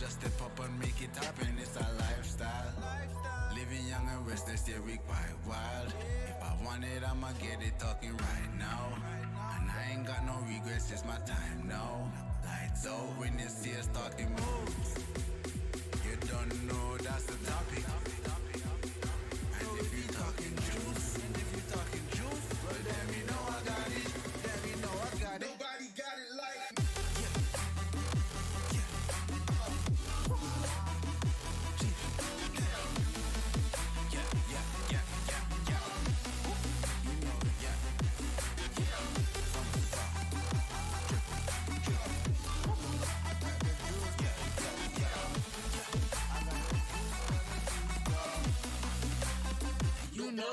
Just step up and make it happen, it's a lifestyle. Living young and restless, yeah, we quite wild. If I want it, I'ma get it talking right now. And I ain't got no regrets, it's my time now. Lights out when you see us talking moves. You don't know that's the topic. And if you talking juice, well then you know I got it. Then you know I got it. Nobody got it like me. You know.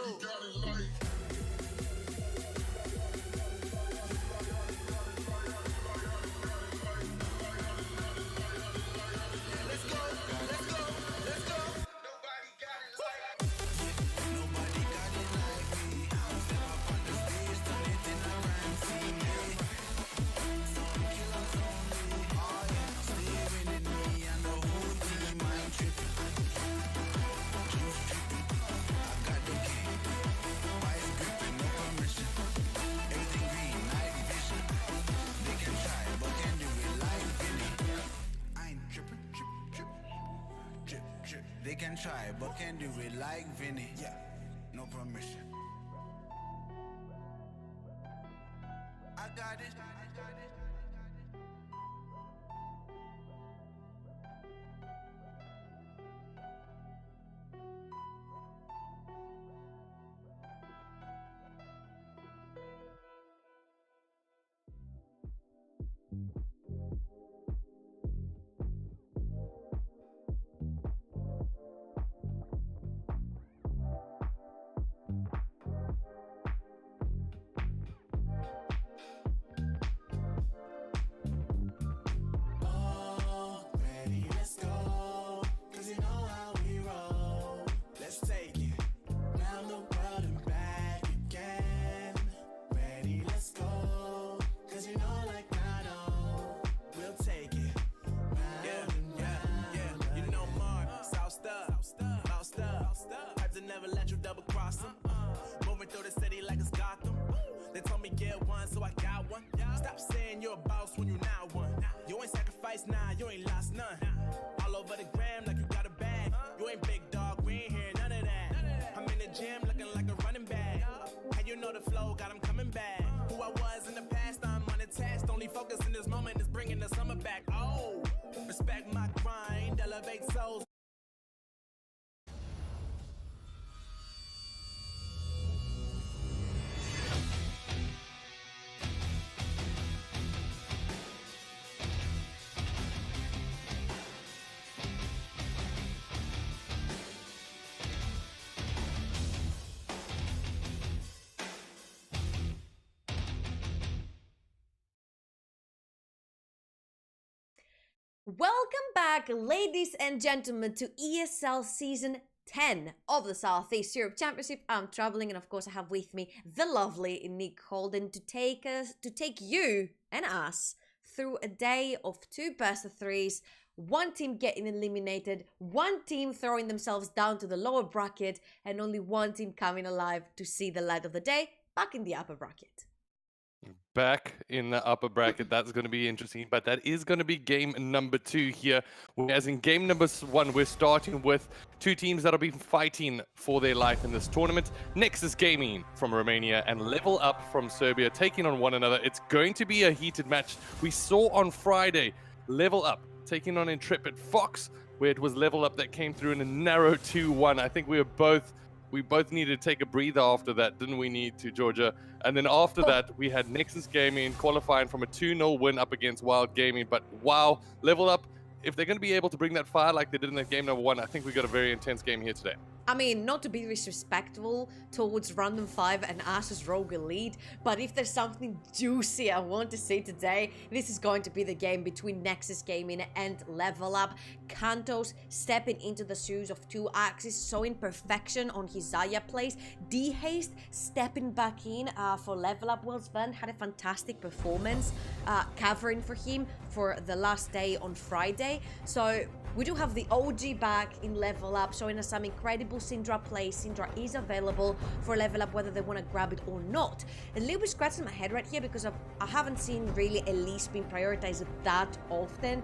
They can try, but can do it like Vinny. Yeah, no permission. I got it. Never let you double cross them. Moving through the city like it's Gotham. They told me get one, so I got one. Stop saying you're a boss when you now one. You ain't sacrificed, nah, you ain't lost none. All over the gram like you got a bag. You ain't big dog, we ain't hear none of that. I'm in the gym looking like a running back. And you know the flow, got him coming back. Who I was in the past, I'm unattached. Only focus in this moment is bringing the summer back. Oh, respect my grind, elevate souls. Welcome back, ladies and gentlemen, to ESL Season 10 of the Southeast Europe Championship. I'm traveling, and of course I have with me the lovely Nick Holden to take you and us through a day of two best of threes, one team getting eliminated, one team throwing themselves down to the lower bracket, and only one team coming alive to see the light of the day back in the upper bracket. Back in the upper bracket, that's going to be interesting, but that is going to be game number 2 here. Whereas in game number 1, we're starting with two teams that have been fighting for their life in this tournament. Nexus Gaming from Romania and LevelUp from Serbia taking on one another. It's going to be a heated match. We saw on Friday LevelUp taking on Intrepid Fox, where it was LevelUp that came through in a narrow 2-1. I think we both needed to take a breather after that, didn't we need to, Georgia? And then after that, we had Nexus Gaming qualifying from a 2-0 win up against Wild Gaming. But wow, LevelUp, if they're going to be able to bring that fire like they did in that game number 1, I think we got a very intense game here today. I mean, not to be disrespectful towards Random 5 and ASUS Rogue Elite, but if there's something juicy I want to see today, this is going to be the game between Nexus Gaming and LevelUp. Kantos stepping into the shoes of 2Axis, showing perfection on his Zaya plays. D-Haste stepping back in for LevelUp. Well, Sven had a fantastic performance covering for him for the last day on Friday. So We do have the OG back in LevelUp, showing us some incredible Syndra play. Syndra is available for LevelUp, whether they want to grab it or not. A little bit scratching my head right here because I haven't seen really Elise being prioritized that often.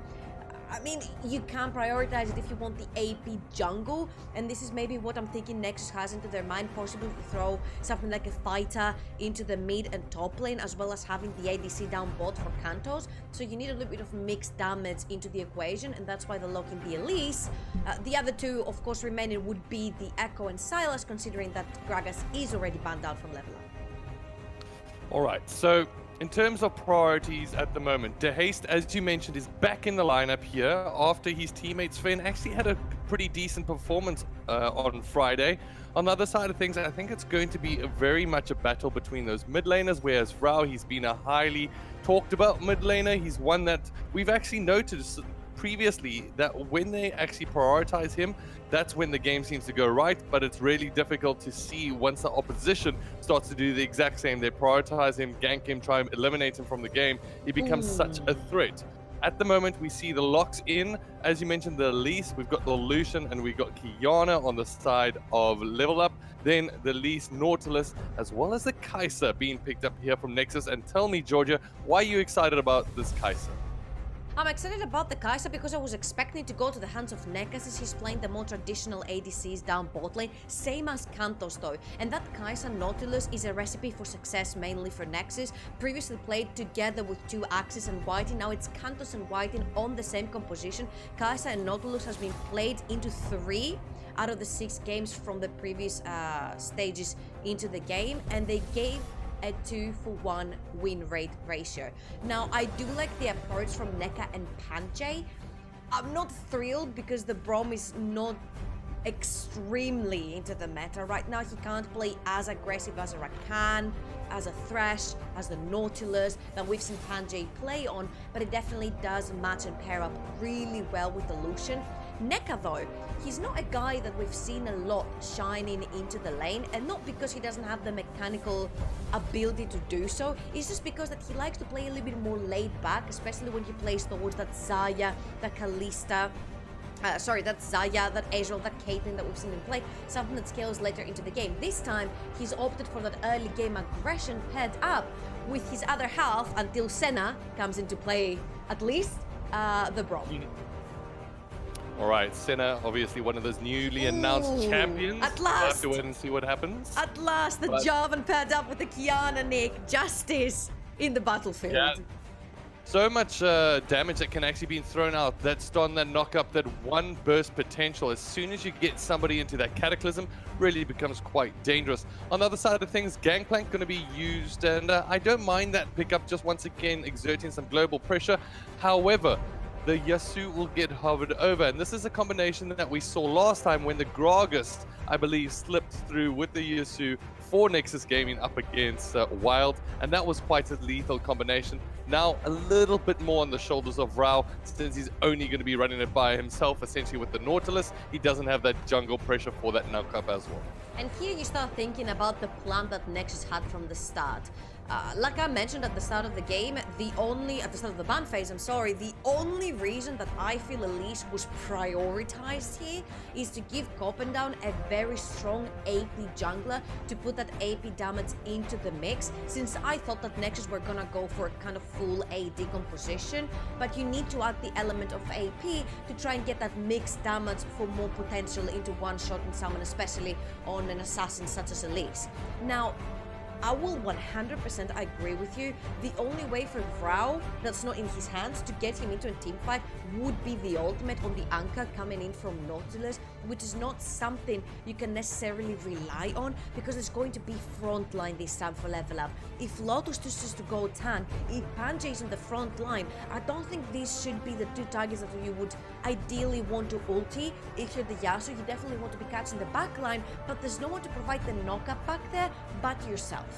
I mean, you can prioritize it if you want the AP jungle, and this is maybe what I'm thinking Nexus has into their mind, possibly to throw something like a fighter into the mid and top lane, as well as having the ADC down bot for Kantos. So you need a little bit of mixed damage into the equation, and that's why they're locking the Elise. The other two, of course, remaining would be the Echo and Sylas, considering that Gragas is already banned out from LevelUp. All right, so in terms of priorities at the moment, DeHaste, as you mentioned, is back in the lineup here after his teammate Sven actually had a pretty decent performance on Friday. On the other side of things, I think it's going to be very much a battle between those mid laners, whereas Rao, he's been a highly talked about mid laner. He's one that we've actually noticed previously that when they actually prioritize him, that's when the game seems to go right, but it's really difficult to see once the opposition starts to do the exact same. They prioritize him, gank him, try and eliminate him from the game. He becomes such a threat. At the moment, we see the locks in. As you mentioned, the Elise, we've got the Lucian, and we've got Kiana on the side of LevelUp. Then the Elise, Nautilus, as well as the Kai'Sa being picked up here from Nexus. And tell me, Georgia, why are you excited about this Kai'Sa? I'm excited about the Kai'Sa because I was expecting to go to the hands of Nexus, as he's playing the more traditional ADCs down bot lane, same as Kantos though. And that Kai'Sa Nautilus is a recipe for success mainly for Nexus. Previously played together with two Axis and Whiting, now it's Kantos and Whiting on the same composition. Kai'Sa and Nautilus has been played into 3 out of the 6 games from the previous stages into the game, and they gave a 2-for-1 win rate ratio. Now, I do like the approach from Neka and Panjay. I'm not thrilled because the Braum is not extremely into the meta right now. He can't play as aggressive as a Rakan, as a Thresh, as the Nautilus that we've seen Panjay play on, but it definitely does match and pair up really well with the Lucian. Neka though, he's not a guy that we've seen a lot shining into the lane, and not because he doesn't have the mechanical ability to do so, it's just because that he likes to play a little bit more laid back, especially when he plays towards that Xayah, that Kalista, that Xayah, that Ezreal, that Caitlyn that we've seen him play, something that scales later into the game. This time, he's opted for that early game aggression paired up with his other half until Senna comes into play, at least the Braum. All right, Senna, obviously one of those newly announced champions. At last! We'll have to wait and see what happens. At last, the Jarvan paired up with the Kiana, Nick. Justice in the battlefield. Yeah. So much damage that can actually be thrown out. That stun, that knock up, that one burst potential. As soon as you get somebody into that cataclysm, really becomes quite dangerous. On the other side of things, Gangplank going to be used, and I don't mind that pickup, just once again exerting some global pressure. However, the Yasuo will get hovered over, and this is a combination that we saw last time when the Gragas, I believe, slipped through with the Yasuo for Nexus Gaming up against Wild, and that was quite a lethal combination. Now a little bit more on the shoulders of Rao, since he's only going to be running it by himself, essentially with the Nautilus. He doesn't have that jungle pressure for that knock-up as well. And here you start thinking about the plan that Nexus had from the start. Like I mentioned at the start of the game, at the start of the ban phase, the only reason that I feel Elise was prioritized here is to give Copendown a very strong AP jungler to put that AP damage into the mix, since I thought that Nexus were gonna go for kind of full AD composition, but you need to add the element of AP to try and get that mixed damage for more potential into one shot and summon, especially on an assassin such as Elise. Now, I will 100% agree with you. The only way for Vrao that's not in his hands to get him into a team fight would be the ultimate on the anchor coming in from Nautilus, which is not something you can necessarily rely on because it's going to be frontline this time for LevelUp. If Lotus chooses to go tank, if Panjay is in the front line, I don't think these should be the two targets that you would ideally want to ulti. If you're the Yasuo, you definitely want to be catching the back line, but there's no one to provide the knockup back there but yourself.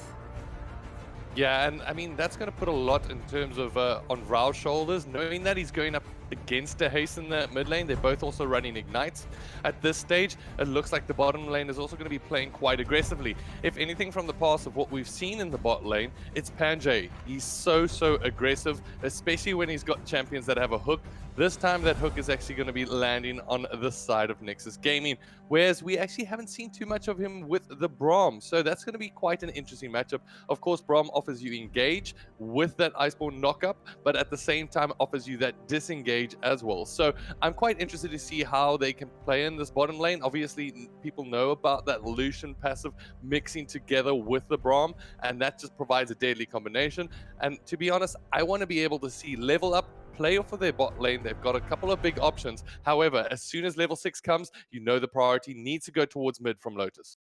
Yeah, and I mean, that's going to put a lot in terms of on Rao's shoulders, knowing that he's going up against DeHaste in the mid lane. They're both also running ignites. At this stage, it looks like the bottom lane is also going to be playing quite aggressively. If anything from the past of what we've seen in the bot lane, it's Panjay. He's so aggressive, especially when he's got champions that have a hook. This time that hook is actually going to be landing on the side of Nexus Gaming, whereas we actually haven't seen too much of him with the Braum. So that's going to be quite an interesting matchup. Of course, Braum offers you engage with that Iceborne knockup, but at the same time offers you that disengage as well. So I'm quite interested to see how they can play in this bottom lane. Obviously, people know about that Lucian passive mixing together with the Braum, and that just provides a deadly combination. And to be honest, I want to be able to see LevelUp play off of their bot lane. They've got a couple of big options. However, as soon as level 6 comes, you know the priority needs to go towards mid from Lotus.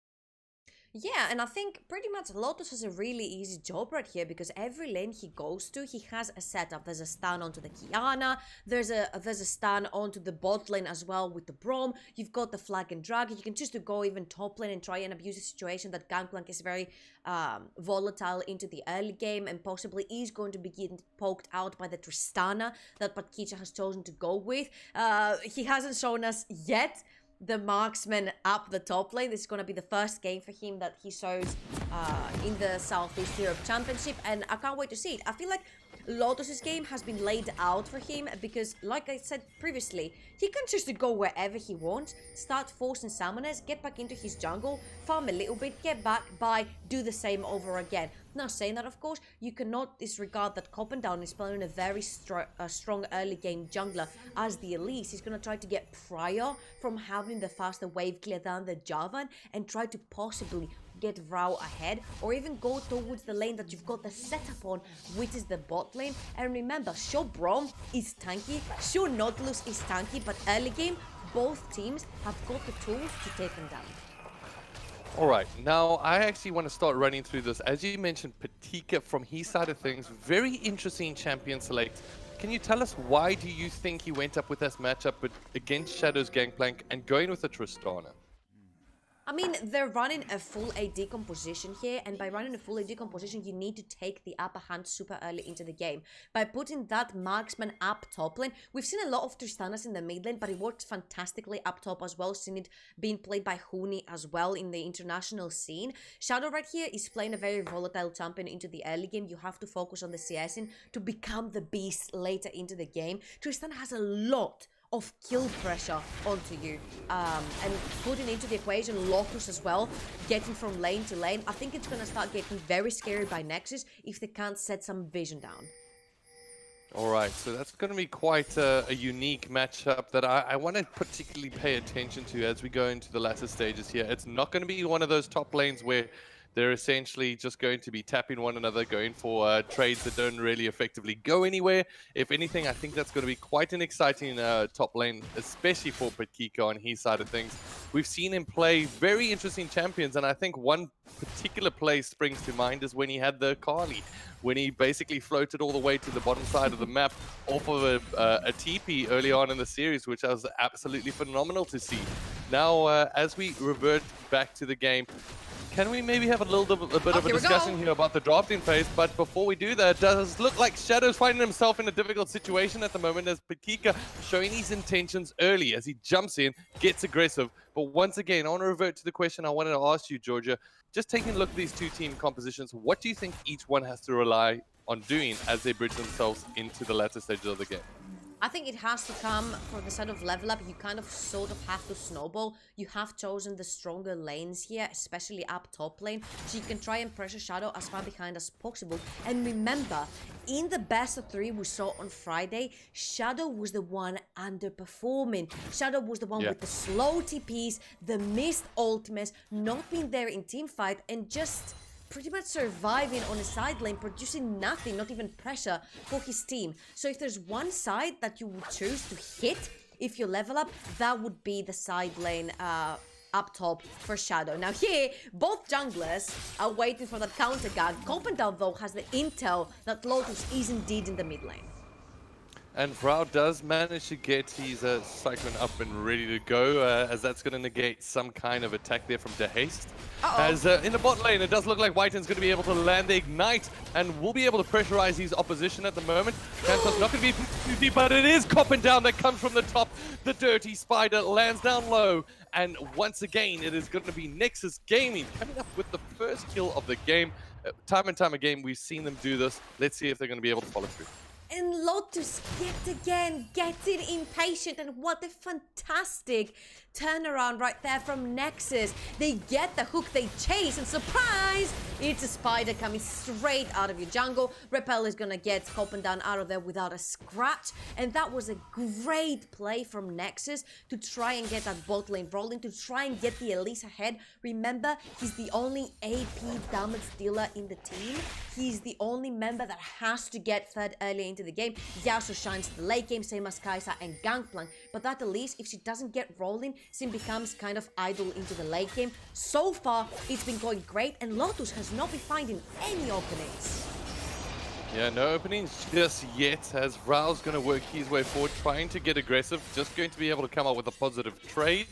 Yeah, and I think pretty much Lotus has a really easy job right here because every lane he goes to, he has a setup. There's a stun onto the Kiana, there's a stun onto the bot lane as well with the Braum. You've got the flag and drag. You can choose to go even top lane and try and abuse the situation that Gangplank is very volatile into the early game and possibly is going to be getting poked out by the Tristana that Patkicha has chosen to go with. He hasn't shown us yet the marksman up the top lane. This is going to be the first game for him that he shows in the Southeast Europe Championship, and I can't wait to see it. I feel like Lotus's game has been laid out for him because, like I said previously, he can choose to go wherever he wants, start forcing summoners, get back into his jungle, farm a little bit, get back, buy, do the same over again. Now, saying that, of course, you cannot disregard that Copendown is playing a very strong early game jungler as the Elise. He's going to try to get prior from having the faster wave clear than the Javan and try to possibly get Vrau ahead, or even go towards the lane that you've got the setup on, which is the bot lane. And remember, sure, Braum is tanky, sure, Nautilus is tanky, but early game, both teams have got the tools to take them down. All right, now I actually want to start running through this. As you mentioned, Patika from his side of things, very interesting champion select. Can you tell us why do you think he went up with this matchup against Shadow's Gangplank and going with the Tristana? I mean, they're running a full AD composition here, and by running a full AD composition, you need to take the upper hand super early into the game. By putting that marksman up top lane, we've seen a lot of Tristanas in the mid lane, but it works fantastically up top as well, seen it being played by Huni as well in the international scene. Shadow right here is playing a very volatile champion into the early game. You have to focus on the CSing to become the beast later into the game. Tristana has a lot of kill pressure onto you, and putting into the equation Lotus as well, getting from lane to lane. I think it's gonna start getting very scary by Nexus if they can't set some vision down. All right, so that's going to be quite a unique matchup that I want to particularly pay attention to as we go into the latter stages here. It's not going to be one of those top lanes where they're essentially just going to be tapping one another, going for trades that don't really effectively go anywhere. If anything, I think that's going to be quite an exciting top lane, especially for Patika on his side of things. We've seen him play very interesting champions, and I think one particular play springs to mind is when he had the Kali, when he basically floated all the way to the bottom side of the map off of a TP early on in the series, which was absolutely phenomenal to see. Now, as we revert back to the game, can we maybe have a bit of a discussion here about the drafting phase? But before we do that, does look like Shadow's finding himself in a difficult situation at the moment as Patika showing his intentions early as he jumps in, gets aggressive. But once again, I want to revert to the question I wanted to ask you, Georgia. Just taking a look at these two team compositions, what do you think each one has to rely on doing as they bridge themselves into the latter stages of the game? I think it has to come from the side of LevelUp. You kind of sort of have to snowball. You have chosen the stronger lanes here, especially up top lane, so you can try and pressure Shadow as far behind as possible. And remember, in the best of 3 we saw on Friday, Shadow was the one underperforming. Shadow was the one with the slow TPs, the missed ultimates, not being there in team fight, and just pretty much surviving on a side lane, producing nothing, not even pressure for his team. So if there's one side that you would choose to hit if you level up, that would be the side lane up top for Shadow. Now here, both junglers are waiting for that counter guard. Copendown though has the intel that Lotus is indeed in the mid lane. And Vrau does manage to get his Cyclone up and ready to go, as that's going to negate some kind of attack there from DeHaste. As in the bot lane, it does look like Whiten's going to be able to land the Ignite and will be able to pressurize his opposition at the moment. Santos not going to be too deep, but it is Copendown that comes from the top. The Dirty Spider lands down low. And once again, it is going to be Nexus Gaming coming up with the first kill of the game. Time and time again, we've seen them do this. Let's see if they're going to be able to follow through. And Lotus yet again getting impatient, and what a fantastic turnaround right there from Nexus. They get the hook, they chase, and surprise! It's a spider coming straight out of your jungle. Repel is gonna get Copen down out of there without a scratch, and that was a great play from Nexus to try and get that bot lane rolling, to try and get the Elise ahead. Remember, he's the only AP damage dealer in the team. He's the only member that has to get fed early into the game. Yasuo shines the late game, same as Kai'Sa and Gangplank. But that Elise, if she doesn't get rolling, Sim becomes kind of idle into the late game. So far, it's been going great, and Lotus has not been finding any openings. Yeah, no openings just yet, as Rao's going to work his way forward, trying to get aggressive, just going to be able to come up with a positive trade.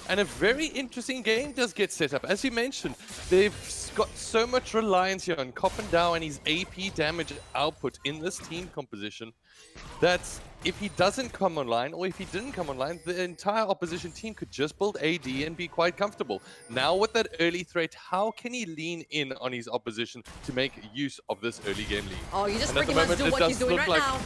And a very interesting game does get set up. As you mentioned, they've got so much reliance here on Coppendau and his AP damage output in this team composition that if he doesn't come online, or if he didn't come online, the entire opposition team could just build AD and be quite comfortable. Now with that early threat, how can he lean in on his opposition to make use of this early game lead? Oh, you just pretty much do what he's doing right now.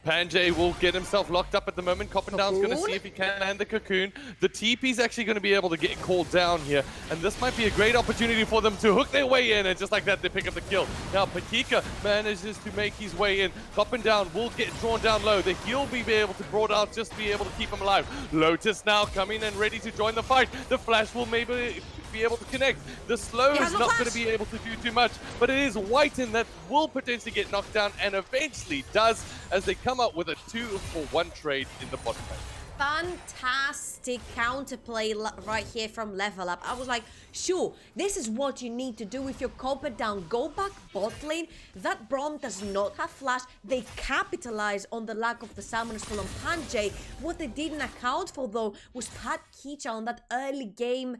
Panjay will get himself locked up at the moment. Copendown's going to see if he can land the cocoon. The TP's actually going to be able to get called down here. And this might be a great opportunity for them to hook their way in. And just like that, they pick up the kill. Now, Pakika manages to make his way in. Copendown will get drawn down low. The heal will be able to broad out, just be able to keep him alive. Lotus now coming and ready to join the fight. The flash will maybe be able to connect. The slow is not going to be able to do too much, but it is Whiten that will potentially get knocked down, and eventually does, as they come up with a 2-for-1 trade in the bottom lane. Fantastic counterplay right here from LevelUp. I was like, sure, this is what you need to do with your Copen down. Go back bot lane. That Braum does not have flash. They capitalize on the lack of the Summoners Full on Panjay. What they didn't account for, though, was Pat Kicha on that early game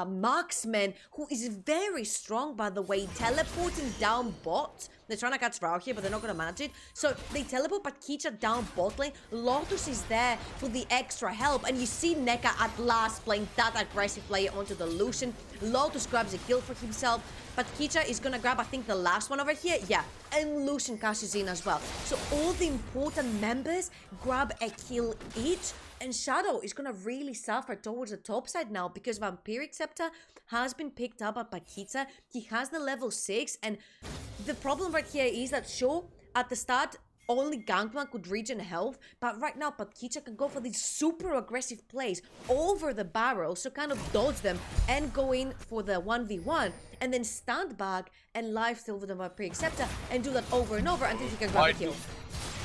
marksman, who is very strong, by the way, teleporting down bot. They're trying to catch Rao here, but they're not going to manage it. So they teleport Pakicha down bot lane. Lotus is there for the extra help. And you see Neka at last playing that aggressive play onto the Lucian. Lotus grabs a kill for himself. But Kicha is going to grab, I think, the last one over here. Yeah, and Lucian cashes in as well. So all the important members grab a kill each. And Shadow is going to really suffer towards the top side now, because Vampiric Scepter has been picked up by Pakita. He has the level 6, and the problem right here is that, sure, at the start, only Gangplank could regen health, but right now Pakita can go for these super aggressive plays over the barrel, so kind of dodge them and go in for the 1v1, and then stand back and lifesteal with the Vampiric Scepter and do that over and over until he can grab a kill.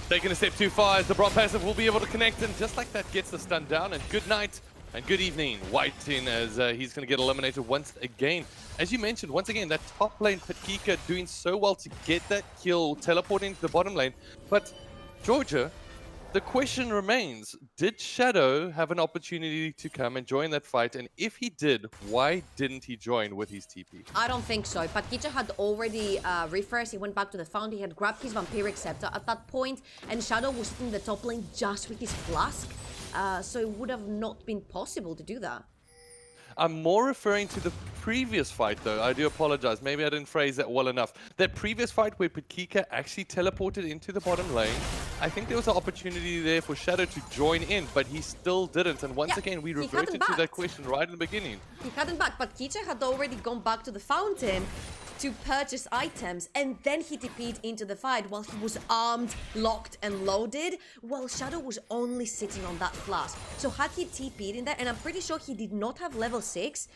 Taking a step too far, as the Braum passive will be able to connect, and just like that gets the stun down. And good night and good evening, Whiten, as he's going to get eliminated once again. As you mentioned, once again, that top lane Patika doing so well to get that kill, teleporting to the bottom lane. But Georgia, the question remains, did Shadow have an opportunity to come and join that fight? And if he did, why didn't he join with his TP? I don't think so. Pakicha had already refreshed. He went back to the fountain. He had grabbed his Vampiric Scepter at that point, and Shadow was in the top lane just with his Flask. So it would have not been possible to do that. I'm more referring to the previous fight, though. I do apologize. Maybe I didn't phrase that well enough. That previous fight where Pakika actually teleported into the bottom lane, I think there was an opportunity there for Shadow to join in, but he still didn't. And once again, we reverted to that question right in the beginning. He hadn't back, but Kicha had already gone back to the fountain to purchase items, and then he TP'd into the fight while he was armed, locked, and loaded, while Shadow was only sitting on that flask. So had he TP'd in there, and I'm pretty sure he did not have level 6,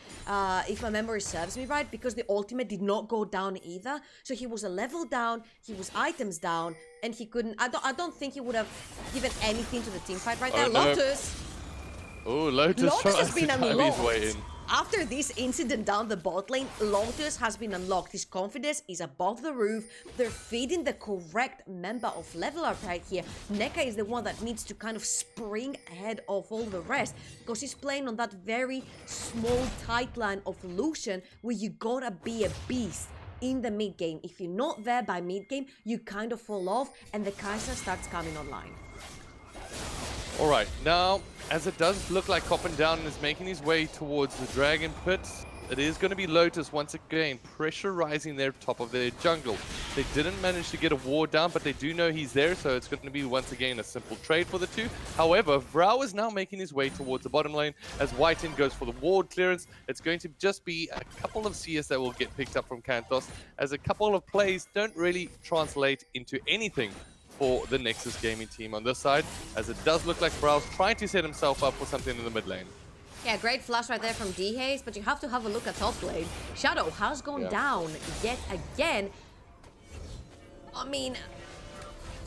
if my memory serves me right, because the ultimate did not go down either. So he was a level down, he was items down, and he couldn't. I don't think he would have given anything to the team fight right there. No. Lotus. Oh, Lotus has been unlocked. His way in. After this incident down the bot lane, Lotus has been unlocked. His confidence is above the roof. They're feeding the correct member of LevelUp right here. Neka is the one that needs to kind of spring ahead of all the rest, because he's playing on that very small, tight line of Lucian, where you gotta be a beast in the mid game. If you're not there by mid game, you kind of fall off, and the Kai'Sa starts coming online. All right, now, as it does look like Copendown is making his way towards the Dragon Pit, it is going to be Lotus once again pressurizing their top of their jungle. They didn't manage to get a ward down, but they do know he's there, so it's going to be once again a simple trade for the two. However, Vrao is now making his way towards the bottom lane as Whiten goes for the ward clearance. It's going to just be a couple of CS that will get picked up from Kantos, as a couple of plays don't really translate into anything for the Nexus gaming team on this side, as it does look like Vrao's trying to set himself up for something in the mid lane. Yeah, great flash right there from D-Haze, but you have to have a look at top lane. Shadow has gone down yet again. I mean,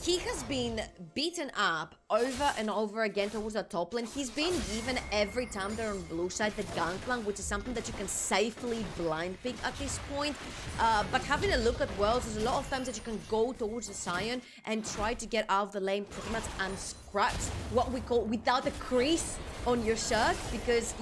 he has been beaten up over and over again towards the top lane. He's been given every time they're on blue side the gangplank, which is something that you can safely blind pick at this point. But having a look at Worlds, there's a lot of times that you can go towards the Sion and try to get out of the lane pretty much unscratched, what we call without a crease on your shirt, because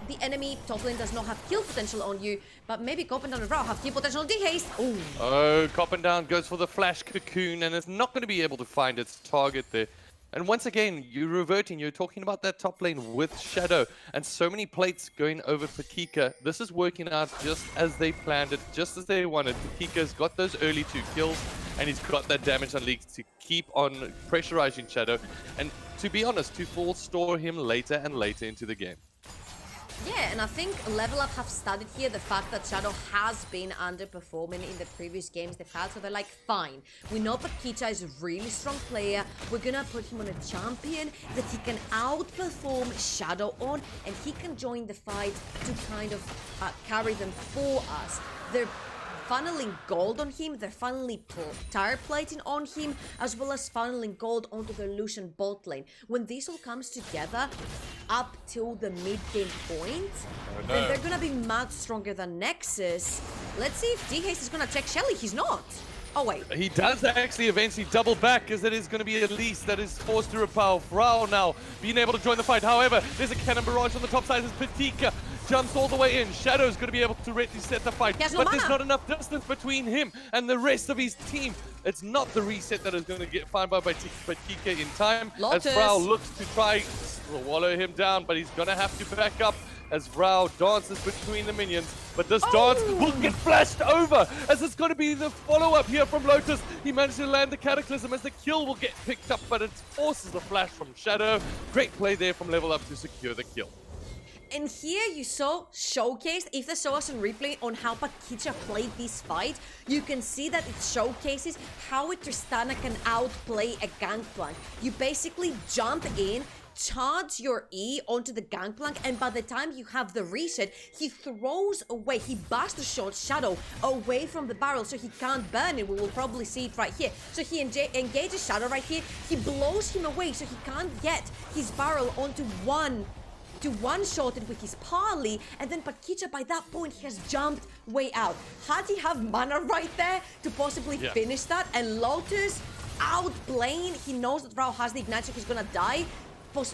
the enemy top lane does not have kill potential on you, but maybe Copendown and Vrao have kill potential on D-Haze. Ooh. Oh, Copendown goes for the flash cocoon and is not going to be able to find its target there. And once again, you're talking about that top lane with Shadow and so many plates going over Pakika. This is working out just as they planned it, just as they wanted. Pakika's got those early 2 kills and he's got that damage unleashed to keep on pressurizing Shadow. And to be honest, to full store him later and later into the game. Yeah, and I think LevelUp have studied here the fact that Shadow has been underperforming in the previous games they've had, so they're like, fine, we know Pakicha is a really strong player, we're gonna put him on a champion that he can outperform Shadow on, and he can join the fight to kind of carry them for us. They're funneling gold on him, they're funneling tire plating on him, as well as funneling gold onto the Lucian bot lane. When this all comes together, up till the mid-game point, then they're gonna be much stronger than Nexus. Let's see if D-Haze is gonna check Shelly. He's not. Oh, wait. He does actually eventually double back, as it is going to be Elise that is forced to repel. Vrao now being able to join the fight. However, there's a cannon barrage on the top side as Patika jumps all the way in. Shadow's going to be able to reset the fight, but there's not enough distance between him and the rest of his team. It's not the reset that is going to get found by Patika in time, Lotus. as Vrao looks to try swallow him down, but he's going to have to back up as Vrao dances between the minions. But this dance will get flashed over, as it's going to be the follow-up here from Lotus. He managed to land the Cataclysm as the kill will get picked up, but it forces the flash from Shadow. Great play there from LevelUp to secure the kill. And here you saw showcased, if they show us on replay on how Pakicha played this fight, you can see that it showcases how a Tristana can outplay a Gangplank. You basically jump in, charge your E onto the Gangplank, and by the time you have the reset, he throws away, he busts shot Shadow away from the barrel so he can't burn it. We will probably see it right here. So he engages Shadow right here, he blows him away so he can't get his barrel onto one-shot it with his parley, and then Pakicha by that point he has jumped way out. Had he have mana right there to possibly finish that, and Lotus outplaying, he knows that Vrao has the ignite so he's gonna die,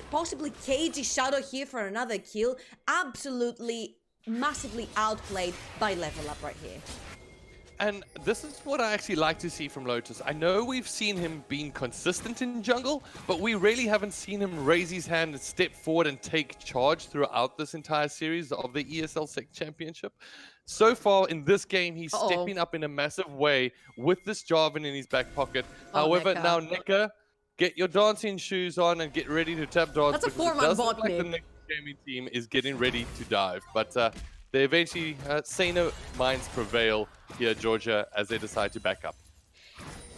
possibly cagey Shadow here for another kill. Absolutely massively outplayed by LevelUp right here. And this is what I actually like to see from Lotus. I know we've seen him being consistent in jungle, but we really haven't seen him raise his hand and step forward and take charge throughout this entire series of the ESL Sec Championship. So far in this game, he's stepping up in a massive way with this Jarvan in his back pocket. However, Neka. now Neka, get your dancing shoes on and get ready to tap dance. That's a 4-man bot, like the next gaming team is getting ready to dive, but they eventually, Sano minds prevail here, Georgia, as they decide to back up.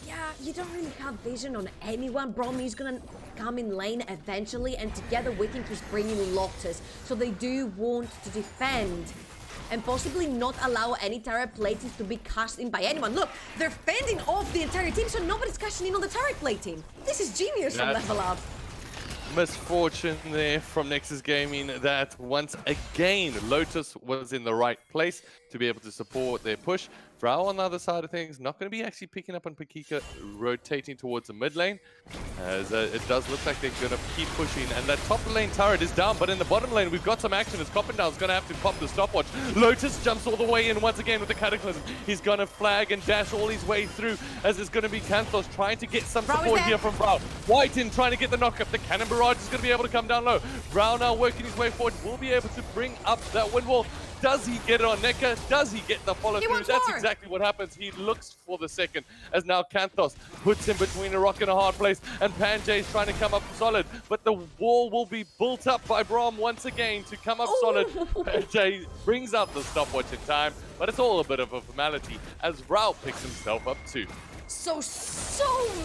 Yeah, you don't really have vision on anyone. Bromy's gonna come in lane eventually, and together with him, he's bringing Lotus. So they do want to defend and possibly not allow any turret plating to be cashed in by anyone. Look, they're fending off the entire team, so nobody's cashing in on the turret plating. This is genius from LevelUp. Misfortune there from Nexus Gaming that once again Lotus was in the right place to be able to support their push. Vrao on the other side of things, not going to be actually picking up on Pakika, rotating towards the mid lane, as it does look like they're going to keep pushing. And that top lane turret is down, but in the bottom lane we've got some action as Copendown's going to have to pop the stopwatch. Lotus jumps all the way in once again with the Cataclysm. He's going to flag and dash all his way through, as it's going to be Kanthos trying to get some support here from Vrao. Whiten trying to get the knock-up. The Cannon Barrage is going to be able to come down low. Vrao now working his way forward, will be able to bring up that wind wall. Does he get it on Necker? Does he get the follow He through? wants That's more. exactly what happens. He looks for the second as now Kanthos puts him between a rock and a hard place, and Panjay's trying to come up solid, but the wall will be built up by Braum once again to come up solid. Panjay brings out the stopwatch in time, but it's all a bit of a formality as Rao picks himself up too. So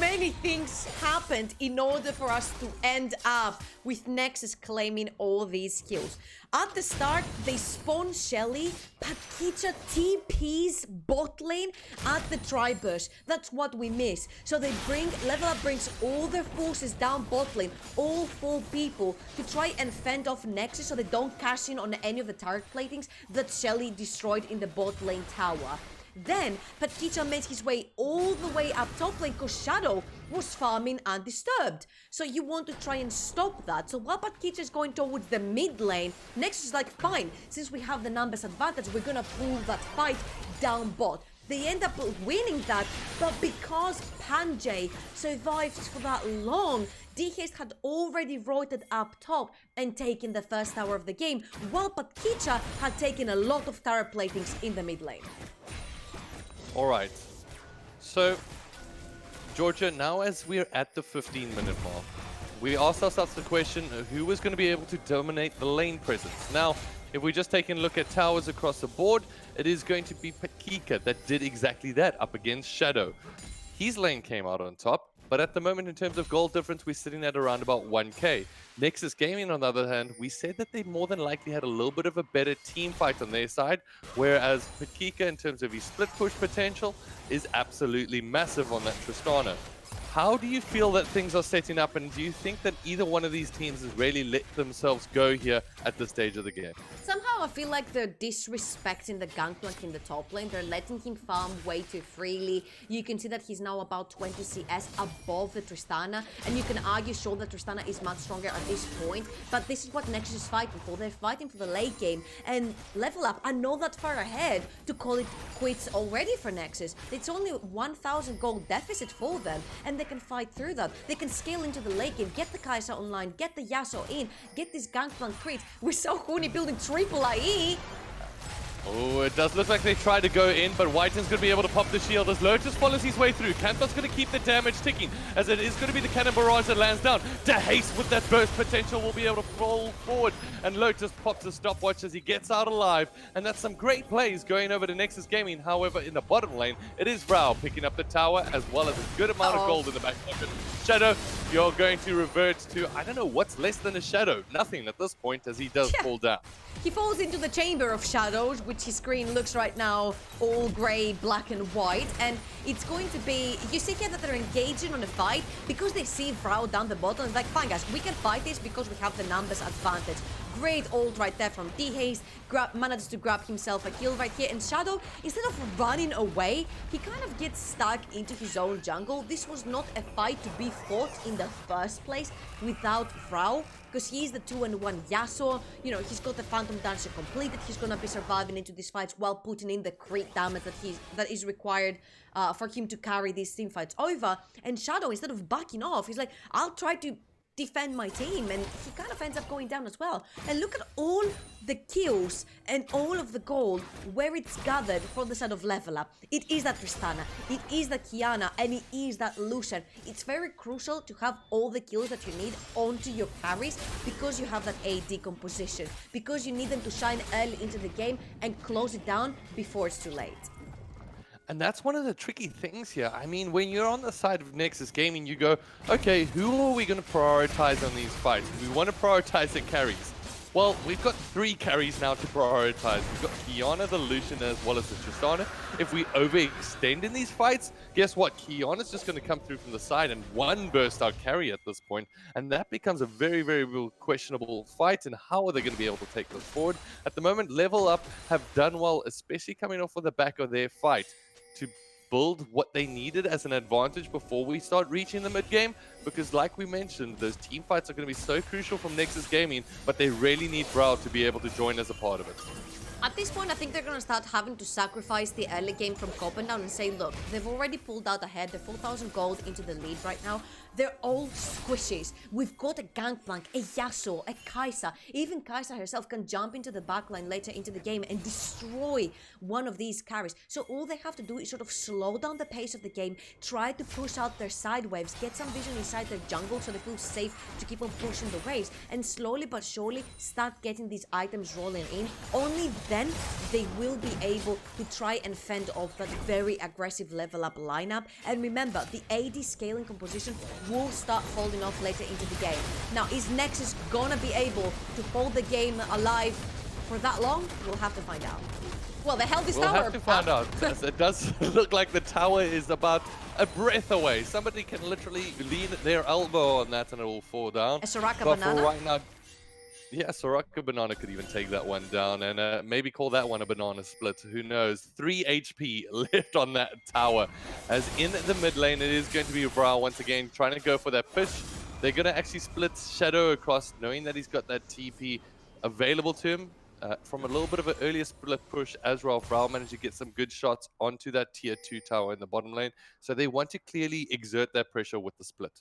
many things happened in order for us to end up with Nexus claiming all these kills. At the start, they spawn Shelly, Pakicha TP's bot lane at the tri-burst. That's what we miss. So they LevelUp brings all their forces down bot lane, all 4 people, to try and fend off Nexus so they don't cash in on any of the turret platings that Shelly destroyed in the bot lane tower. Then, Pakicha made his way all the way up top lane because Shadow was farming undisturbed. So you want to try and stop that. So while Pakicha is going towards the mid lane, Nexus is like, fine, since we have the numbers advantage, we're gonna pull that fight down bot. They end up winning that, but because Panjay survives for that long, D-Haste had already rotated up top and taken the first tower of the game, while Pakicha had taken a lot of tower platings in the mid lane. All right, so Georgia, now as we're at the 15-minute mark, we asked ourselves the question of who was going to be able to dominate the lane presence. Now, if we just take a look at towers across the board, it is going to be Pakicha that did exactly that up against Shadow. His lane came out on top, but at the moment in terms of gold difference, we're sitting at around about 1k. Nexus Gaming, on the other hand, we said that they more than likely had a little bit of a better team fight on their side, whereas Pakicha, in terms of his split push potential, is absolutely massive on that Tristana. How do you feel that things are setting up, and do you think that either one of these teams has really let themselves go here at this stage of the game? Somehow I feel like they're disrespecting the Gangplank in the top lane. They're letting him farm way too freely. You can see that he's now about 20 CS above the Tristana, and you can argue, sure, that Tristana is much stronger at this point, but this is what Nexus is fighting for. They're fighting for the late game, and LevelUp are not that far ahead to call it quits already for Nexus. It's only 1,000 gold deficit for them, and they can fight through that. They can scale into the late game, get the Kai'Sa online, get the Yasuo in, get this Gangplank crit. We saw Huni building triple IE. Oh, it does look like they try to go in, but Whiten's going to be able to pop the shield as Lotus follows his way through. Kanthos going to keep the damage ticking, as it is going to be the Cannon Barrage that lands down. Haste with that burst potential will be able to roll forward, and Lotus pops a stopwatch as he gets out alive, and that's some great plays going over to Nexus Gaming. However, in the bottom lane, it is Rao picking up the tower, as well as a good amount of gold in the back pocket. Shadow, you're going to revert to, I don't know, what's less than a Shadow? Nothing at this point, as he does fall down. He falls into the Chamber of Shadows, which his screen looks right now all grey, black and white. And it's going to be... You see here that they're engaging on a fight because they see Vrao down the bottom. It's like, fine guys, we can fight this because we have the numbers advantage. Great ult right there from D-Haste. Manages to grab himself a kill right here. And Shadow, instead of running away, he kind of gets stuck into his own jungle. This was not a fight to be fought in the first place without Vrao, because he's the 2-1 Yasuo. You know, he's got the Phantom Dancer completed. He's gonna be surviving into these fights while putting in the crit damage that is required for him to carry these team fights over. And Shadow, instead of backing off, he's like, I'll try to defend my team, and he kind of ends up going down as well. And look at all the kills and all of the gold where it's gathered for the side of LevelUp. It is that Tristana, it is that Kiana, and it is that Lucian. It's very crucial to have all the kills that you need onto your carries because you have that AD composition, because you need them to shine early into the game and close it down before it's too late. And that's one of the tricky things here. I mean, when you're on the side of Nexus Gaming, you go, okay, who are we going to prioritize on these fights? We want to prioritize the carries. Well, we've got 3 carries now to prioritize. We've got Kiana, the Lucian, as well as the Tristana. If we overextend in these fights, guess what? Kiana's just going to come through from the side and one burst out carry at this point. And that becomes a very, very real questionable fight. And how are they going to be able to take this forward? At the moment, LevelUp have done well, especially coming off of the back of their fight, to build what they needed as an advantage before we start reaching the mid-game, because like we mentioned, those team fights are going to be so crucial from Nexus Gaming, but they really need Vrao to be able to join as a part of it. At this point, I think they're going to start having to sacrifice the early game from Copenhagen and say, look, they've already pulled out ahead. They're 4,000 gold into the lead right now. They're all squishies. We've got a Gangplank, a Yasuo, a Kai'Sa. Even Kai'Sa herself can jump into the backline later into the game and destroy one of these carries. So all they have to do is sort of slow down the pace of the game, try to push out their side waves, get some vision inside their jungle so they feel safe to keep on pushing the waves, and slowly but surely start getting these items rolling in. Only then they will be able to try and fend off that very aggressive level up lineup. And remember, the AD scaling composition will start falling off later into the game. Now, is Nexus gonna be able to hold the game alive for that long? We'll have to find out. Well, they held this tower. We'll have to find out. As it does look like the tower is about a breath away. Somebody can literally lean their elbow on that and it will fall down. A Soraka but banana? For right now, yeah, Soraka banana could even take that one down and maybe call that one a banana split. Who knows? 3 HP left on that tower. As in the mid lane, it is going to be Vrao once again trying to go for that push. They're going to actually split Shadow across, knowing that he's got that TP available to him. From a little bit of an earlier split push as well, Vrao managed to get some good shots onto that tier 2 tower in the bottom lane. So they want to clearly exert that pressure with the split.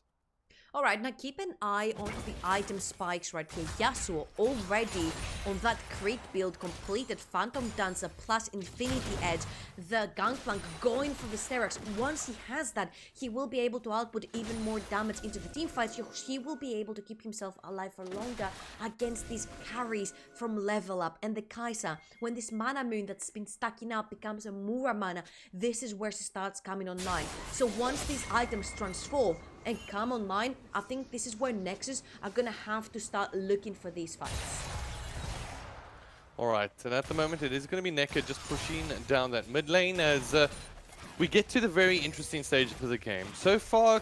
Alright, now keep an eye on the item spikes right here. Yasuo already on that creep build, completed Phantom Dancer plus Infinity Edge. The Gangplank going for the Sterak's. Once he has that, he will be able to output even more damage into the team fights. He will be able to keep himself alive for longer against these carries from LevelUp. And the Kai'Sa, when this mana moon that's been stacking up becomes a Mura mana, this is where she starts coming online. So once these items transform and come online, I think this is where Nexus are gonna have to start looking for these fights. Alright, and at the moment it is going to be Necker just pushing down that mid lane as we get to the very interesting stage of the game. So far,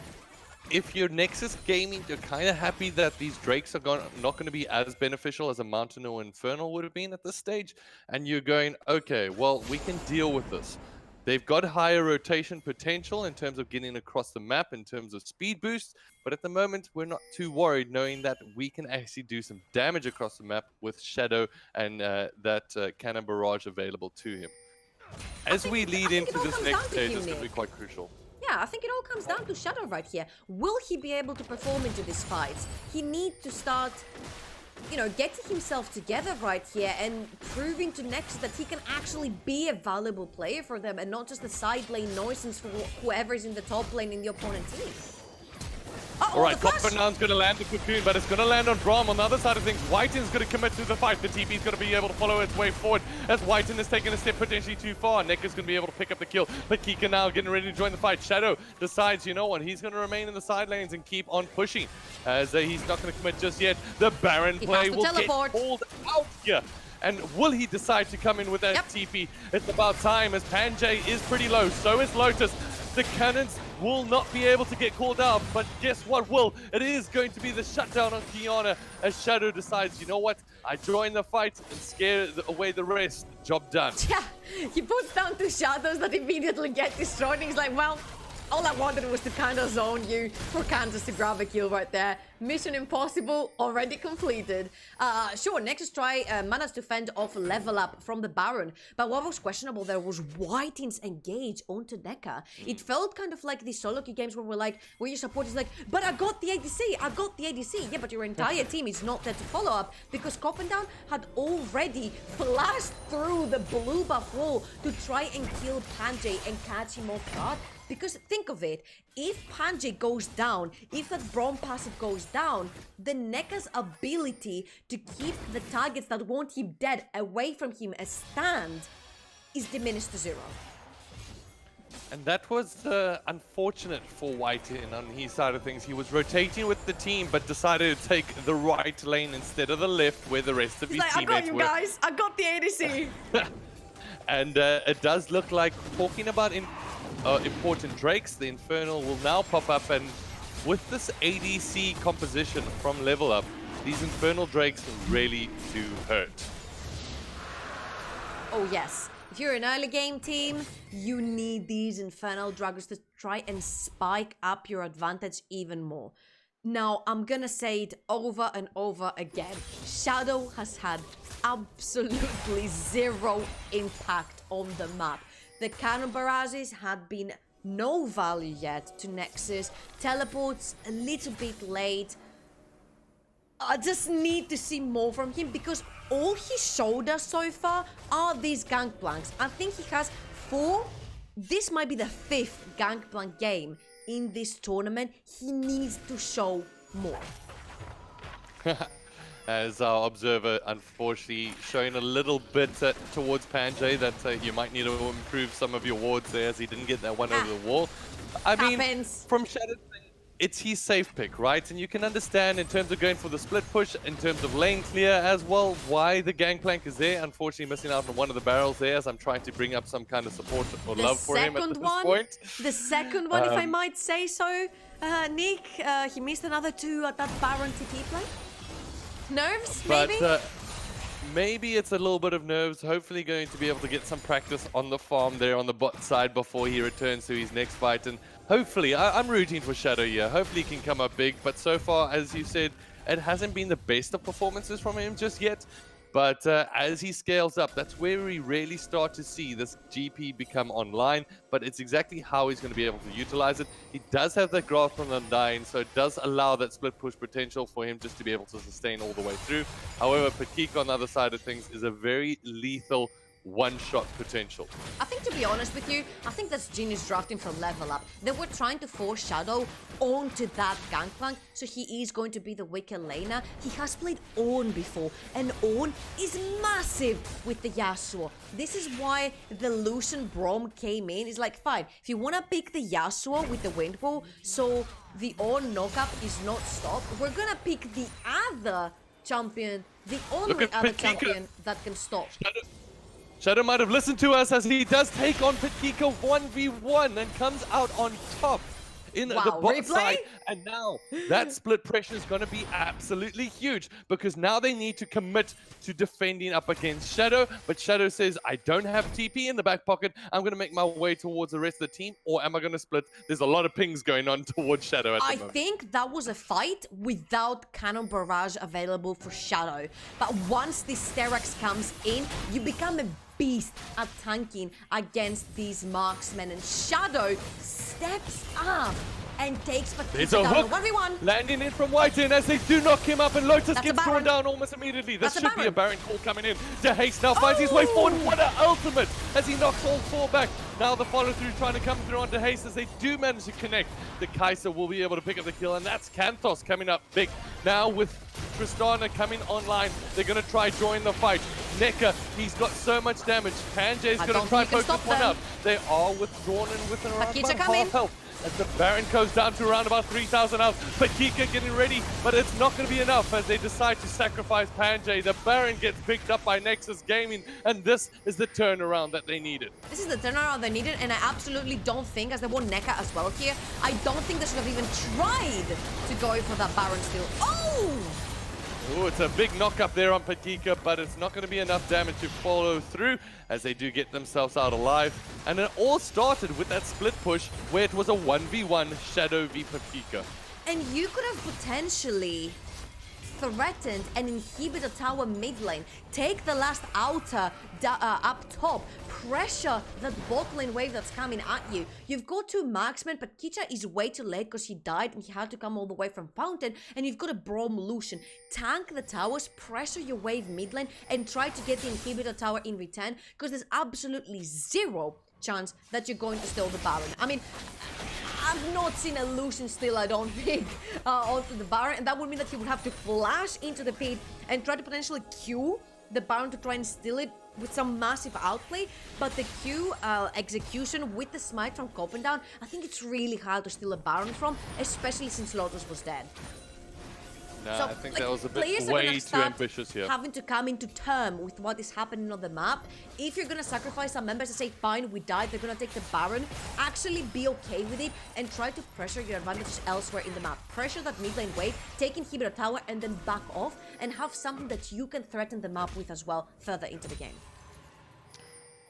if you're Nexus gaming, you're kind of happy that these Drakes are not going to be as beneficial as a Mountain or Infernal would have been at this stage. And you're going, okay, well, we can deal with this. They've got higher rotation potential in terms of getting across the map, in terms of speed boost. But at the moment, we're not too worried knowing that we can actually do some damage across the map with Shadow and that Cannon Barrage available to him. As we lead into this next stage, it's going to be quite crucial. Yeah, I think it all comes down to Shadow right here. Will he be able to perform into these fights? He needs to start, you know, getting himself together right here and proving to Nexus that he can actually be a valuable player for them and not just a side lane nuisance for whoever's in the top lane in the opponent team. Alright, Copenhagen's going to land the Cocoon, but it's going to land on Braum. On the other side of things, Whiten's going to commit to the fight. The TP's going to be able to follow its way forward as Whiten is taking a step potentially too far. Neck is going to be able to pick up the kill, but Kika now getting ready to join the fight. Shadow decides, you know what, he's going to remain in the side lanes and keep on pushing as he's not going to commit just yet. The Baron play will get pulled out here. And will he decide to come in with that TP? It's about time as Panjay is pretty low, so is Lotus. The cannons will not be able to get called out, but guess what will? It is going to be the shutdown on Kiana as Shadow decides, you know what? I join the fight and scare away the rest. Job done. Yeah, he puts down two shadows that immediately get destroyed. And he's like, well, all I wanted was to kind of zone you for Kansas to grab a kill right there. Mission impossible already completed. Sure, Nexus managed to fend off LevelUp from the Baron, but what was questionable there was Whiting's engage onto Neca. It felt kind of like these solo queue games where we're like, where your support is like, but I got the ADC, I got the ADC. Yeah, but your entire team is not there to follow up because Copenhagen had already flashed through the blue buff wall to try and kill Panjay and catch him off guard. Because think of it, if Panjay goes down, if that Braum passive goes down, then Neca's ability to keep the targets that want him dead away from him as stand is diminished to zero. And that was unfortunate for Whiten on his side of things. He was rotating with the team, but decided to take the right lane instead of the left, where the rest of his teammates were. I got you guys, I got the ADC. And it does look like, talking about important Drakes, the Infernal will now pop up, and with this ADC composition from LevelUp, these Infernal Drakes really do hurt. Oh yes, if you're an early game team, you need these Infernal Dragons to try and spike up your advantage even more. Now, I'm gonna say it over and over again. Shadow has had absolutely zero impact on the map. The cannon barrages had been no value yet to Nexus. Teleports a little bit late. I just need to see more from him because all he showed us so far are these gangplanks. I think he has 4. This might be the 5th gangplank game in this tournament. He needs to show more. As our observer, unfortunately, showing a little bit towards Panjay that you might need to improve some of your wards there as he didn't get that one over the wall. I mean, Happens. from Shadow's it's his safe pick, right? And you can understand in terms of going for the split push, in terms of lane clear as well, why the gangplank is there. Unfortunately, missing out on one of the barrels there as I'm trying to bring up some kind of support or love for him at this point. The second one, if I might say so, Nick, he missed another 2 at that Baron TP play. Nerves, maybe? But maybe it's a little bit of nerves. Hopefully going to be able to get some practice on the farm there on the bot side before he returns to his next fight. And hopefully, I'm rooting for Shadow here. Hopefully he can come up big. But so far, as you said, it hasn't been the best of performances from him just yet. But as he scales up, that's where we really start to see this GP become online. But it's exactly how he's going to be able to utilize it. He does have that grasp on Undying, so it does allow that split push potential for him just to be able to sustain all the way through. However, Patika on the other side of things is a very lethal one-shot potential. I think, to be honest with you, I think that's genius drafting from LevelUp. They were trying to force Shadow onto that gangplank, so he is going to be the weaker laner. He has played Ornn before, and Ornn is massive with the Yasuo. This is why the Lucian Brom came in. It's like, fine, if you want to pick the Yasuo with the Wind Wall, so the Ornn knockup is not stopped, we're gonna pick the other champion, the only other champion that can stop. Shadow might have listened to us as he does take on Patika 1v1 and comes out on top in the bot side. And now that split pressure is going to be absolutely huge because now they need to commit to defending up against Shadow. But Shadow says, I don't have TP in the back pocket. I'm going to make my way towards the rest of the team, or am I going to split? There's a lot of pings going on towards Shadow at the moment. I think that was a fight without Cannon Barrage available for Shadow. But once this Sterak's comes in, you become a beast at tanking against these marksmen, and Shadow steps up and takes Patika down. 1v1. Landing in from Whiten as they do knock him up, and Lotus gets thrown down almost immediately. This should be a Baron call coming in. DeHaste now finds his way forward. What an ultimate as he knocks all 4 back. Now the follow through trying to come through on DeHaste as they do manage to connect. The Kaiser will be able to pick up the kill, and that's Kantos coming up big. Now with Tristana coming online, they're going to try join the fight. Neka, he's got so much damage. Panjay is going to try poke this one up. They are withdrawn and with around about half health. As the Baron goes down to around about 3,000 health. Patika getting ready, but it's not going to be enough as they decide to sacrifice Panjay. The Baron gets picked up by Nexus Gaming, and this is the turnaround that they needed. This is the turnaround they needed, and I absolutely don't think, as they want Neka as well here, I don't think they should have even tried to go for that Baron steal. Oh! Oh, it's a big knock up there on Patika, but it's not going to be enough damage to follow through as they do get themselves out alive. And it all started with that split push where it was a 1v1 Shadow v Patika. And you could have potentially threatened and inhibit a tower mid lane, take the last outer up top, pressure that bot lane wave that's coming at you. You've got 2 marksmen, but Kicha is way too late because he died and he had to come all the way from Fountain, and you've got a Brom Lucian. Tank the towers, pressure your wave mid lane, and try to get the inhibitor tower in return, because there's absolutely 0 chance that you're going to steal the Baron. I mean, I've not seen a Lucian steal, I don't think, onto the Baron, and that would mean that he would have to flash into the pit and try to potentially Q the Baron to try and steal it with some massive outplay. But the Q execution with the smite from Copendown, I think it's really hard to steal a Baron from, especially since Lotus was dead. Nah, So, I think like, that was a bit players are way gonna too start ambitious here. having to come into term with what is happening on the map. If you're gonna sacrifice some members and say, fine, we died, they're gonna take the Baron, actually be okay with it and try to pressure your advantages elsewhere in the map. Pressure that mid lane wave, take inhibitor tower, and then back off and have something that you can threaten the map with as well further into the game.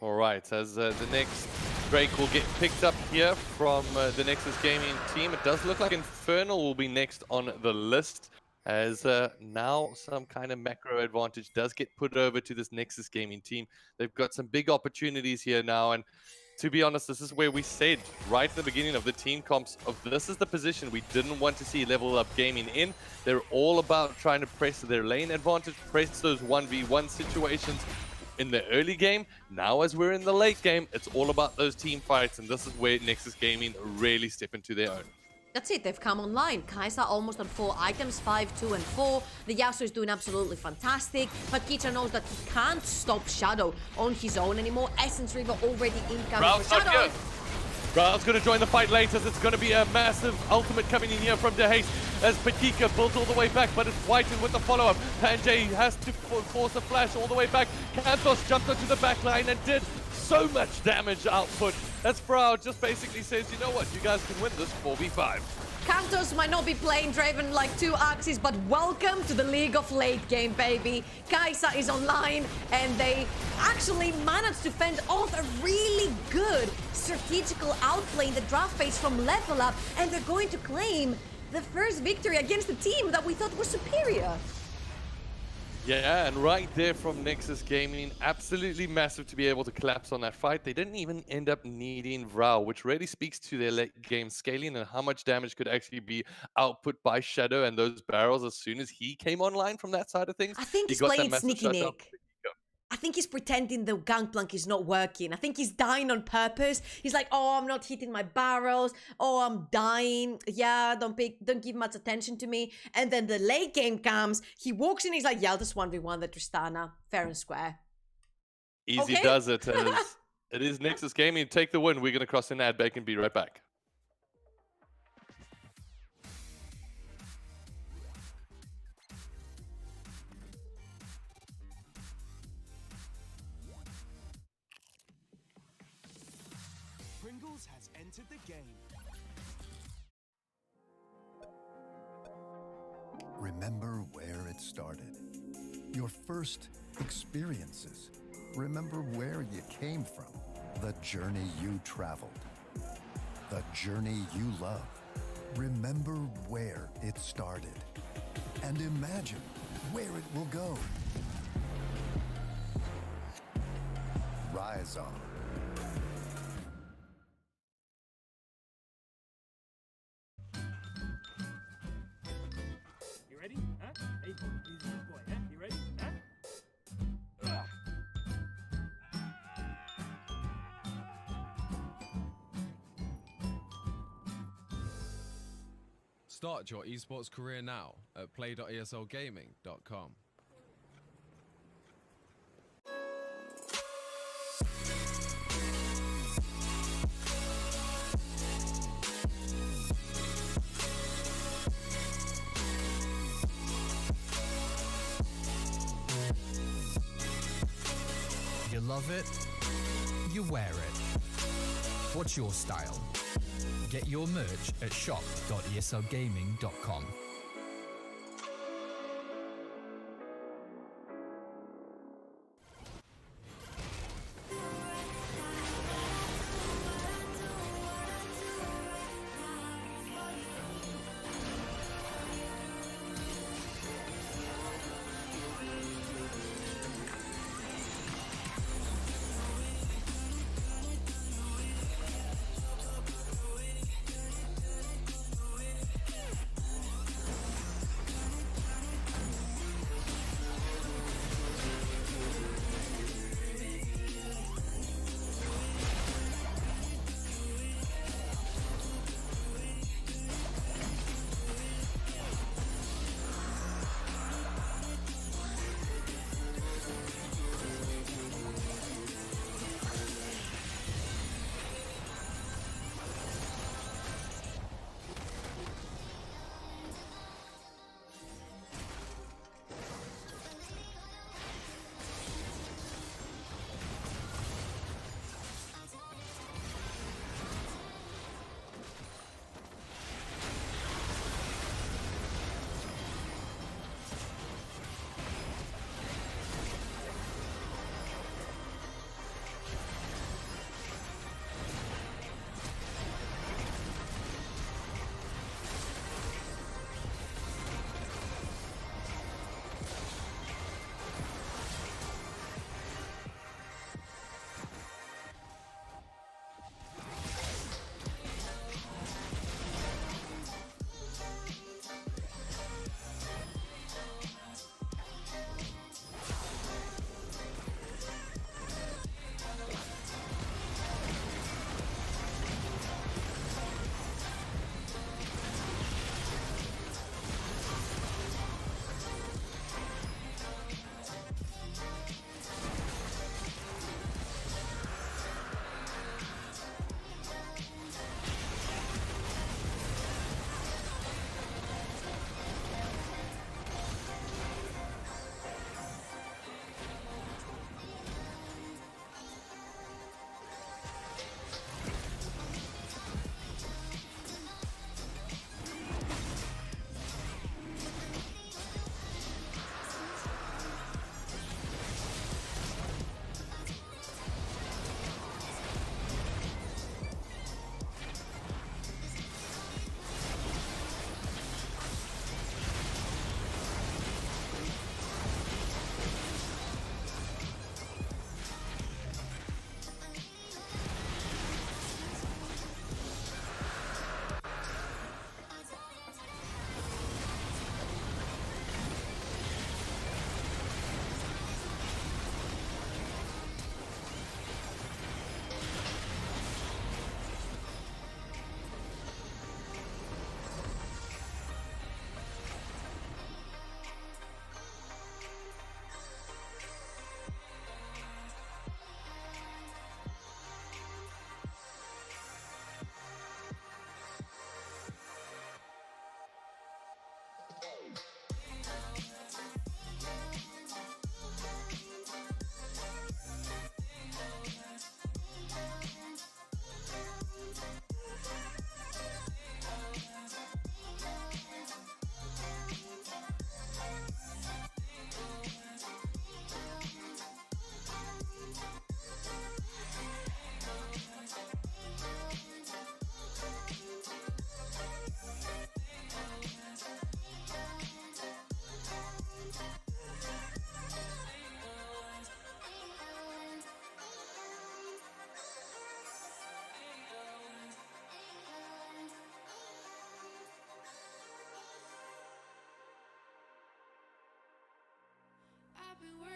All right, as the next Drake will get picked up here from the Nexus Gaming team. It does look like Infernal will be next on the list, as now some kind of macro advantage does get put over to this Nexus Gaming team. They've got some big opportunities here now, and to be honest, this is where we said right at the beginning of the team comps of this is the position we didn't want to see LevelUp Gaming in. They're all about trying to press their lane advantage, press those 1v1 situations in the early game. Now as we're in the late game, it's all about those team fights, and this is where Nexus Gaming really step into their own. That's it, they've come online. Kai'Sa almost on 4 items, 5, 2, and 4. The Yasuo is doing absolutely fantastic, but Keitra knows that he can't stop Shadow on his own anymore. Essence River already incoming for Shadow. Raul's going to join the fight later, as it's going to be a massive ultimate coming in here from DeHace, as Patika built all the way back, but it's Whiten with the follow-up. Panjay has to force a flash all the way back. Kanthos jumped onto the back line and did so much damage output. As Frau just basically says, you know what, you guys can win this 4v5. Kanthos might not be playing Draven like 2 axes, but welcome to the League of Late Game, baby. Kai'Sa is online, and they actually managed to fend off a really good strategical outplay in the draft phase from LevelUp, and they're going to claim the first victory against the team that we thought was superior. Yeah, and right there from Nexus Gaming, absolutely massive to be able to collapse on that fight. They didn't even end up needing Vrao, which really speaks to their late game scaling and how much damage could actually be output by Shadow and those barrels as soon as he came online from that side of things. I think he's got playing that massive sneaky shutdown. Nick. I think he's pretending the gangplank is not working. I think he's dying on purpose. He's like, oh, I'm not hitting my barrels. Oh, I'm dying. Yeah, don't give much attention to me. And then the late game comes. He walks in. He's like, yeah, I'll just 1v1 the Tristana. Fair and square. Easy Okay. does it. It is Nexus Gaming. Take the win. We're going to cross in ad break and be right back. Pringles has entered the game. Remember where it started. Your first experiences. Remember where you came from. The journey you traveled. The journey you love. Remember where it started. And imagine where it will go. Rise on. You ready? Huh? Hey, easy boy, huh? You ready? Huh? Start your esports career now at play.eslgaming.com. You love it, you wear it. What's your style? Get your merch at shop.eslgaming.com.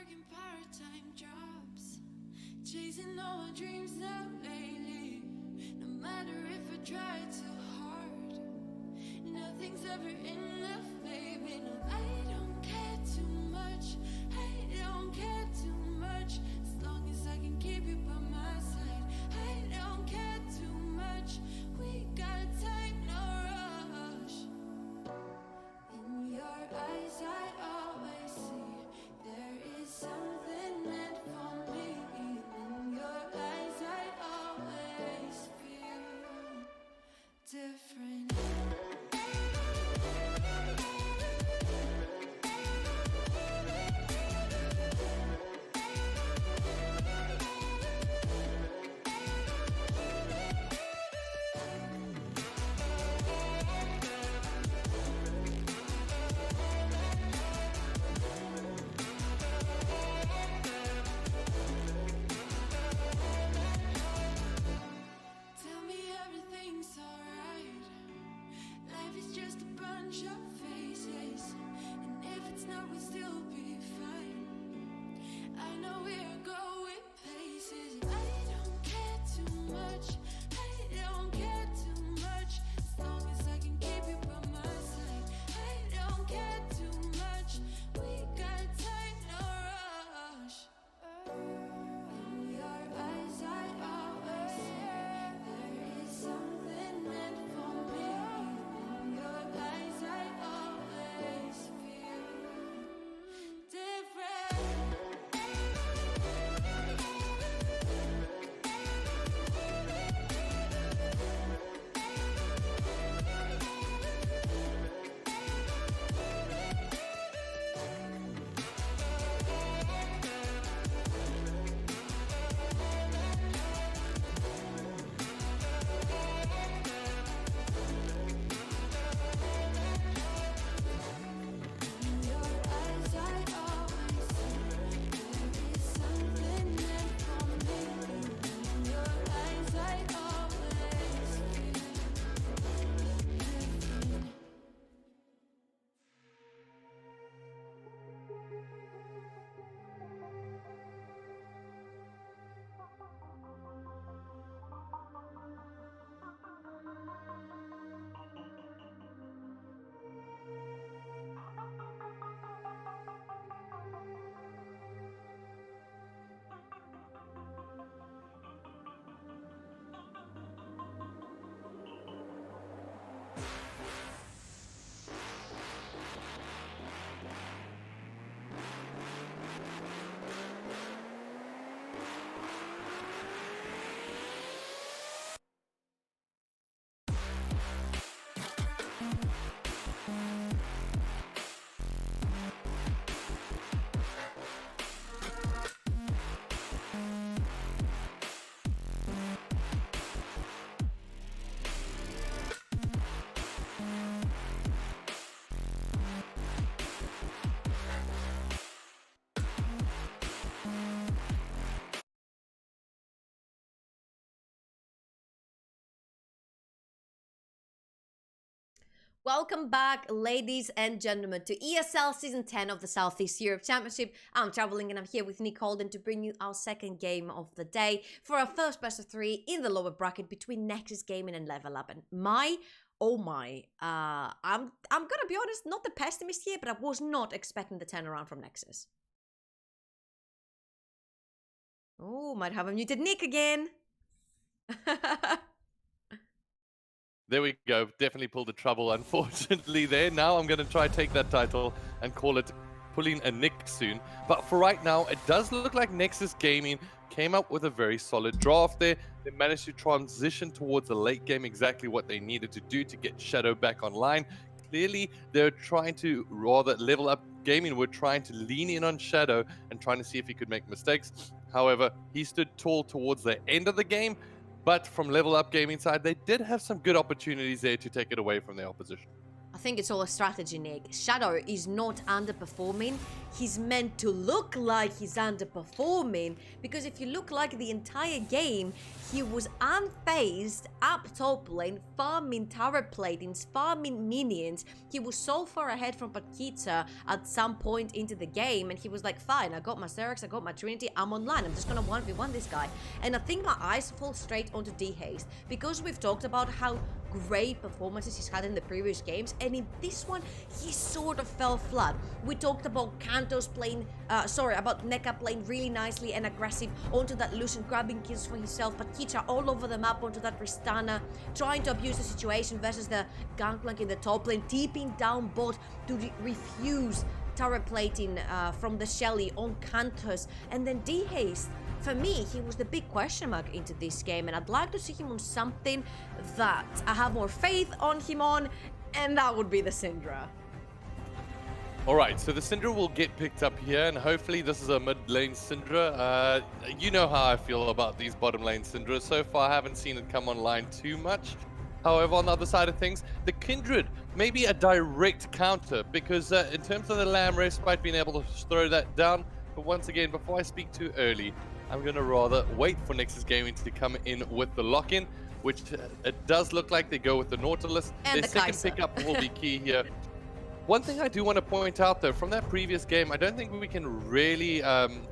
working part-time jobs, chasing all my dreams now lately. No matter if I try too hard, nothing's ever enough, baby. No, I don't care too much. I don't care too much. As long as I can keep you by my side, I don't care too much. We got time, no rush. In your eyes, I always see there is something meant for me. In your eyes, I always feel different. Tell me everything's alright. Life is just a bunch of faces, and if it's not, we'll still be fine. I know we're going places. I don't care too much. I don't care too much. As long as I can keep you by my side, I don't care too much. We got time, no rush. In your eyes, I always see there is something meant for me. In your eyes, I always feel different. In your eyes, I always see there is something meant for me. In your eyes, I always feel different. Welcome back, ladies and gentlemen, to ESL Season 10 of the Southeast Europe Championship. I'm traveling and I'm here with Nick Holden to bring you our second game of the day for our first best of 3 in the lower bracket between Nexus Gaming and LevelUp. And oh my, I'm gonna be honest, not the pessimist here, but I was not expecting the turnaround from Nexus. Oh, might have a muted Nick again. There we go. Definitely pulled the trouble, unfortunately, there. Now I'm going to try take that title and call it pulling a Nick soon. But for right now, it does look like Nexus Gaming came up with a very solid draft there. They managed to transition towards the late game exactly what they needed to do to get Shadow back online. Clearly, they're trying to, rather LevelUp Gaming were trying to lean in on Shadow and trying to see if he could make mistakes. However, he stood tall towards the end of the game. But from LevelUp Gaming side, they did have some good opportunities there to take it away from their opposition. I think it's all a strategy, Nick. Shadow is not underperforming. He's meant to look like he's underperforming, because if you look like the entire game, he was unfazed up top lane, farming turret platings, farming minions. He was so far ahead from Paquita at some point into the game, and he was like, fine, I got my Xerax, I got my Trinity, I'm online, I'm just gonna 1v1 this guy. And I think my eyes fall straight onto D-Haste, because we've talked about how great performances he's had in the previous games, and in this one he sort of fell flat. We talked about Kantos playing about NECA playing really nicely and aggressive onto that Lucian, grabbing kills for himself, Paquita all over the map onto that Tristana, trying to abuse the situation versus the Gangplank in the top lane, deeping down bot to refuse turret plating from the Shelly on Kantos. And then D-Haste, for me, he was the big question mark into this game, and I'd like to see him on something that I have more faith on him on, and that would be the Syndra. Alright, so the Syndra will get picked up here, and hopefully this is a mid lane Syndra. You know how I feel about these bottom lane Syndras. So far I haven't seen it come online too much. However, on the other side of things, the Kindred may be a direct counter, because in terms of the Lamb respite, being able to throw that down. But once again, before I speak too early, I'm going to rather wait for Nexus Gaming to come in with the lock-in, which it does look like they go with the Nautilus. And their the second Kai'Sa. pickup will be key here. One thing I do want to point out, though, from that previous game, I don't think we can really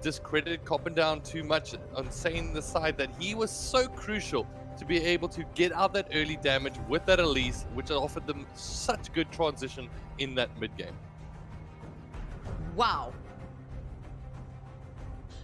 discredit Copendown too much on saying the side that he was so crucial to be able to get out that early damage with that Elise, which offered them such good transition in that mid-game. Wow.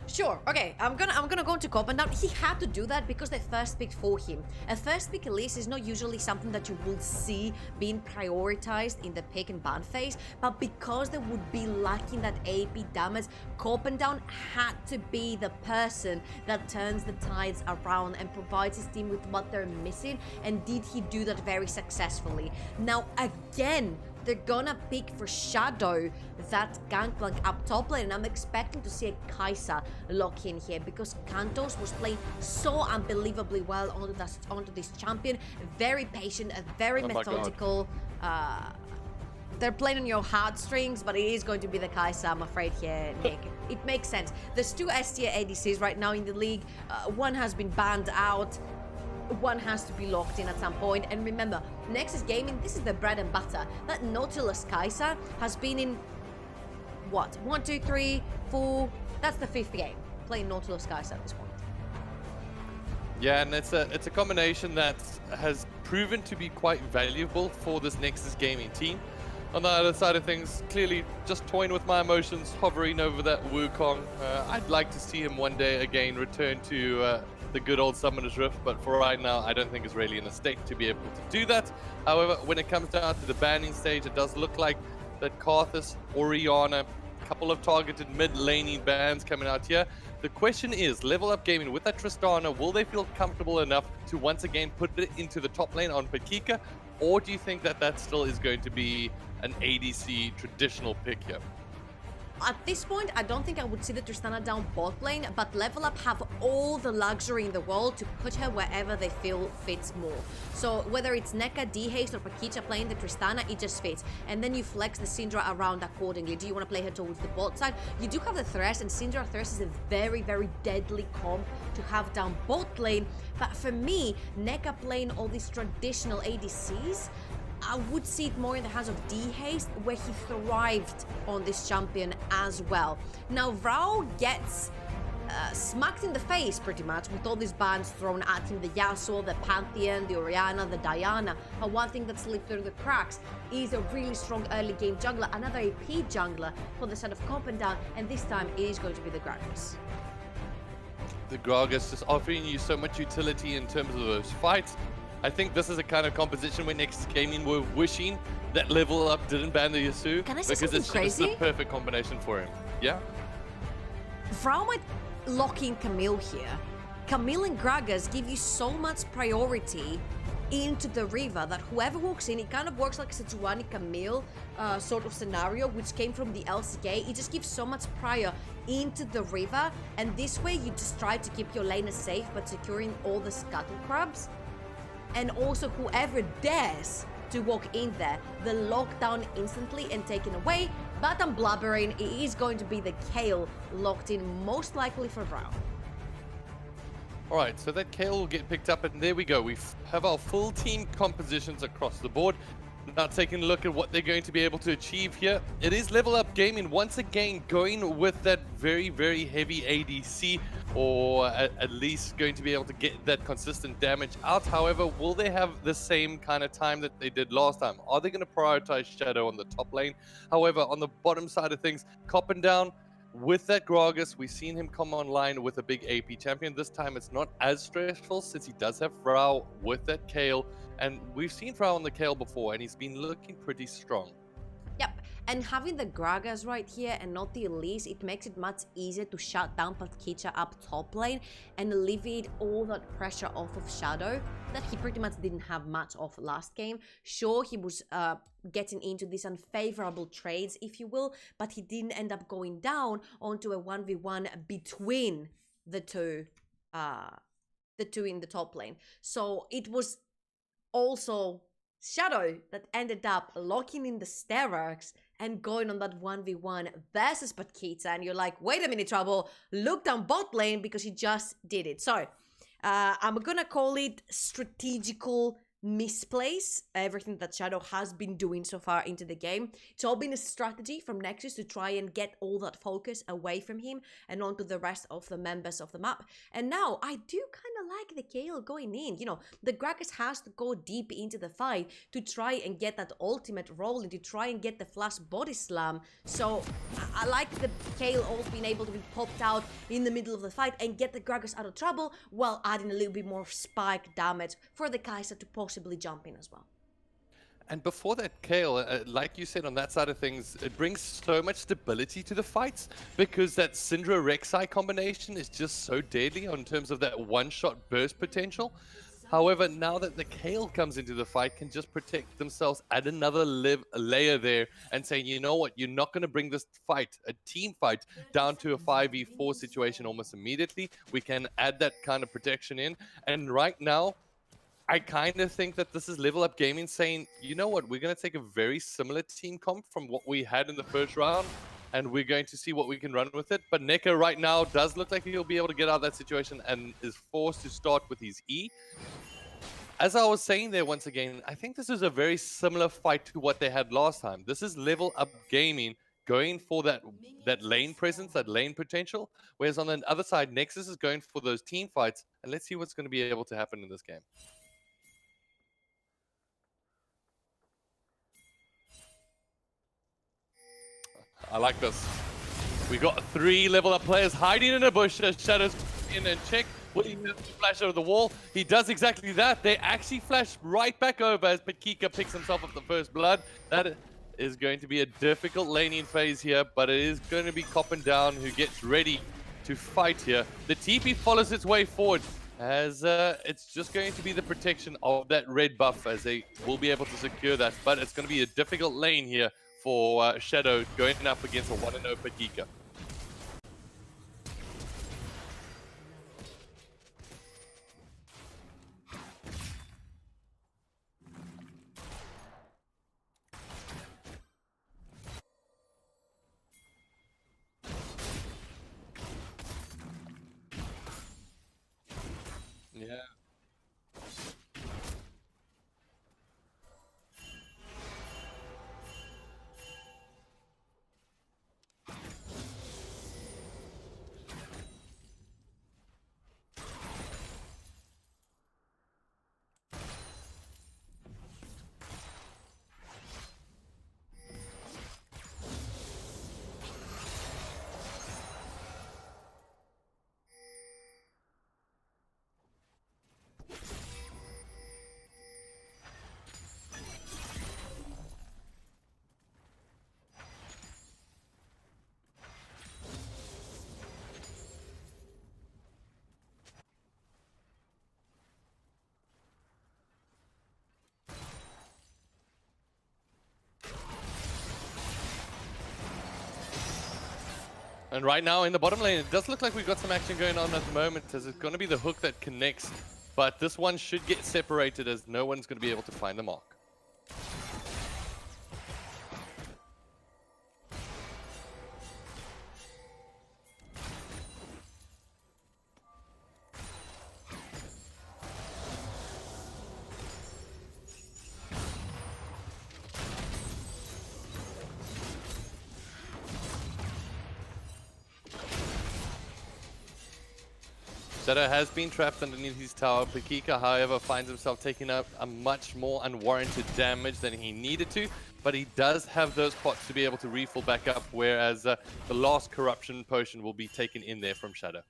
Sure, okay, I'm gonna go into Copendown. He had to do that because they first picked for him. A first pick Elise is not usually something that you will see being prioritized in the pick and ban phase, but because they would be lacking that AP damage, Copendown had to be the person that turns the tides around and provides his team with what they're missing, and did he do that very successfully. Now again, they're gonna pick for Shadow that Gangplank up top lane, and I'm expecting to see a Kai'Sa lock in here, because Kantos was playing so unbelievably well onto this champion. Very patient, very methodical. They're playing on your heartstrings, but it is going to be the Kai'Sa, I'm afraid here, Nick. It makes sense. There's two S-tier ADCs right now in the league. One has been banned out. One has to be locked in at some point. And remember, Nexus Gaming, this is the bread and butter. That Nautilus Kai'Sa has been in, what, 1, 2, 3, 4, that's the 5th game playing Nautilus Kai'Sa at this point. Yeah, and it's a combination that has proven to be quite valuable for this Nexus Gaming team. On the other side of things, clearly just toying with my emotions, hovering over that Wukong. I'd like to see him one day again return to the good old Summoner's Rift, but for right now, I don't think it's really in a state to be able to do that. However, when it comes down to the banning stage, it does look like that Karthus, Orianna, a couple of targeted mid-laning bans coming out here. The question is, LevelUp Gaming with that Tristana, will they feel comfortable enough to once again put it into the top lane on Paquita, or do you think that that still is going to be an ADC traditional pick here? At this point, I don't think I would see the Tristana down bot lane, but LevelUp have all the luxury in the world to put her wherever they feel fits more. So whether it's NECA, D-Haste, or Paquita playing the Tristana, it just fits. And then you flex the Syndra around accordingly. Do you want to play her towards the bot side? You do have the Thresh, and Syndra Thresh is a very, very deadly comp to have down bot lane. But for me, NECA playing all these traditional ADCs, I would see it more in the hands of D-Haste, where he thrived on this champion as well. Now, Vrao gets smacked in the face pretty much with all these bans thrown at him, the Yasuo, the Pantheon, the Orianna, the Diana. But one thing that slipped through the cracks is a really strong early game jungler, another AP jungler for the side of Copendown, and this time it is going to be the Gragas. The Gragas just offering you so much utility in terms of those fights. I think this is a kind of composition where Nexus Gaming were wishing that LevelUp didn't ban the Yasuo. Can I say because something it's crazy? just the perfect combination for him. Yeah? Vrao might lock in Camille here. Camille and Gragas give you so much priority into the river that whoever walks in, it kind of works like a Sejuani Camille sort of scenario, which came from the LCK. It just gives so much prior into the river, and this way you just try to keep your laners safe but securing all the scuttle crabs. And also whoever dares to walk in there. The lockdown instantly and taken away, but I'm blubbering. It is going to be the Kale locked in, most likely for Brown. Alright, so that Kale will get picked up, and there we go. We have our full team compositions across the board. Now taking a look at what they're going to be able to achieve here. It is LevelUp Gaming once again going with that very, very heavy ADC, or at least going to be able to get that consistent damage out. However, will they have the same kind of time that they did last time? Are they going to prioritize Shadow on the top lane? However, on the bottom side of things, Coppin down. With that Gragas, we've seen him come online with a big AP champion. This time it's not as stressful since he does have Frau with that Kale. And we've seen Frau on the Kale before, and he's been looking pretty strong. Yep, and having the Gragas right here and not the Elise, it makes it much easier to shut down Patkicha up top lane and alleviate all that pressure off of Shadow that he pretty much didn't have much of last game. Sure, he was getting into these unfavorable trades, if you will, but he didn't end up going down onto a 1v1 between the two in the top lane. So it was also Shadow that ended up locking in the Sterak's and going on that 1v1 versus Patkicha, and you're like, wait a minute, Trouble, look down bot lane, because he just did it. So I'm gonna call it strategical misplace, everything that Shadow has been doing so far into the game. It's all been a strategy from Nexus to try and get all that focus away from him and onto the rest of the members of the map. And now I do kind of like the Kale going in. You know, the Gragas has to go deep into the fight to try and get that ultimate rolling, to try and get the flash body slam. So I like the Kale also being able to be popped out in the middle of the fight and get the Gragas out of trouble, while adding a little bit more spike damage for the Kai'Sa to possibly jump in as well. And before that, Kale, like you said on that side of things, it brings so much stability to the fights, because that Syndra Rek'Sai combination is just so deadly in terms of that one-shot burst potential. However, now that the Kale comes into the fight, can just protect themselves, add another layer there, and say, you know what, you're not going to bring this fight, a team fight, down to a 5v4 situation almost immediately. We can add that kind of protection in, and right now, I kind of think that this is LevelUp Gaming saying, you know what, we're going to take a very similar team comp from what we had in the first round, and we're going to see what we can run with it. But Neko right now does look like he'll be able to get out of that situation and is forced to start with his E. As I was saying there once again, I think this is a very similar fight to what they had last time. This is LevelUp Gaming going for that lane presence, that lane potential, whereas on the other side, Nexus is going for those team fights, and let's see what's going to be able to happen in this game. I like this. We got 3 LevelUp players hiding in a bush as Shadow's in and check. Will he flash over the wall? He does exactly that. They actually flash right back over as Patkicha picks himself up the first blood. That is going to be a difficult laning phase here, but it is going to be Coppin down who gets ready to fight here. The TP follows its way forward as it's just going to be the protection of that red buff as they will be able to secure that, but it's going to be a difficult lane here for Shadow going up against a 1-0 Patkicha. Yeah. And right now in the bottom lane, it does look like we've got some action going on at the moment, as it's going to be the hook that connects. But this one should get separated as no one's going to be able to find the mark. Shadow has been trapped underneath his tower. Pakika, however, finds himself taking up a much more unwarranted damage than he needed to, but he does have those pots to be able to refill back up, whereas the last corruption potion will be taken in there from Shadow.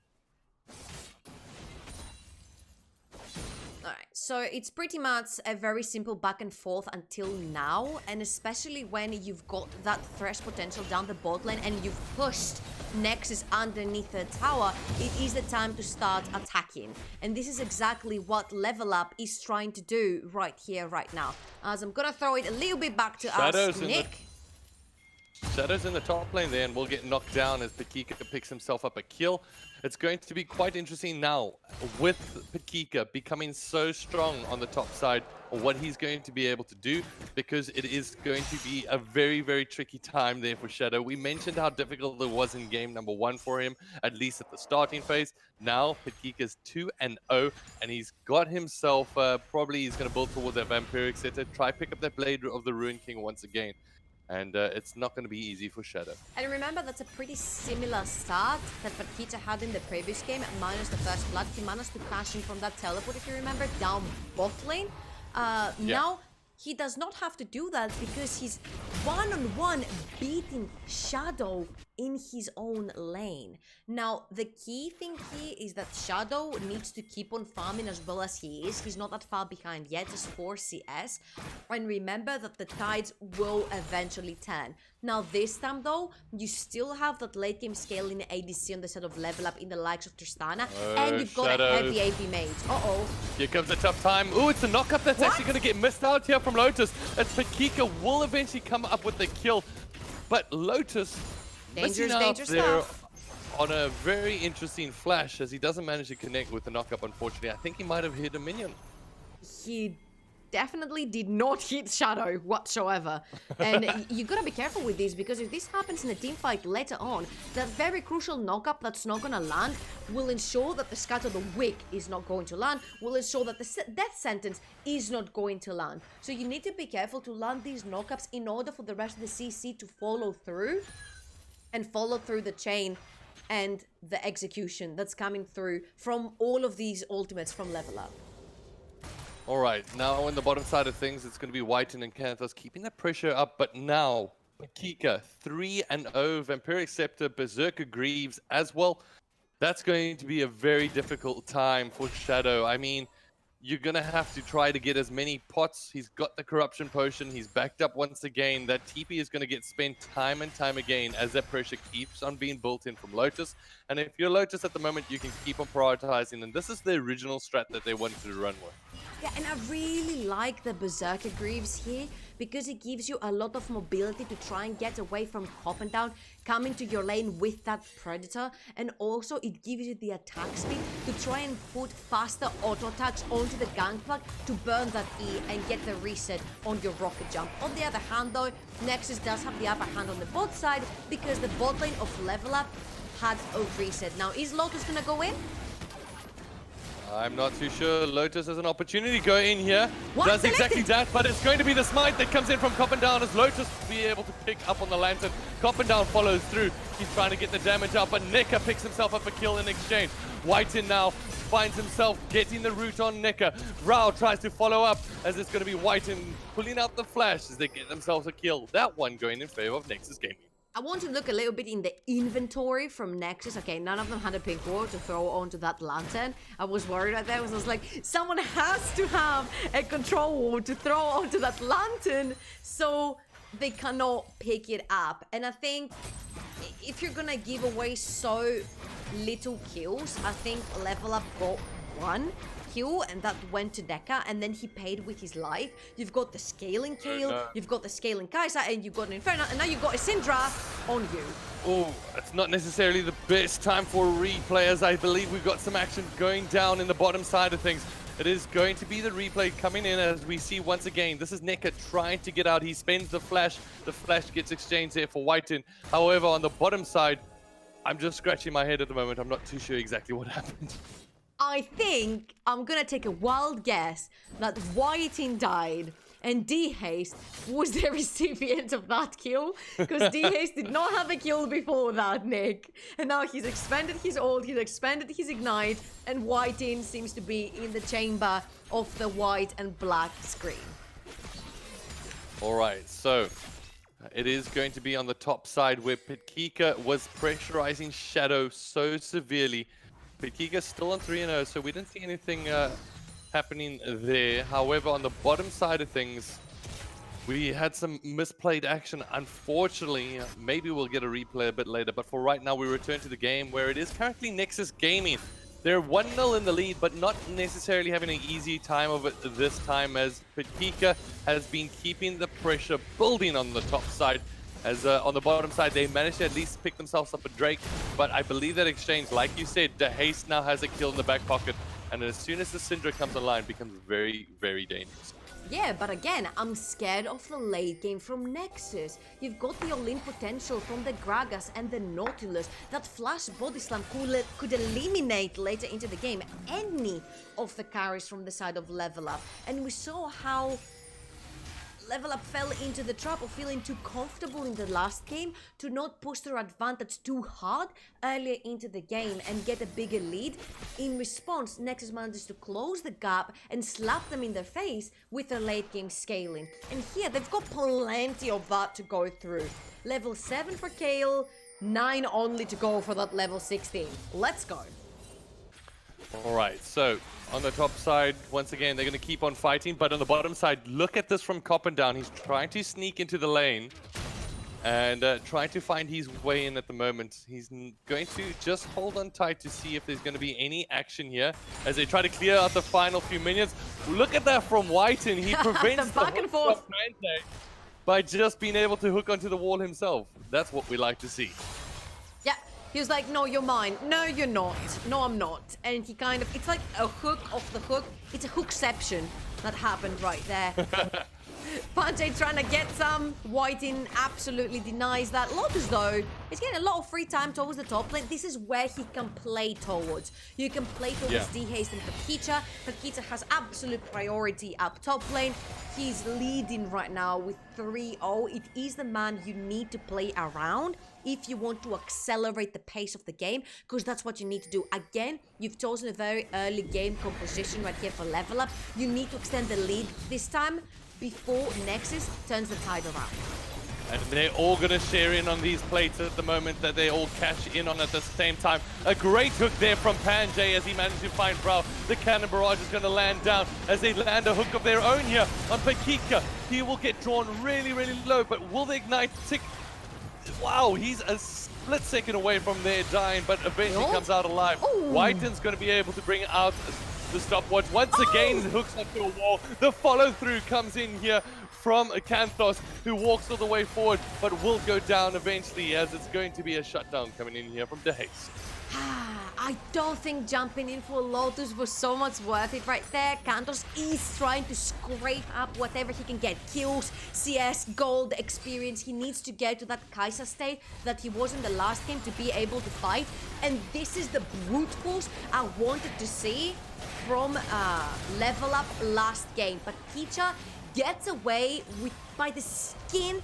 Alright, so it's pretty much a very simple back and forth until now, and especially when you've got that thresh potential down the bot lane and you've pushed Nexus underneath the tower, it is the time to start attacking. And this is exactly what LevelUp is trying to do right here, right now. As I'm gonna throw it a little bit back to us, Nick. Shadow's in the top lane there and will get knocked down as Pakika picks himself up a kill. It's going to be quite interesting now with Pakika becoming so strong on the top side of what he's going to be able to do, because it is going to be a very, very tricky time there for Shadow. We mentioned how difficult it was in game number 1 for him, at least at the starting phase. Now Pakika's 2-0 and he's got himself, probably he's going to build towards that Vampiric Setter, try pick up that Blade of the Ruin King once again. And it's not going to be easy for Shadow. And remember, that's a pretty similar start that Pakita had in the previous game, minus the first blood. He managed to cash in from that teleport, if you remember, down bot lane. Now, he does not have to do that because he's one-on-one beating Shadow in his own lane. Now, the key thing here is that Shadow needs to keep on farming as well as he is. He's not that far behind yet, just 4 CS. And remember that the tides will eventually turn. Now, this time though, you still have that late game scaling ADC on the side of LevelUp in the likes of Tristana, and you've got a heavy AP mage. Uh-oh. Here comes a tough time. Ooh, it's a knockup that's actually going to get missed out here from Lotus. As Pakika will eventually come up with the kill. But Lotus missing out there on a very interesting flash, as he doesn't manage to connect with the knockup, unfortunately. I think he might have hit a minion. He definitely did not hit Shadow whatsoever. And you gotta be careful with this, because if this happens in a team fight later on, that very crucial knockup that's not gonna land will ensure that the Scatter the Wick is not going to land, will ensure that the death sentence is not going to land. So you need to be careful to land these knockups in order for the rest of the CC to follow through, and follow through the chain and the execution that's coming through from all of these ultimates from LevelUp. Alright, now on the bottom side of things, it's going to be Whiten and Canthos keeping that pressure up, but now Pakika 3-0, Vampiric Scepter, Berserker Greaves as well. That's going to be a very difficult time for Shadow. I mean, you're going to have to try to get as many pots. He's got the Corruption Potion. He's backed up once again. That TP is going to get spent time and time again as that pressure keeps on being built in from Lotus. And if you're Lotus at the moment, you can keep on prioritizing. And this is the original strat that they wanted to run with. Yeah, and I really like the Berserker Greaves here, because it gives you a lot of mobility to try and get away from Down, coming to your lane with that Predator, and also it gives you the attack speed to try and put faster auto attacks onto the Gangplank to burn that E and get the reset on your rocket jump. On the other hand though, Nexus does have the upper hand on the bot side, because the bot lane of LevelUp had a reset. Now, is Lotus gonna go in? I'm not too sure. Lotus has an opportunity to go in here. Does exactly that, but it's going to be the smite that comes in from Down as Lotus will be able to pick up on the lantern. Down follows through. He's trying to get the damage up, but Nika picks himself up a kill in exchange. Whiten now finds himself getting the root on Nika. Rao tries to follow up, as it's going to be Whiten pulling out the flash as they get themselves a kill. That one going in favor of Nexus Gaming. I want to look a little bit in the inventory from Nexus. Okay, none of them had a pink ward to throw onto that lantern. I was worried about that. I was like, someone has to have a control ward to throw onto that lantern, so they cannot pick it up. And I think if you're gonna give away so little kills, I think LevelUp got one kill, and that went to Deka, and then he paid with his life. You've got the scaling Kayle, you've got the scaling Kai'Sa, and you've got an Inferno, and now you've got a Syndra on you. Oh, it's not necessarily the best time for replay, as I believe we've got some action going down in the bottom side of things. It is going to be the replay coming in, as we see once again. This is Nika trying to get out. He spends the flash. The flash gets exchanged there for Whiten. However, on the bottom side, I'm just scratching my head at the moment. I'm not too sure exactly what happened. I think I'm gonna take a wild guess that Whiting died And D-Haste was the recipient of that kill, because D-Haste did not have a kill before that, Nick. And now he's expanded his ult, he's expanded his ignite, and Whiting seems to be in the chamber of the white and black screen. Alright, so it is going to be on the top side where Petkika was pressurizing Shadow so severely. Petkika's still on 3-0, so we didn't see anything happening there. However, on the bottom side of things, we had some misplayed action. Unfortunately, maybe we'll get a replay a bit later, but for right now, we return to the game where it is currently Nexus Gaming. They're 1-0 in the lead, but not necessarily having an easy time of it this time, as Petkika has been keeping the pressure building on the top side. As on the bottom side, they managed to at least pick themselves up a Drake, but I believe that exchange, like you said, the Haste now has a kill in the back pocket, and as soon as the Syndra comes online, becomes very, very dangerous. Yeah, but again, I'm scared of the late game from Nexus. You've got the all-in potential from the Gragas and the Nautilus. That flash body slam could eliminate later into the game any of the carries from the side of LevelUp. And we saw how LevelUp fell into the trap of feeling too comfortable in the last game to not push their advantage too hard earlier into the game and get a bigger lead. In response, Nexus manages to close the gap and slap them in the face with their late game scaling. And here, they've got plenty of that to go through. Level 7 for Kayle, 9 only to go for that level 16. Let's go. Alright, so on the top side, once again, they're going to keep on fighting, but on the bottom side, look at this from Copendown. He's trying to sneak into the lane and trying to find his way in at the moment. He's going to just hold on tight to see if there's going to be any action here as they try to clear out the final few minions. Look at that from Whiten. He prevents the back and forth from Pante by just being able to hook onto the wall himself. That's what we like to see. Yeah. He was like, no, you're mine. No, you're not. No, I'm not. And he kind of, it's like a hook off the hook. It's a hookception that happened right there. Pante trying to get some. Whiting absolutely denies that. Lotus, though, is getting a lot of free time towards the top lane. This is where he can play towards. You can play towards D-Haste and Petkika. Petkika has absolute priority up top lane. He's leading right now with 3-0. It is the man you need to play around if you want to accelerate the pace of the game, because that's what you need to do. Again, you've chosen a very early game composition right here for LevelUp. You need to extend the lead this time before Nexus turns the tide around. And they're all going to share in on these plates at the moment that they all cash in on at the same time. A great hook there from Panjay as he managed to find Brawl. The cannon barrage is going to land down as they land a hook of their own here on Petkika. He will get drawn really, really low, but will the ignite tick? Wow, he's a split second away from there dying, but eventually comes out alive. Whiten's going to be able to bring out the stopwatch. Once again, hooks onto a wall. The follow-through comes in here from Kanthos, who walks all the way forward, but will go down eventually as it's going to be a shutdown coming in here from DeHaste. I don't think jumping in for Lotus was so much worth it right there. Kanthos is trying to scrape up whatever he can get. Kills, CS, gold, experience. He needs to get to that Kai'Sa state that he was in the last game to be able to fight. And this is the brute force I wanted to see from LevelUp last game. But Kicha gets away by the skin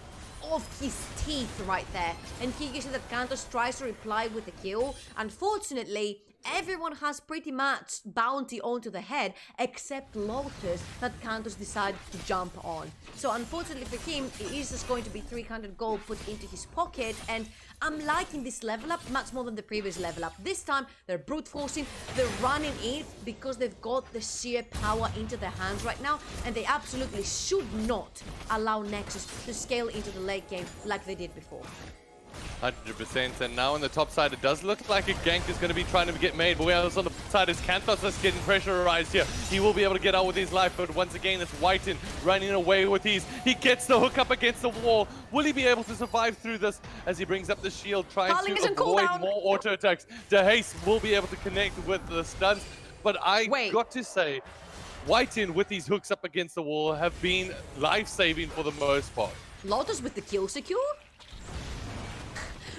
of his teeth right there. And here you see that Kanthos tries to reply with a kill. Unfortunately, everyone has pretty much bounty onto the head except Lotus that Kanthos decided to jump on. So unfortunately for him, it is just going to be 300 gold put into his pocket, and I'm liking this level up much more than the previous level up. This time, they're brute forcing, they're running in because they've got the sheer power into their hands right now, and they absolutely should not allow Nexus to scale into the late game like they did before. 100%, and now on the top side, it does look like a gank is going to be trying to get made, but whereas on the side is Kanthos that's getting pressurized here. He will be able to get out with his life, but once again, it's Whiten running away with ease. He gets the hook up against the wall. Will he be able to survive through this as he brings up the shield, trying to avoid more auto attacks? DeHaste will be able to connect with the stuns, but got to say, Whiten with these hooks up against the wall have been life-saving for the most part. Lotus with the kill secure?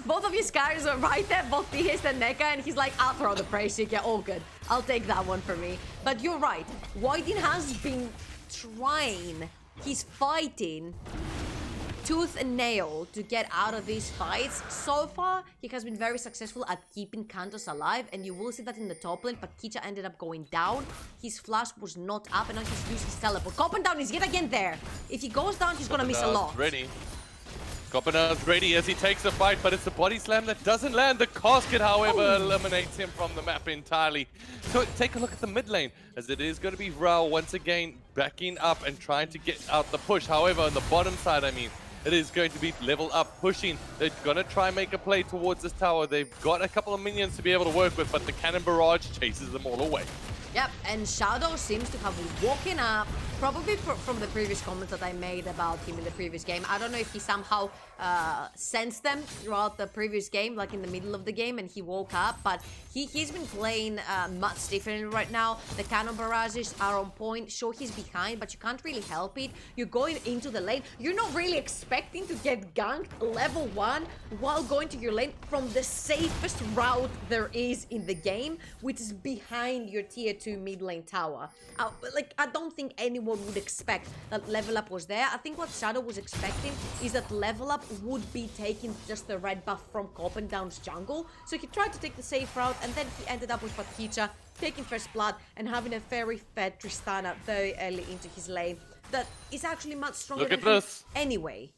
Both of his guys are right there, both D-Haste and Neka, and he's like, I'll throw the praise shake, yeah, all good. I'll take that one for me. But you're right, Whiten has been trying he's fighting tooth and nail to get out of these fights. So far, he has been very successful at keeping Kantos alive, and you will see that in the top lane, but Kicha ended up going down. His flash was not up, and now he's used his teleport. Copendown is yet again there. If he goes down, he's gonna miss a lot. Ready. Copenhagen's ready as he takes a fight, but it's the body slam that doesn't land. The casket, however, eliminates him from the map entirely. So take a look at the mid lane, as it is going to be Rao once again backing up and trying to get out the push. However, on the bottom side, I mean, it is going to be LevelUp pushing. They're going to try and make a play towards this tower. They've got a couple of minions to be able to work with, but the cannon barrage chases them all away. Yep, and Shadow seems to have woken up, probably from the previous comments that I made about him in the previous game. I don't know if he somehow sensed them throughout the previous game, like in the middle of the game, and he woke up, but he's been playing much differently right now. The cannon barrages are on point. Sure, he's behind, but you can't really help it. You're going into the lane. You're not really expecting to get ganked level 1 while going to your lane from the safest route there is in the game, which is behind your tier 2 mid lane tower. I don't think anyone would expect that LevelUp was there. I think what Shadow was expecting is that LevelUp would be taking just the red buff from Copendown's jungle. So he tried to take the safe route, and then he ended up with Patkicha taking first blood and having a very fed Tristana very early into his lane that is actually much stronger than him anyway.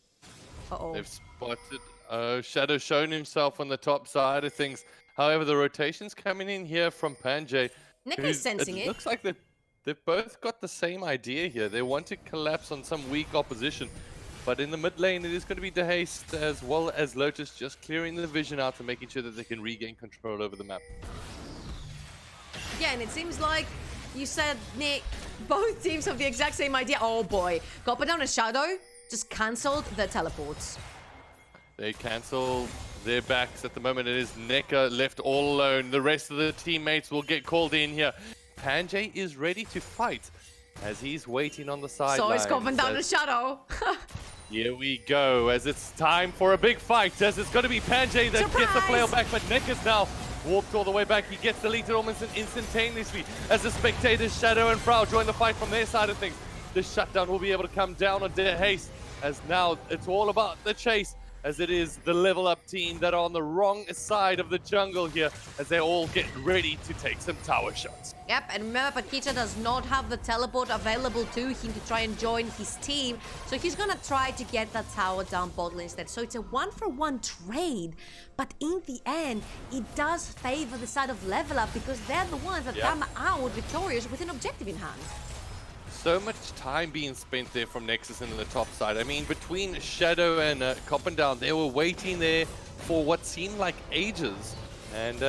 They've spotted Shadow shown himself on the top side of things. However, the rotation's coming in here from Panjay. Nicky's sensing it. Looks like they've both got the same idea here. They want to collapse on some weak opposition. But in the mid lane, it is going to be Dehaste as well as Lotus just clearing the vision out and making sure that they can regain control over the map. Yeah, and it seems like you said, Nick, both teams have the exact same idea. Oh boy. Copendown and Shadow just cancelled their teleports. They cancel their backs at the moment. It is Neka left all alone. The rest of the teammates will get called in here. Panjay is ready to fight as he's waiting on the sidelines. So is Copendown and Shadow. Here we go, as it's time for a big fight, as it's going to be Panjay that gets the flail back, but Neka's now walked all the way back. He gets deleted almost instantaneously as the spectators, Shadow and Frau, join the fight from their side of things. The shutdown will be able to come down on Dehaste, as now it's all about the chase, as it is the LevelUp team that are on the wrong side of the jungle here, as they all get ready to take some tower shots. Yep, and remember, Patkicha does not have the teleport available to him to try and join his team, so he's gonna try to get that tower down bot lane instead. So it's a 1-for-1 trade, but in the end, it does favor the side of LevelUp because they're the ones that come out victorious with an objective in hand. So much time being spent there from Nexus in the top side. I mean, between Shadow and Copendown, they were waiting there for what seemed like ages. And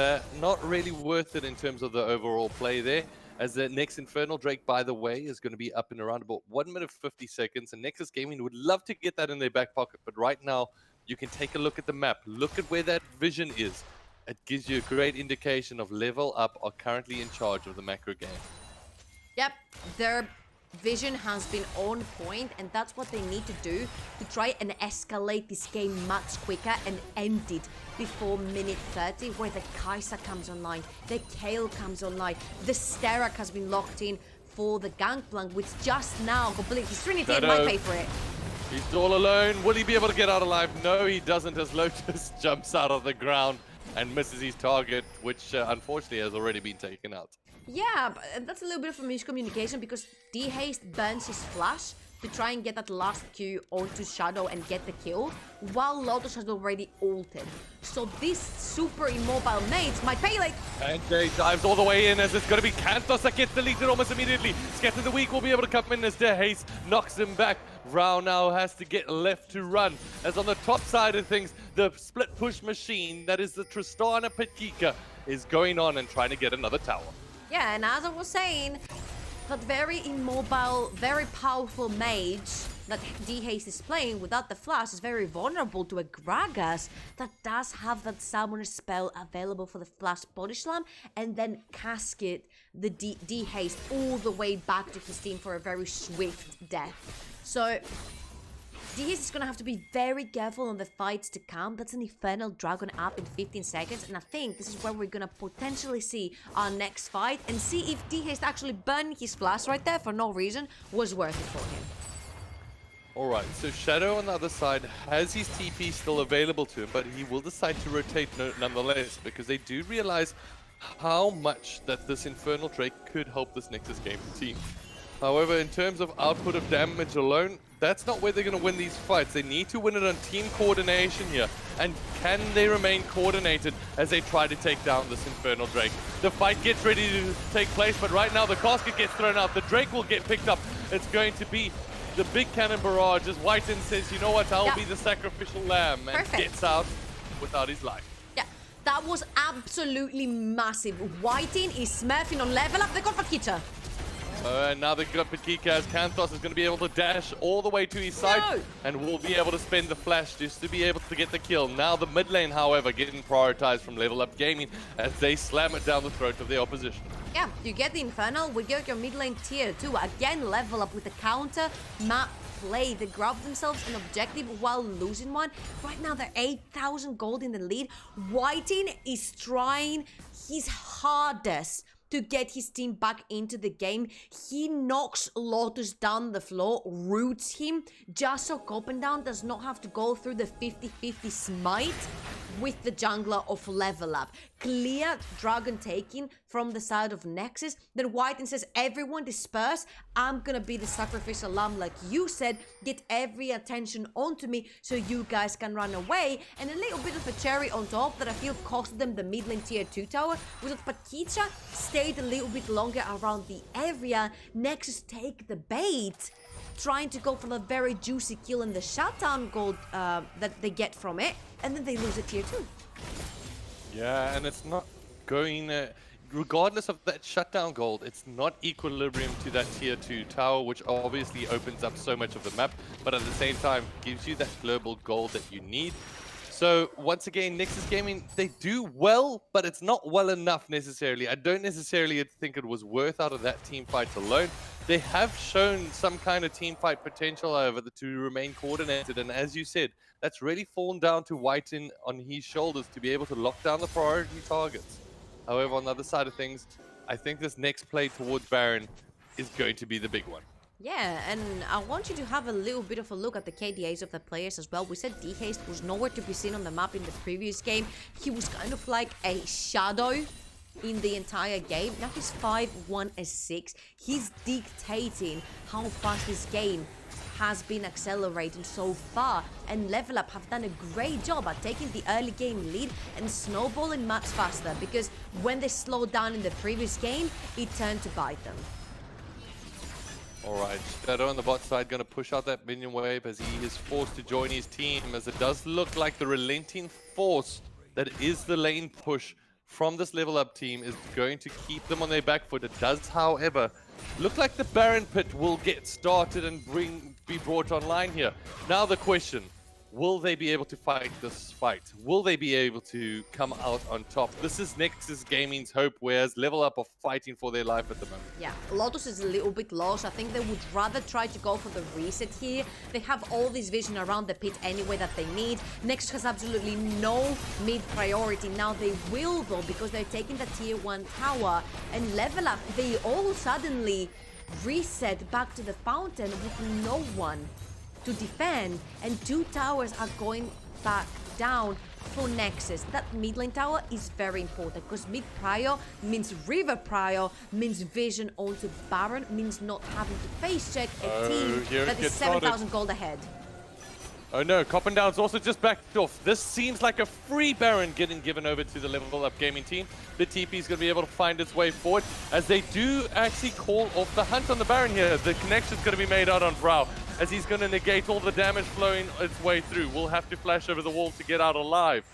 not really worth it in terms of the overall play there. As the next Infernal Drake, by the way, is going to be up in around about 1 minute 50 seconds. And Nexus Gaming would love to get that in their back pocket. But right now, you can take a look at the map. Look at where that vision is. It gives you a great indication of LevelUp are currently in charge of the macro game. Yep, their vision has been on point, and that's what they need to do to try and escalate this game much quicker and end it before minute 30, where the Kai'Sa comes online, the Kayle comes online, the Sterak has been locked in for the Gangplank, which just now completely, his Trinity might pay for it. He's all alone. Will he be able to get out alive? No, he doesn't, as Lotus jumps out of the ground and misses his target, which unfortunately has already been taken out. Yeah, but that's a little bit of a miscommunication because Dehaste burns his flash to try and get that last Q onto Shadow and get the kill, while Lotus has already ulted. So these super immobile mates might pay like... And Jay dives all the way in as it's going to be Kantos that gets deleted almost immediately. Scatter the Weak will be able to come in as Dehaste knocks him back. Rao now has to get left to run, as on the top side of things, the split push machine that is the Tristana Patkicha is going on and trying to get another tower. Yeah, and as I was saying, that very immobile, very powerful mage that Dehaste is playing without the flash is very vulnerable to a Gragas that does have that summoner spell available for the flash body slam and then casket the Dehaste all the way back to his team for a very swift death. So Dehaste is going to have to be very careful on the fights to come. That's an Infernal Dragon up in 15 seconds. And I think this is where we're going to potentially see our next fight and see if Dehaste actually burning his flash right there for no reason was worth it for him. Alright, so Shadow on the other side has his TP still available to him, but he will decide to rotate nonetheless, because they do realize how much that this Infernal Drake could help this Nexus gaming team. However, in terms of output of damage alone, that's not where they're going to win these fights. They need to win it on team coordination here. And can they remain coordinated as they try to take down this Infernal Drake? The fight gets ready to take place, but right now the casket gets thrown out. The Drake will get picked up. It's going to be the big cannon barrage as Whiten says, you know what, I'll be the sacrificial lamb, and gets out without his life. Yeah, that was absolutely massive. Whiten is smurfing on LevelUp. They got Pakita. And now they've got Pakika as Kanthos is going to be able to dash all the way to his side and will be able to spend the flash just to be able to get the kill. Now the mid lane, however, getting prioritized from LevelUp Gaming as they slam it down the throat of the opposition. Yeah, you get the Infernal, we get your mid lane tier 2. Again, LevelUp with the counter map play. They grab themselves an objective while losing one. Right now, they're 8,000 gold in the lead. Whiten is trying his hardest to get his team back into the game. He knocks Lotus down the floor, roots him, just so Copendown does not have to go through the 50-50 smite with the jungler of LevelUp. Clear dragon taking from the side of Nexus. Then Whiten says, everyone disperse. I'm gonna be the sacrificial lamb like you said. Get every attention onto me so you guys can run away. And a little bit of a cherry on top that I feel cost them the mid lane tier 2 tower was that Pakita stayed a little bit longer around the area. Nexus take the bait, trying to go for the very juicy kill and the shutdown gold that they get from it, and then they lose a tier 2. Yeah, and it's not going, regardless of that shutdown gold, it's not equilibrium to that tier 2 tower, which obviously opens up so much of the map, but at the same time gives you that global gold that you need. So once again, Nexus Gaming, they do well, but it's not well enough necessarily. I don't necessarily think it was worth out of that team fight alone. They have shown some kind of team fight potential, however, to remain coordinated. And as you said, that's really fallen down to Whiten on his shoulders to be able to lock down the priority targets. However, on the other side of things, I think this next play towards Baron is going to be the big one. Yeah, and I want you to have a little bit of a look at the KDAs of the players as well. We said D-Haste was nowhere to be seen on the map in the previous game. He was kind of like a shadow in the entire game. Now he's 5-1-6. He's dictating how fast this game has been accelerating so far, and LevelUp have done a great job at taking the early game lead and snowballing much faster, because when they slowed down in the previous game, it turned to bite them. Alright, Shadow on the bot side going to push out that minion wave as he is forced to join his team, as it does look like the relenting force that is the lane push from this LevelUp team is going to keep them on their back foot. It does, however, look like the Baron pit will get started and be brought online here. Now the question, will they be able to fight this fight? Will they be able to come out on top? This is Nexus Gaming's hope, whereas LevelUp are fighting for their life at the moment. Yeah, Lotus is a little bit lost. I think they would rather try to go for the reset here. They have all this vision around the pit anyway that they need. Nexus has absolutely no mid priority. Now they will though, because they're taking the tier 1 tower, and LevelUp, they all suddenly reset back to the fountain with no one to defend, and 2 towers are going back down for Nexus. That mid lane tower is very important, because mid prio means river prio, means vision onto Baron, means not having to face check a team that is 7,000 gold ahead. Oh no, Copendown's also just backed off. This seems like a free Baron getting given over to the LevelUp Gaming team. The TP is going to be able to find its way forward, as they do actually call off the hunt on the Baron here. The connection's going to be made out on Vrao, as he's going to negate all the damage flowing its way through. We'll have to flash over the wall to get out alive.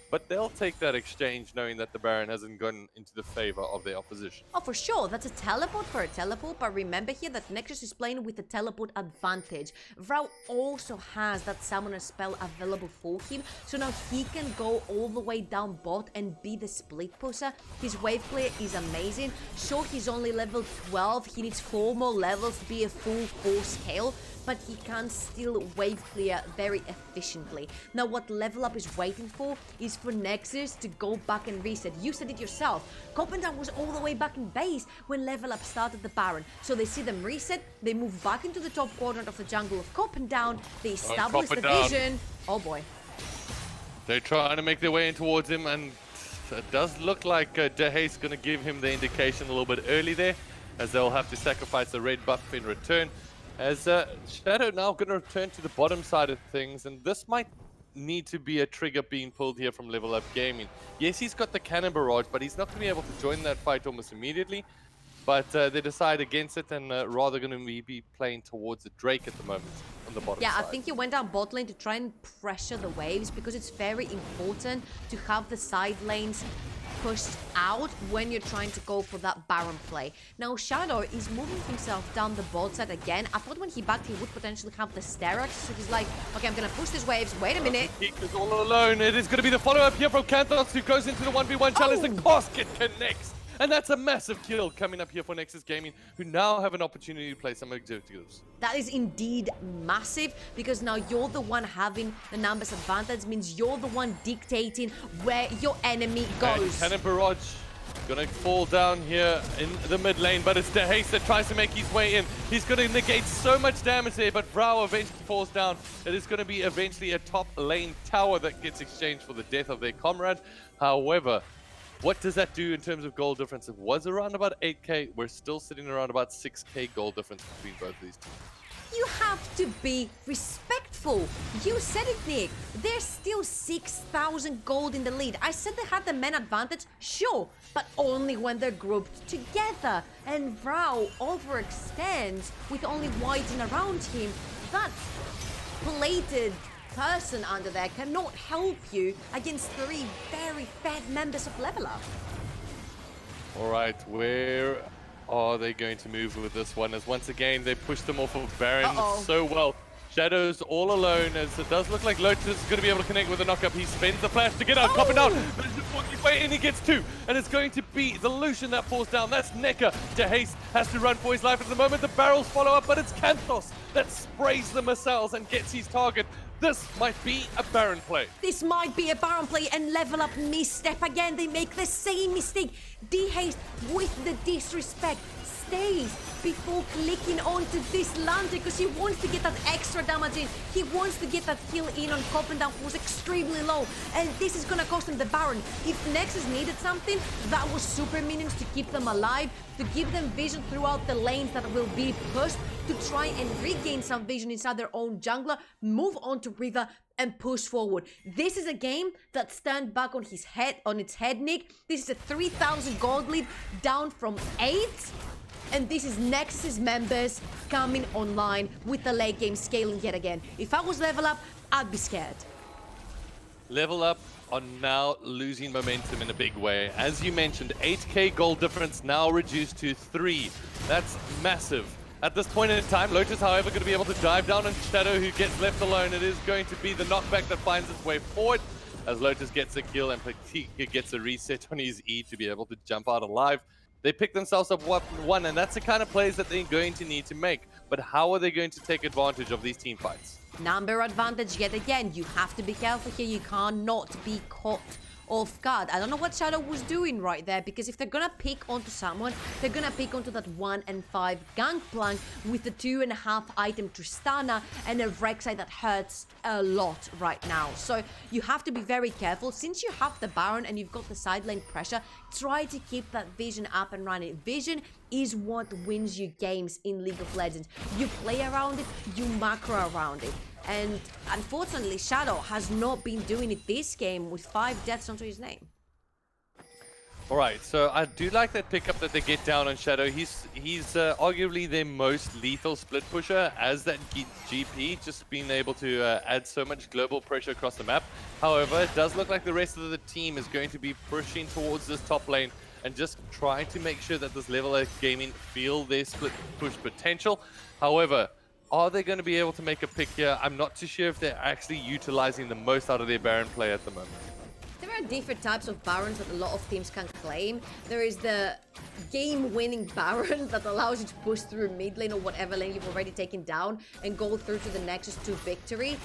But they'll take that exchange knowing that the Baron hasn't gone into the favor of their opposition. Oh, for sure. That's a teleport for a teleport. But remember here that Nexus is playing with the teleport advantage. Vrao also has that summoner spell available for him. So now he can go all the way down bot and be the split pusher. His wave clear is amazing. Sure, he's only level 12. He needs 4 more levels to be a full 4 scale. but he can still wave clear very efficiently. Now what LevelUp is waiting for is for Nexus to go back and reset. You said it yourself, Copenhagen was all the way back in base when LevelUp started the Baron. So they see them reset, they move back into the top quadrant of the jungle of Copenhagen, they establish the vision. Oh boy. They're trying to make their way in towards him, and it does look like Deha's going to give him the indication a little bit early there, as they'll have to sacrifice the red buff in return. As Shadow now going to return to the bottom side of things, and this might need to be a trigger being pulled here from LevelUp Gaming. Yes, he's got the cannon barrage, but he's not going to be able to join that fight almost immediately. But they decide against it and rather going to be playing towards the Drake at the moment on the bottom side. I think he went down bot lane to try and pressure the waves because it's very important to have the side lanes pushed out when you're trying to go for that Baron play. Now Shadow is moving himself down the bot side again. I thought when he backed he would potentially have the Sterak, so he's like, okay, I'm gonna push these waves, wait a minute. He is all alone. It is going to be the follow-up here from Kanthos, who goes into the 1v1 challenge. The casket connects. And that's a massive kill coming up here for Nexus Gaming, who now have an opportunity to play some objectives. That is indeed massive, because now you're the one having the numbers advantage, means you're the one dictating where your enemy goes. And Cannon Barrage gonna fall down here in the mid lane, but it's Deha that tries to make his way in. He's gonna negate so much damage there, but Vrau eventually falls down. It is gonna be eventually a top lane tower that gets exchanged for the death of their comrade. However, what does that do in terms of goal difference? It was around about 8k. We're still sitting around about 6k goal difference between both of these teams. You have to be respectful. You said it, Nick. There's still 6,000 gold in the lead. I said they had the men advantage, sure, but only when they're grouped together. And Vrau overextends with only Whiting around him. That plated person under there cannot help you against 3 very fed members of LevelUp. All right, where are they going to move with this one? As once again, they push them off of Baron so well. Shadow's all alone, as it does look like Lotus is going to be able to connect with the knockup. He spends the flash to get out, cop it down. Way in, he gets 2, and it's going to be the Lucian that falls down. That's Necker. Dehace has to run for his life at the moment. The barrels follow up, but it's Kanthos that sprays the missiles and gets his target. This might be a Baron play. This might be a Baron play, and LevelUp misstep again. They make the same mistake. Dehaste with the disrespect stays before clicking onto this lander because he wants to get that extra damage in. He wants to get that kill in on Copenhagen, who was extremely low, and this is gonna cost him the Baron. If Nexus needed something, that was super minions to keep them alive, to give them vision throughout the lanes that will be pushed, to try and regain some vision inside their own jungler, move on to River, and push forward. This is a game that stand back on its head, Nick. This is a 3,000 gold lead down from 8. And this is Nexus's members coming online with the late game scaling yet again. If I was LevelUp, I'd be scared. LevelUp are now losing momentum in a big way. As you mentioned, 8k gold difference now reduced to 3. That's massive. At this point in time, Lotus, however, going to be able to dive down on Shadow, who gets left alone. It is going to be the knockback that finds its way forward, as Lotus gets a kill and Patika gets a reset on his E to be able to jump out alive. They pick themselves up 1-1, and that's the kind of plays that they're going to need to make. But how are they going to take advantage of these team fights? Number advantage yet again. You have to be careful here. You cannot be caught off guard. I don't know what Shadow was doing right there, because if they're gonna pick onto someone, they're gonna pick onto that 1 and 5 Gangplank with the 2.5 item Tristana and a Rek'Sai that hurts a lot right now. So you have to be very careful. Since you have the Baron and you've got the side lane pressure, try to keep that vision up and running. Vision is what wins you games in League of Legends. You play around it, you macro around it. And unfortunately, Shadow has not been doing it this game with 5 deaths onto his name. All right, so I do like that pickup that they get down on Shadow. He's arguably their most lethal split pusher as that GP, just being able to add so much global pressure across the map. However, it does look like the rest of the team is going to be pushing towards this top lane and just trying to make sure that this LevelUp Gaming feel their split push potential. However, are they going to be able to make a pick here? I'm not too sure if they're actually utilizing the most out of their Baron play at the moment. They're are different types of Barons that a lot of teams can claim. There is the game-winning Baron that allows you to push through mid lane or whatever lane you've already taken down and go through to the Nexus to victory.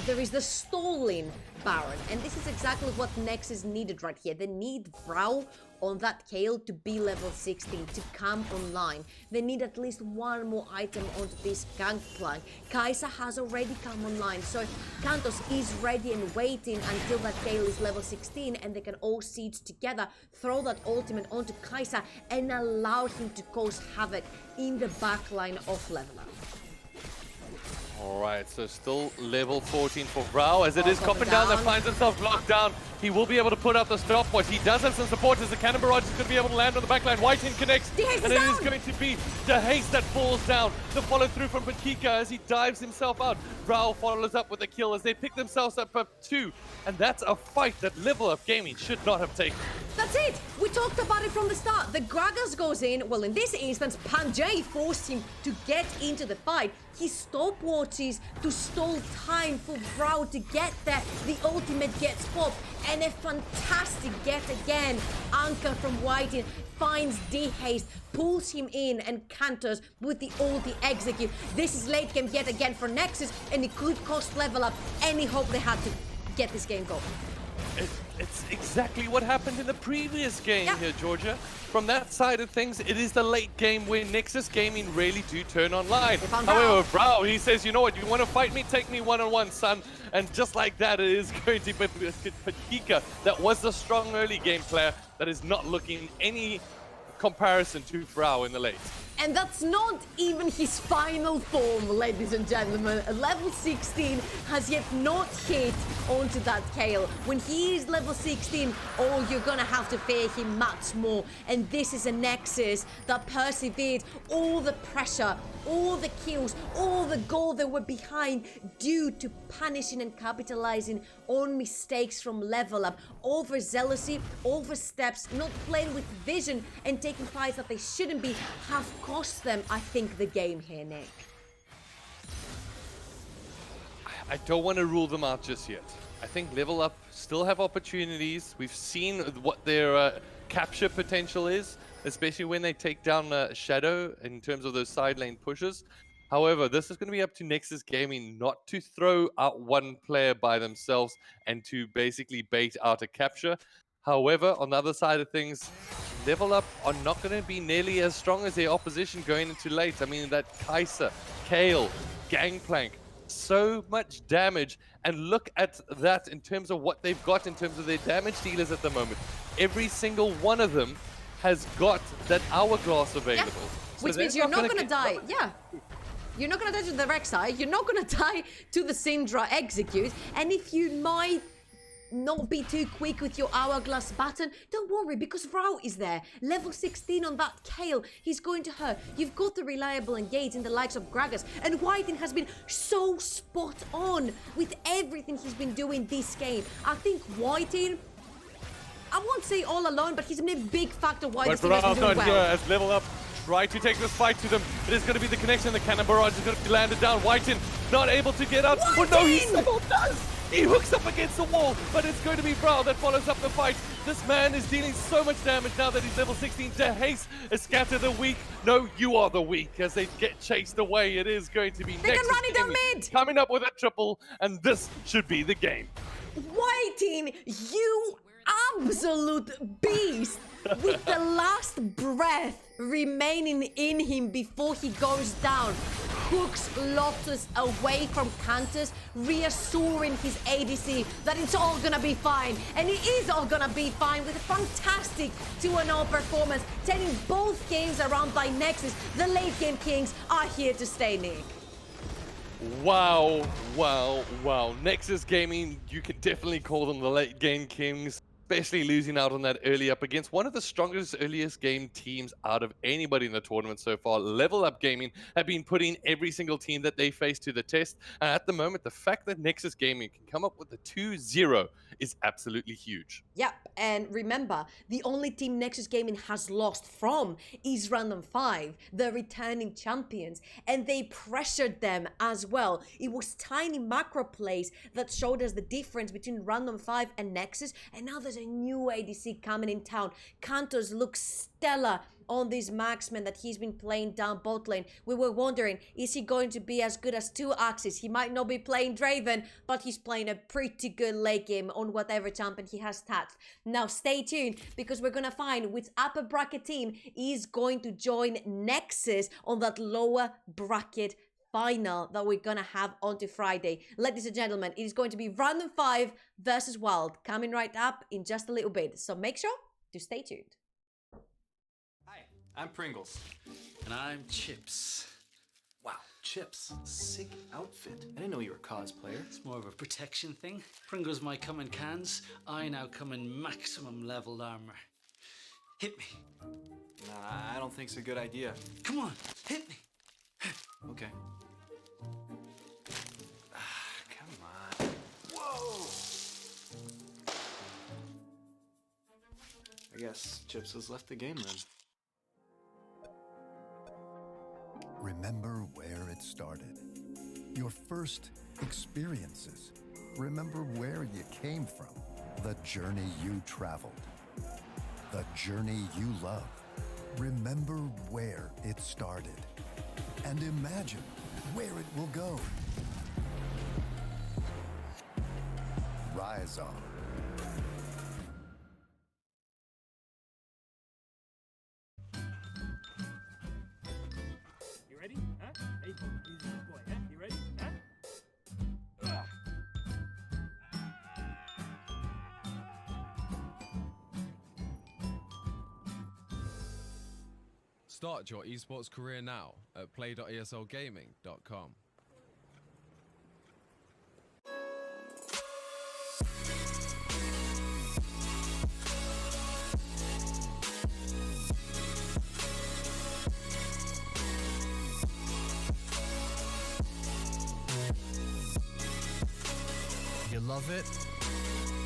There is the stalling Baron, and this is exactly what Nexus needed right here. They need Vrau on that Kale to be level 16, to come online. They need at least one more item onto this Gangplank. Kai'Sa has already come online, so Kantos is ready and waiting until that Kale is level 16 and they can all siege together, throw that ultimate onto Kai'Sa and allow him to cause havoc in the backline of LevelUp. Alright, so still level 14 for Vrau as it is copping down that finds himself locked down. He will be able to put out the stopwatch. He does have some support as the Cannon Barrage is going to be able to land on the backline. Whitein connects, and it is going to be the haste that falls down. The follow through from Patika as he dives himself out. Vrau follows up with a kill as they pick themselves up 2. And that's a fight that LevelUp Gaming should not have taken. That's it! We talked about it from the start. The Gragas goes in. Well, in this instance, Panjay forced him to get into the fight. He stopwatches to stall time for Vrau to get there. The ultimate gets popped. And a fantastic get again. Anchor from Whitein finds D-Haste, pulls him in, and Kantos with the ulti execute. This is late game yet again for Nexus, and it could cost LevelUp any hope they had to get this game going. It's exactly what happened in the previous game here, Georgia. From that side of things, it is the late game where Nexus Gaming really do turn online. However, Vrau, he says, you know what, you want to fight me? Take me one-on-one, son. And just like that, it is going to be Patika that was the strong early game player that is not looking any comparison to Vrau in the late. And that's not even his final form, ladies and gentlemen. Level 16 has yet not hit onto that Kale. When he is level 16, oh, you're gonna have to fear him much more. And this is a Nexus that persevered all the pressure, all the kills, all the goal they were behind due to punishing and capitalizing on mistakes from LevelUp. Overzealousy, oversteps, not playing with vision and taking fights that they shouldn't be have cost them, I think, the game here, Nick. I don't want to rule them out just yet. I think LevelUp still have opportunities. We've seen what their capture potential is, especially when they take down Shadow in terms of those side lane pushes. However, this is going to be up to Nexus Gaming not to throw out one player by themselves and to basically bait out a capture. However, on the other side of things, LevelUp are not going to be nearly as strong as their opposition going into late. I mean, that Kai'Sa, Kale, Gangplank, so much damage. And look at that in terms of what they've got in terms of their damage dealers at the moment. Every single one of them has got that hourglass available. Yeah. So which means you're not going to die. Yeah. You're not going to die to the Rek'Sai. You're not going to die to the Syndra execute. And if you might not be too quick with your hourglass button, don't worry, because Vrau is there. Level 16 on that Kale. He's going to hurt. You've got the reliable engage in the likes of Gragas. And Whitein has been so spot on with everything he's been doing this game. I think Whitein, I won't say all alone, but he's been a big factor why this team has been doing well. As LevelUp try to take this fight to them. It is going to be the connection. The Cannon Barrage is going to be landed down. Whitein not able to get out. Oh no, he still does! He hooks up against the wall, but it's going to be Vrau that follows up the fight. This man is dealing so much damage now that he's level 16. To haste, scatter the weak. No, you are the weak as they get chased away. It is going to be They can run it down mid! Coming up with a triple, and this should be the game. Whitein, you absolute beast! With the last breath remaining in him before he goes down, hooks Lotus away from Kantos, reassuring his ADC that it's all gonna be fine. And it is all gonna be fine with a fantastic 2-0 performance, turning both games around by Nexus. The late game kings are here to stay, Nick. Wow, wow, wow. Nexus Gaming, you can definitely call them the late game kings, especially losing out on that early up against one of the strongest earliest game teams out of anybody in the tournament so far. LevelUp Gaming have been putting every single team that they face to the test. And at the moment, the fact that Nexus Gaming can come up with the 2-0 is absolutely huge. Yep, and remember, the only team Nexus Gaming has lost from is Random 5, the returning champions, and they pressured them as well. It was tiny macro plays that showed us the difference between Random 5 and Nexus, and now there's a new ADC coming in town. Kantos looks stellar on this marksman that he's been playing down bot lane. We were wondering, is he going to be as good as 2-Axis? He might not be playing Draven, but he's playing a pretty good late game on whatever champion he has touched. Now stay tuned, because we're gonna find which upper bracket team is going to join Nexus on that lower bracket final that we're gonna have on to Friday. Ladies and gentlemen, it is going to be Random 5 versus Wild, coming right up in just a little bit. So make sure to stay tuned. Hi, I'm Pringles. And I'm Chips. Wow, Chips. Sick outfit. I didn't know you were a cosplayer. It's more of a protection thing. Pringles might come in cans. I now come in maximum leveled armor. Hit me. Nah, I don't think it's a good idea. Come on, hit me. Okay. Come on. Whoa! I guess Chips has left the game then. Remember where it started. Your first experiences. Remember where you came from. The journey you traveled. The journey you love. Remember where it started. And imagine where it will go. Rise on. You ready? Huh? Hey, easy boy. Huh? You ready? Huh? Start your esports career now at play.eslgaming.com. You love it,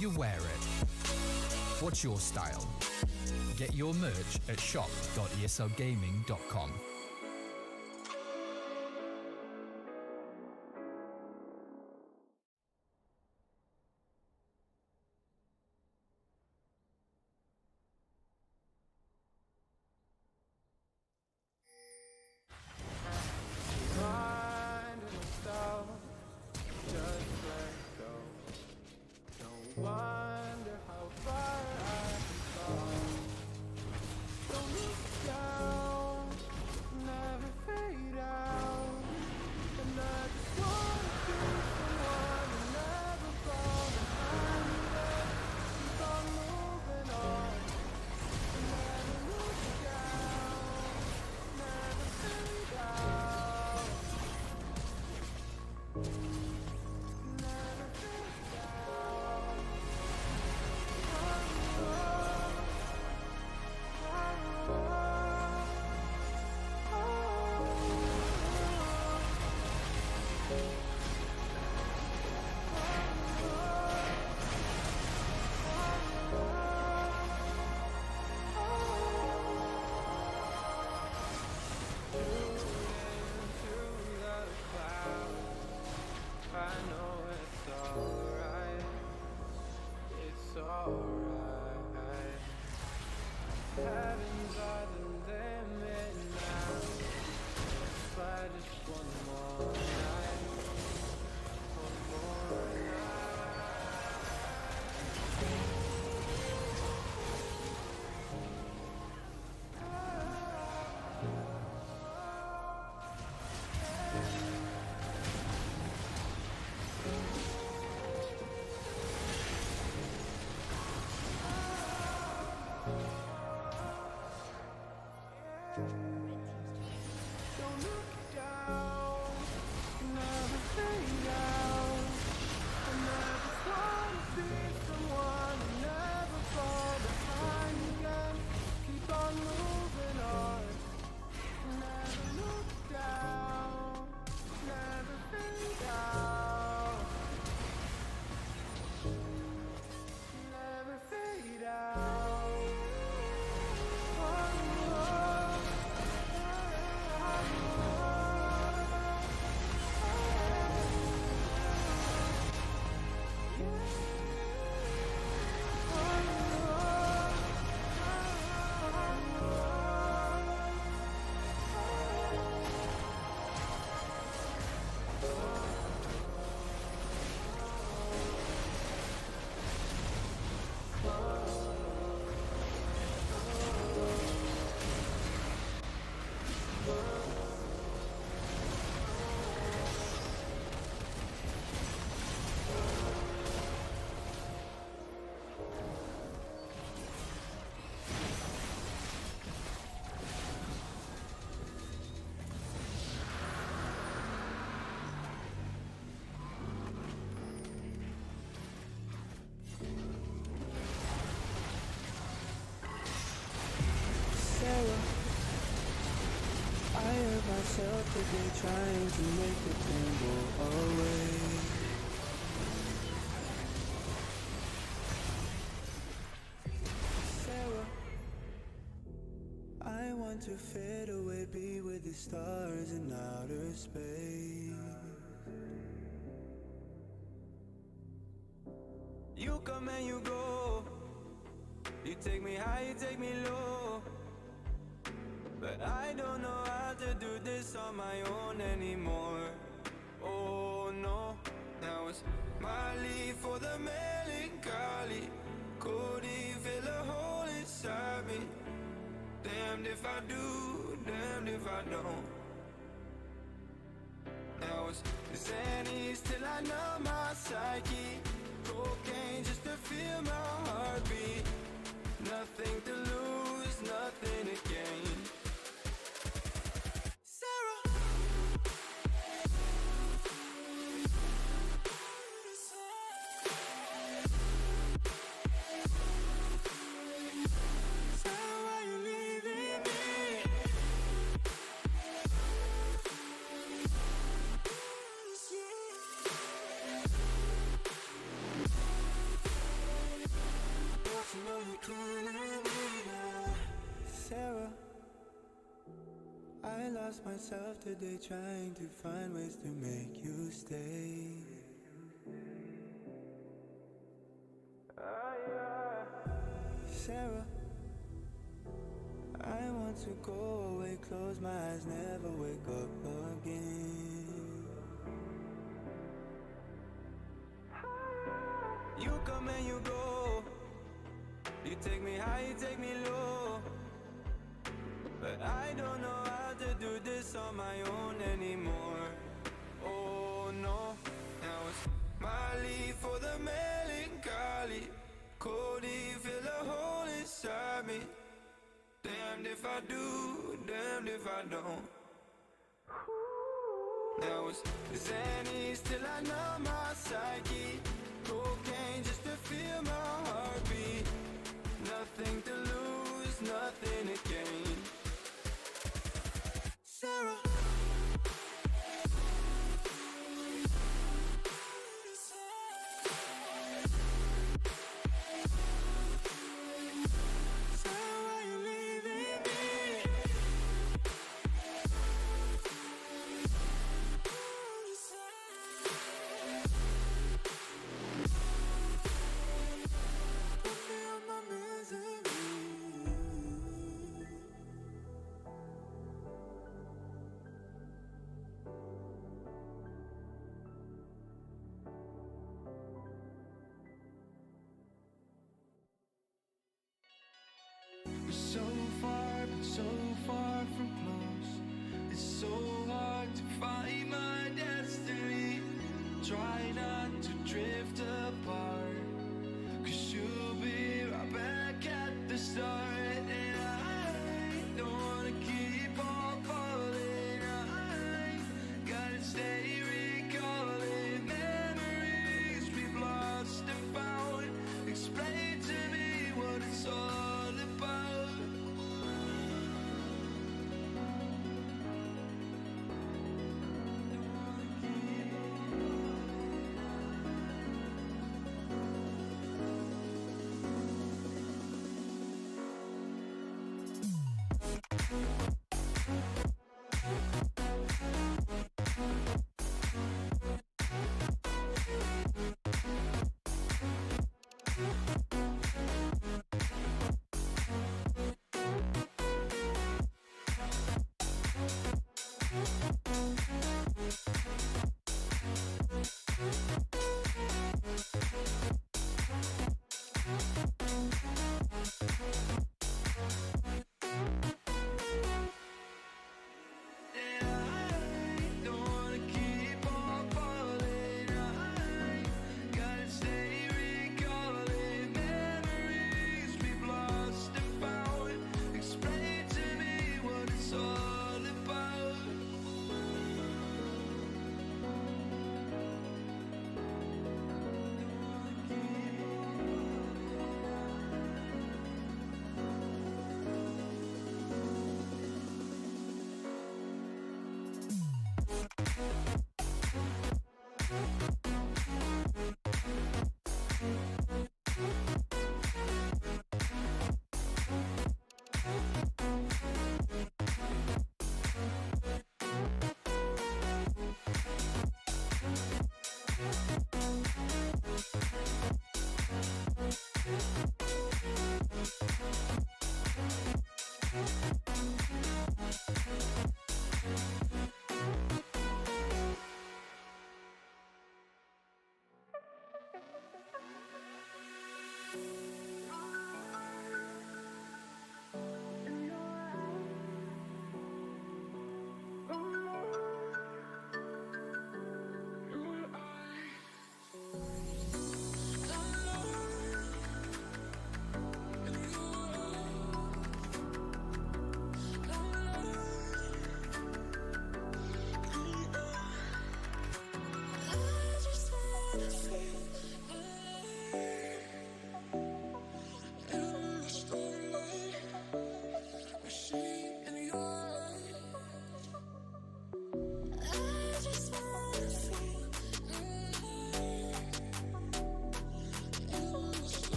you wear it. What's your style? Get your merch at shop.eslgaming.com. I hurt myself today trying to make the pain go away. Sarah, I want to fade away, be with the stars in outer space. You come and you go, you take me high, you take me low. But I don't know how to do this on my own anymore. Oh no, now it's my leave for the melancholy. Couldn't fill a hole inside me. Damned if I do, damned if I don't. Now it's Xannies till I numb my psyche. Cocaine just to feel my heartbeat. Nothing to lose, nothing to gain. Sarah, I lost myself today trying to find ways to make you stay. Sarah, I want to go away, close my eyes, never wake up again. You come and you go, you take me high, you take me low. But I don't know how to do this on my own anymore. Oh no, now it's my leave for the melancholy. Couldn't fill a hole inside me. Damned if I do, damned if I don't. Now it's Xannies till I numb my psyche. Cocaine just to feel my heartbeat. Nothing to lose, nothing to gain. Sarah, why you leaving me? Put me on my misery.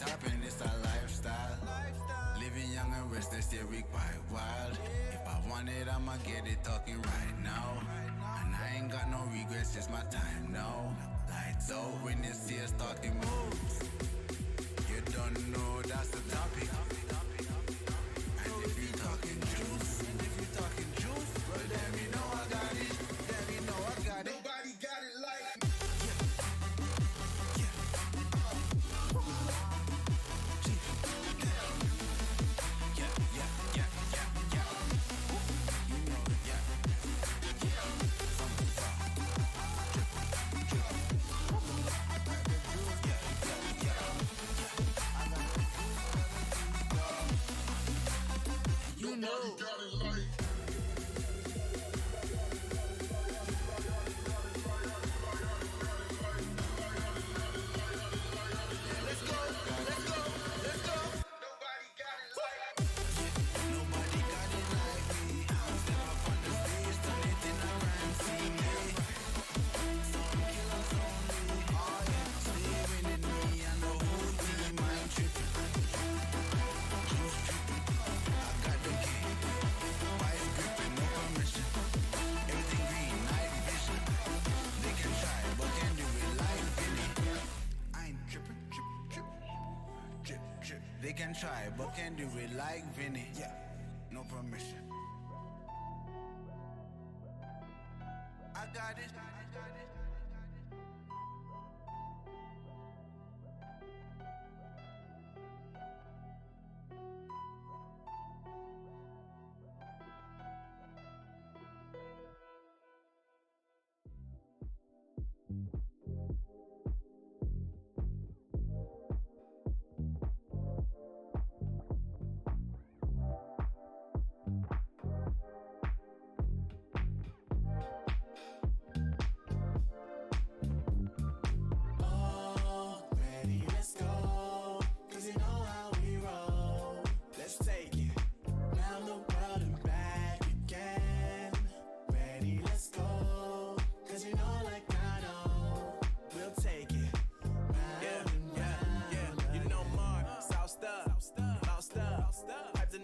top and it's a lifestyle. Living young and restless, yeah, we quite wild. If I want it, I'ma get it talking right now. And I ain't got no regrets, it's my time now. Lights out when you see us talking moves. You don't know that's the topic. And if you talking juice, well then you know I got it. Then you know I got it. Nobody got it like you know. They can try, but can do it like Vinny. Yeah, no permission. I got it.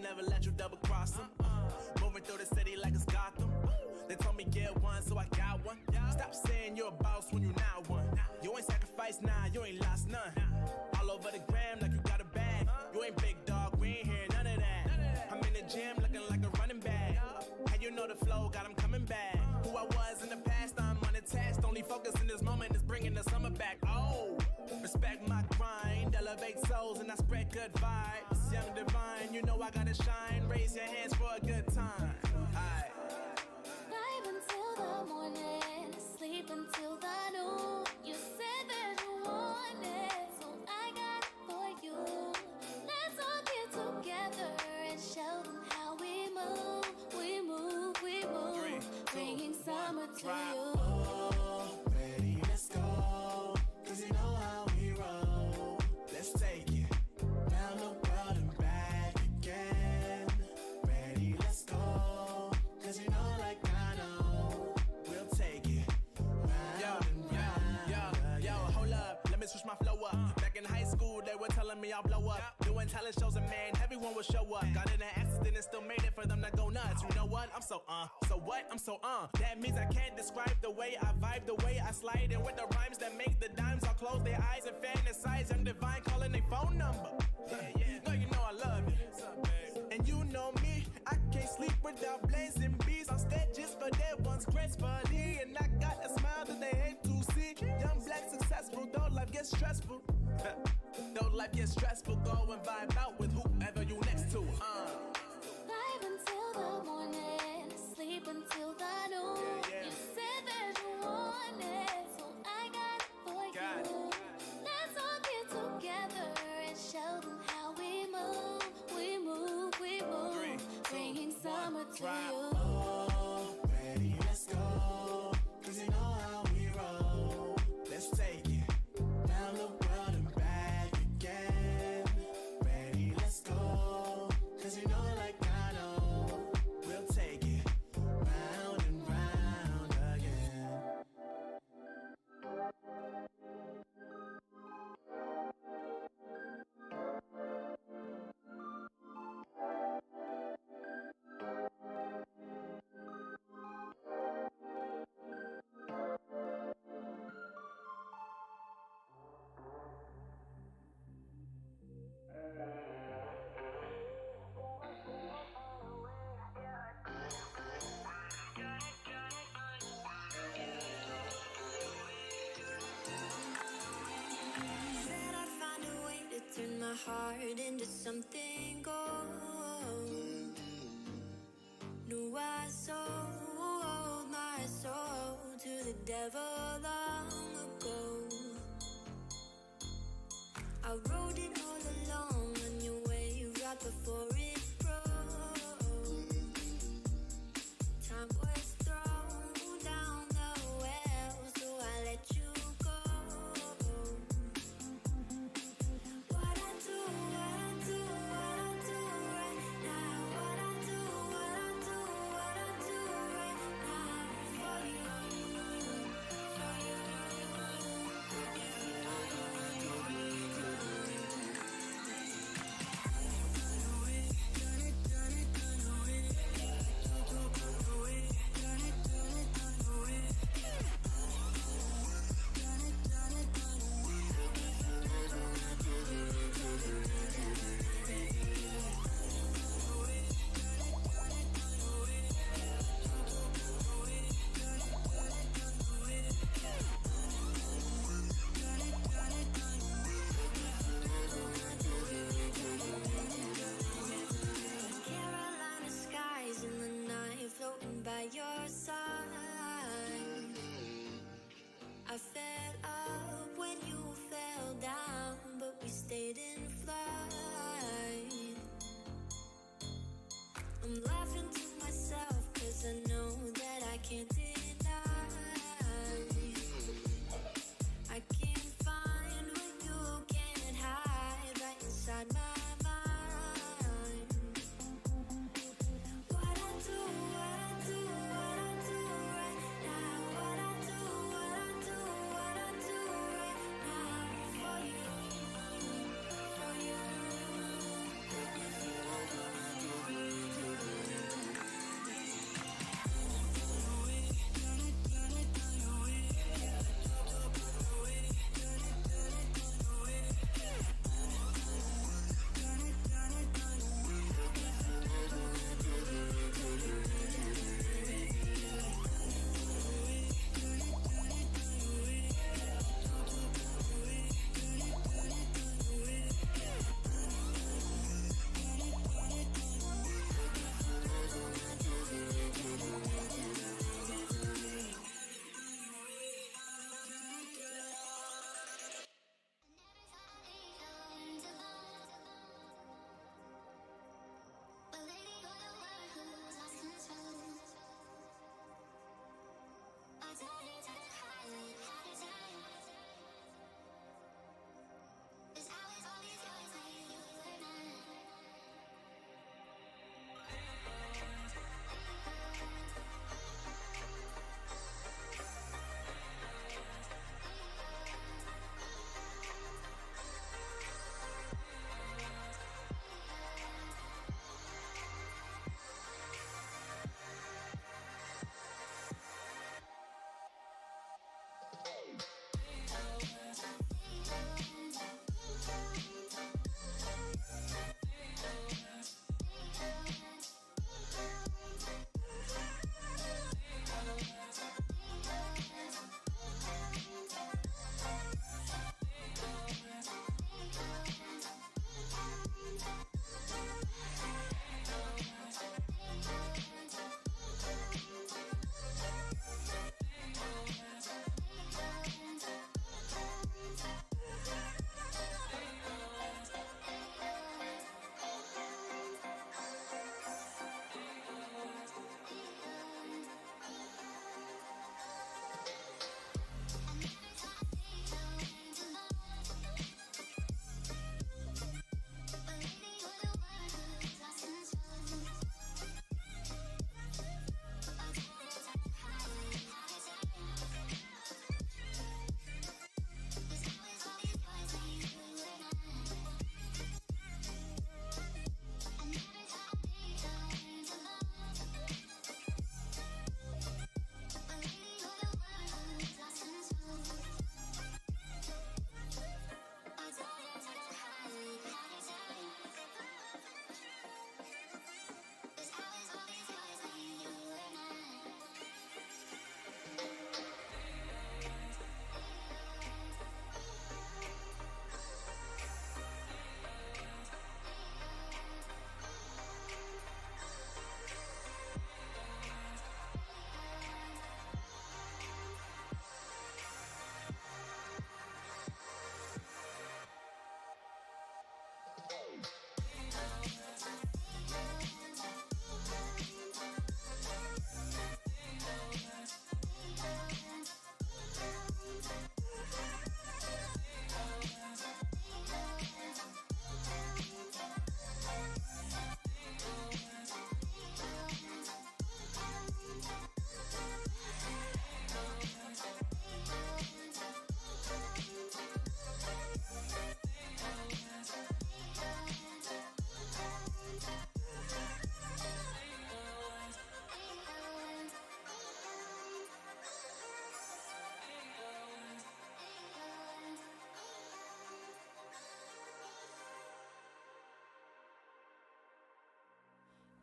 Never let you double cross them. Moving through the city like it's Gotham. They told me get one, so I got one. Stop saying you're a boss when you not one. You ain't sacrificed, nah, you ain't lost none. All over the gram like you got a bag. You ain't big dog, we ain't hear none of that. I'm in the gym looking like a running back. How you know the flow, got them coming back. Who I was in the past, I'm unattached. Only focus in this moment is bringing the summer back. Oh, respect my grind, elevate souls and I spread good vibes. Young divine, you know I gotta shine. Raise your hands for a good time. Aye. Vibe until the morning, sleep until the noon. You said that you want it, so I got it for you. Let's all get together and show them how we move. We move, we move. 3, 2, bringing summer to you. Oh, ready, let's go. Cause you know how we roll. Let's take it round the world and back again. Ready, let's go. Cause you know like I know. We'll take it round and round. Yo, hold up, let me switch my flow up. Back in high school, they were telling me I'll blow up. Doing talent shows and man, everyone will show up. Got in an accident and still made it for them to go nuts. You know what? I'm so what? I'm so That means I can't describe the way I vibe, the way I slide. And with the rhymes that make the dimes, I'll close their eyes and fantasize. I'm divine calling their phone number. No, you know I love you. And you know me, I can't sleep without blazing beats. On stages for their ones gracefully. And I got a smile that they hate to see. Young, black, successful, though life gets stressful. Though life gets stressful, go and vibe out with whoever you next to. Vibe until the morning, sleep until the noon. You said that you want it, so I got it for you. Let's all get together and show them how we move. We move, we move. 3, 2, bringing summer to you. Oh, ready, let's go. Cause you know how we roll. Let's take it round the world and back again. Ready, heart into something gold. Knew I sold my soul to the devil long ago. I wrote it all along on your way right before it broke. Time was thrown down the well, so I let you go. What I do right now. What I do right now for you.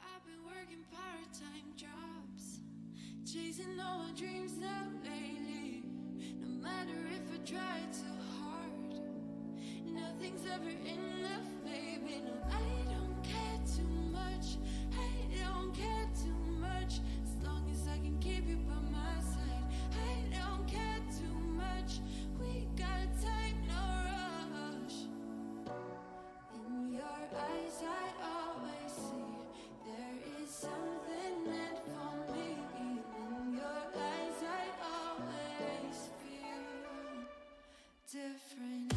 I've been working part-time jobs, chasing all my dreams out lately. No matter if I try too hard, nothing's ever enough, baby. No, I don't care too much. I don't care too much. As long as I can keep you by my side, I don't care too much. We got time, no rush. In your eyes, I always see there is something meant for me. In your eyes, I always feel different.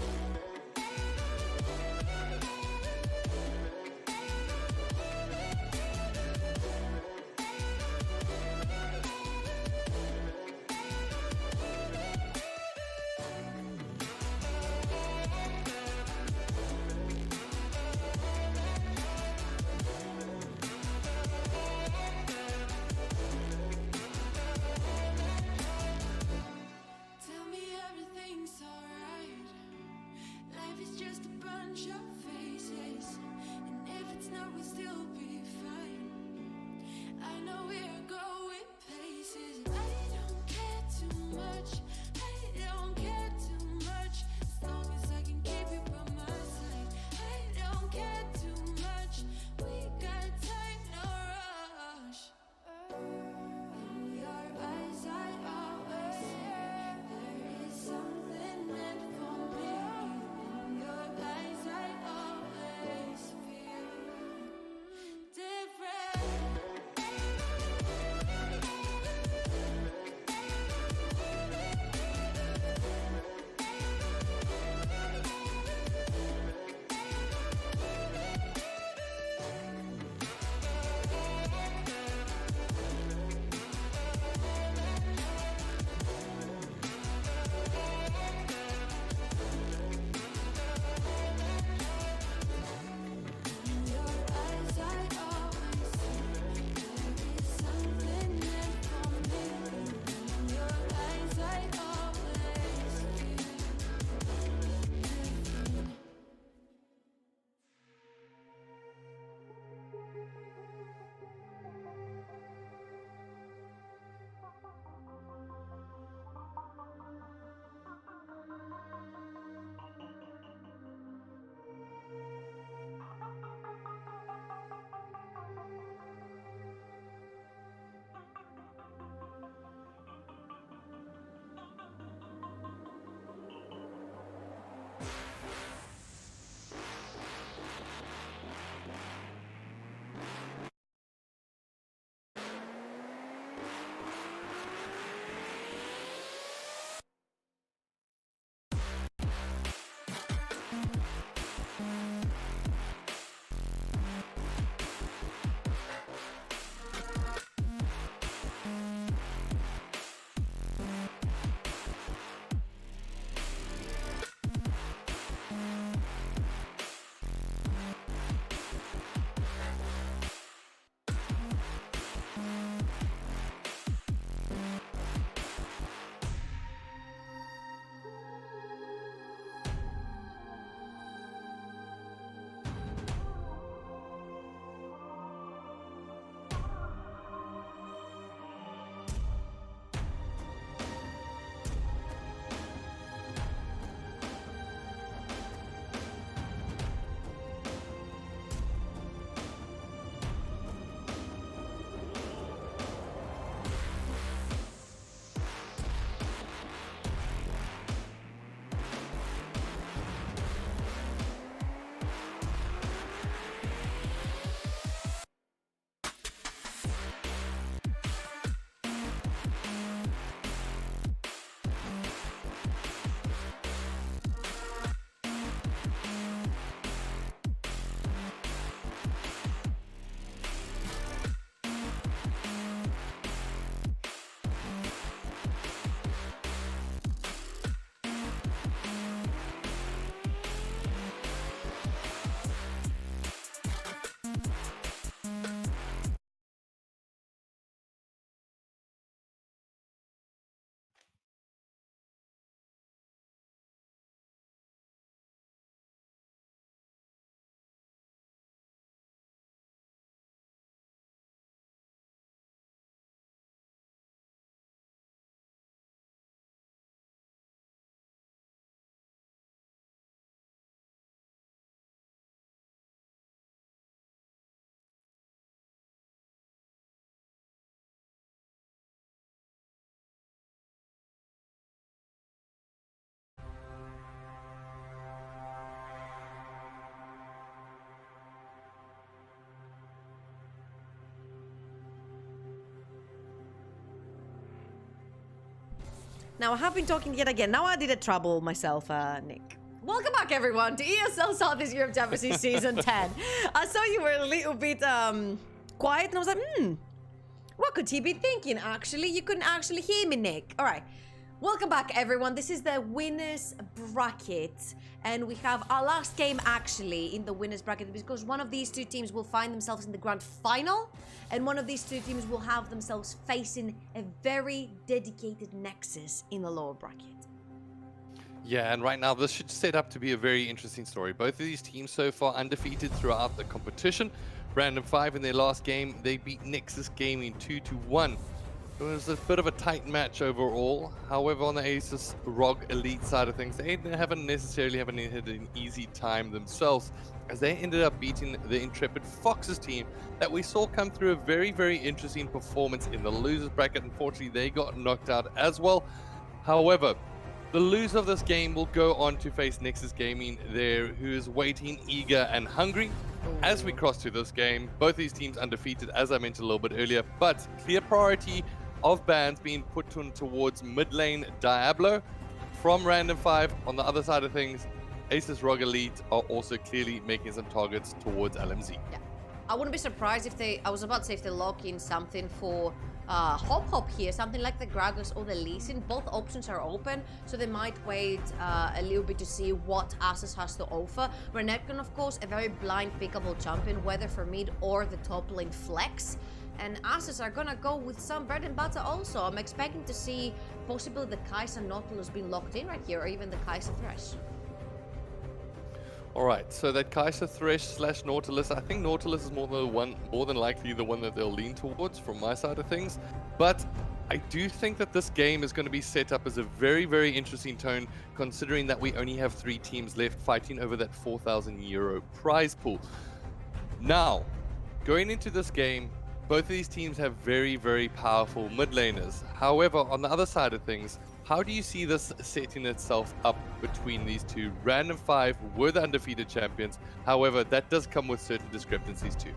Now, I have been talking yet again. Now I did a trouble myself, Nick. Welcome back, everyone, to ESL Southeast Europe Championship Season 10. I saw you were a little bit quiet, and I was like, what could he be thinking, actually? You couldn't actually hear me, Nick. All right. Welcome back, everyone. This is the winners bracket, and we have our last game actually in the winners bracket because one of these two teams will find themselves in the grand final, and one of these two teams will have themselves facing a very dedicated Nexus in the lower bracket. Yeah, and right now this should set up to be a very interesting story. Both of these teams so far undefeated throughout the competition. Random 5 in their last game, they beat Nexus Gaming 2-1. It was a bit of a tight match overall. However, on the ASUS ROG Elite side of things, they haven't necessarily had an easy time themselves, as they ended up beating the Intrepid Foxes team that we saw come through a very, very interesting performance in the losers bracket. Unfortunately, they got knocked out as well. However, the loser of this game will go on to face Nexus Gaming there, who is waiting, eager, and hungry. As we cross to this game, both these teams undefeated, as I mentioned a little bit earlier, but clear priority of bans being put towards mid lane Diablo from Random 5. On the other side of things, ASUS ROG Elite are also clearly making some targets towards LMZ. Yeah. I wouldn't be surprised if they, I was about to say if they lock in something for Hop here, something like the Gragas or the Lee Sin. Both options are open, so they might wait a little bit to see what ASUS has to offer. Renekton, of course, a very blind pickable champion, whether for mid or the top lane flex. And ASUS are gonna go with some bread and butter also. I'm expecting to see possibly the Kai'Sa Nautilus being locked in right here, or even the Kai'Sa Thresh. Alright, so that Kai'Sa Thresh / Nautilus, I think Nautilus is more than likely the one that they'll lean towards from my side of things. But I do think that this game is going to be set up as a very, very interesting tone, considering that we only have 3 teams left fighting over that €4,000 prize pool. Now, going into this game, both of these teams have very, very powerful mid laners. However, on the other side of things, how do you see this setting itself up between these two? Random 5 were the undefeated champions. However, that does come with certain discrepancies too.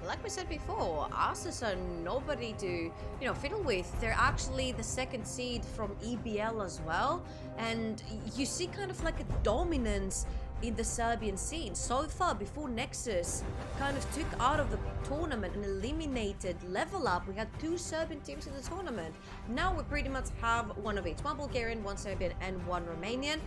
Like we said before, ASUS are nobody to, fiddle with. They're actually the second seed from EBL as well. And you see kind of like a dominance in the Serbian scene. So far, before Nexus kind of took out of the tournament and eliminated LevelUp, we had 2 Serbian teams in the tournament. Now we pretty much have one of each, one Bulgarian, one Serbian, and one Romanian.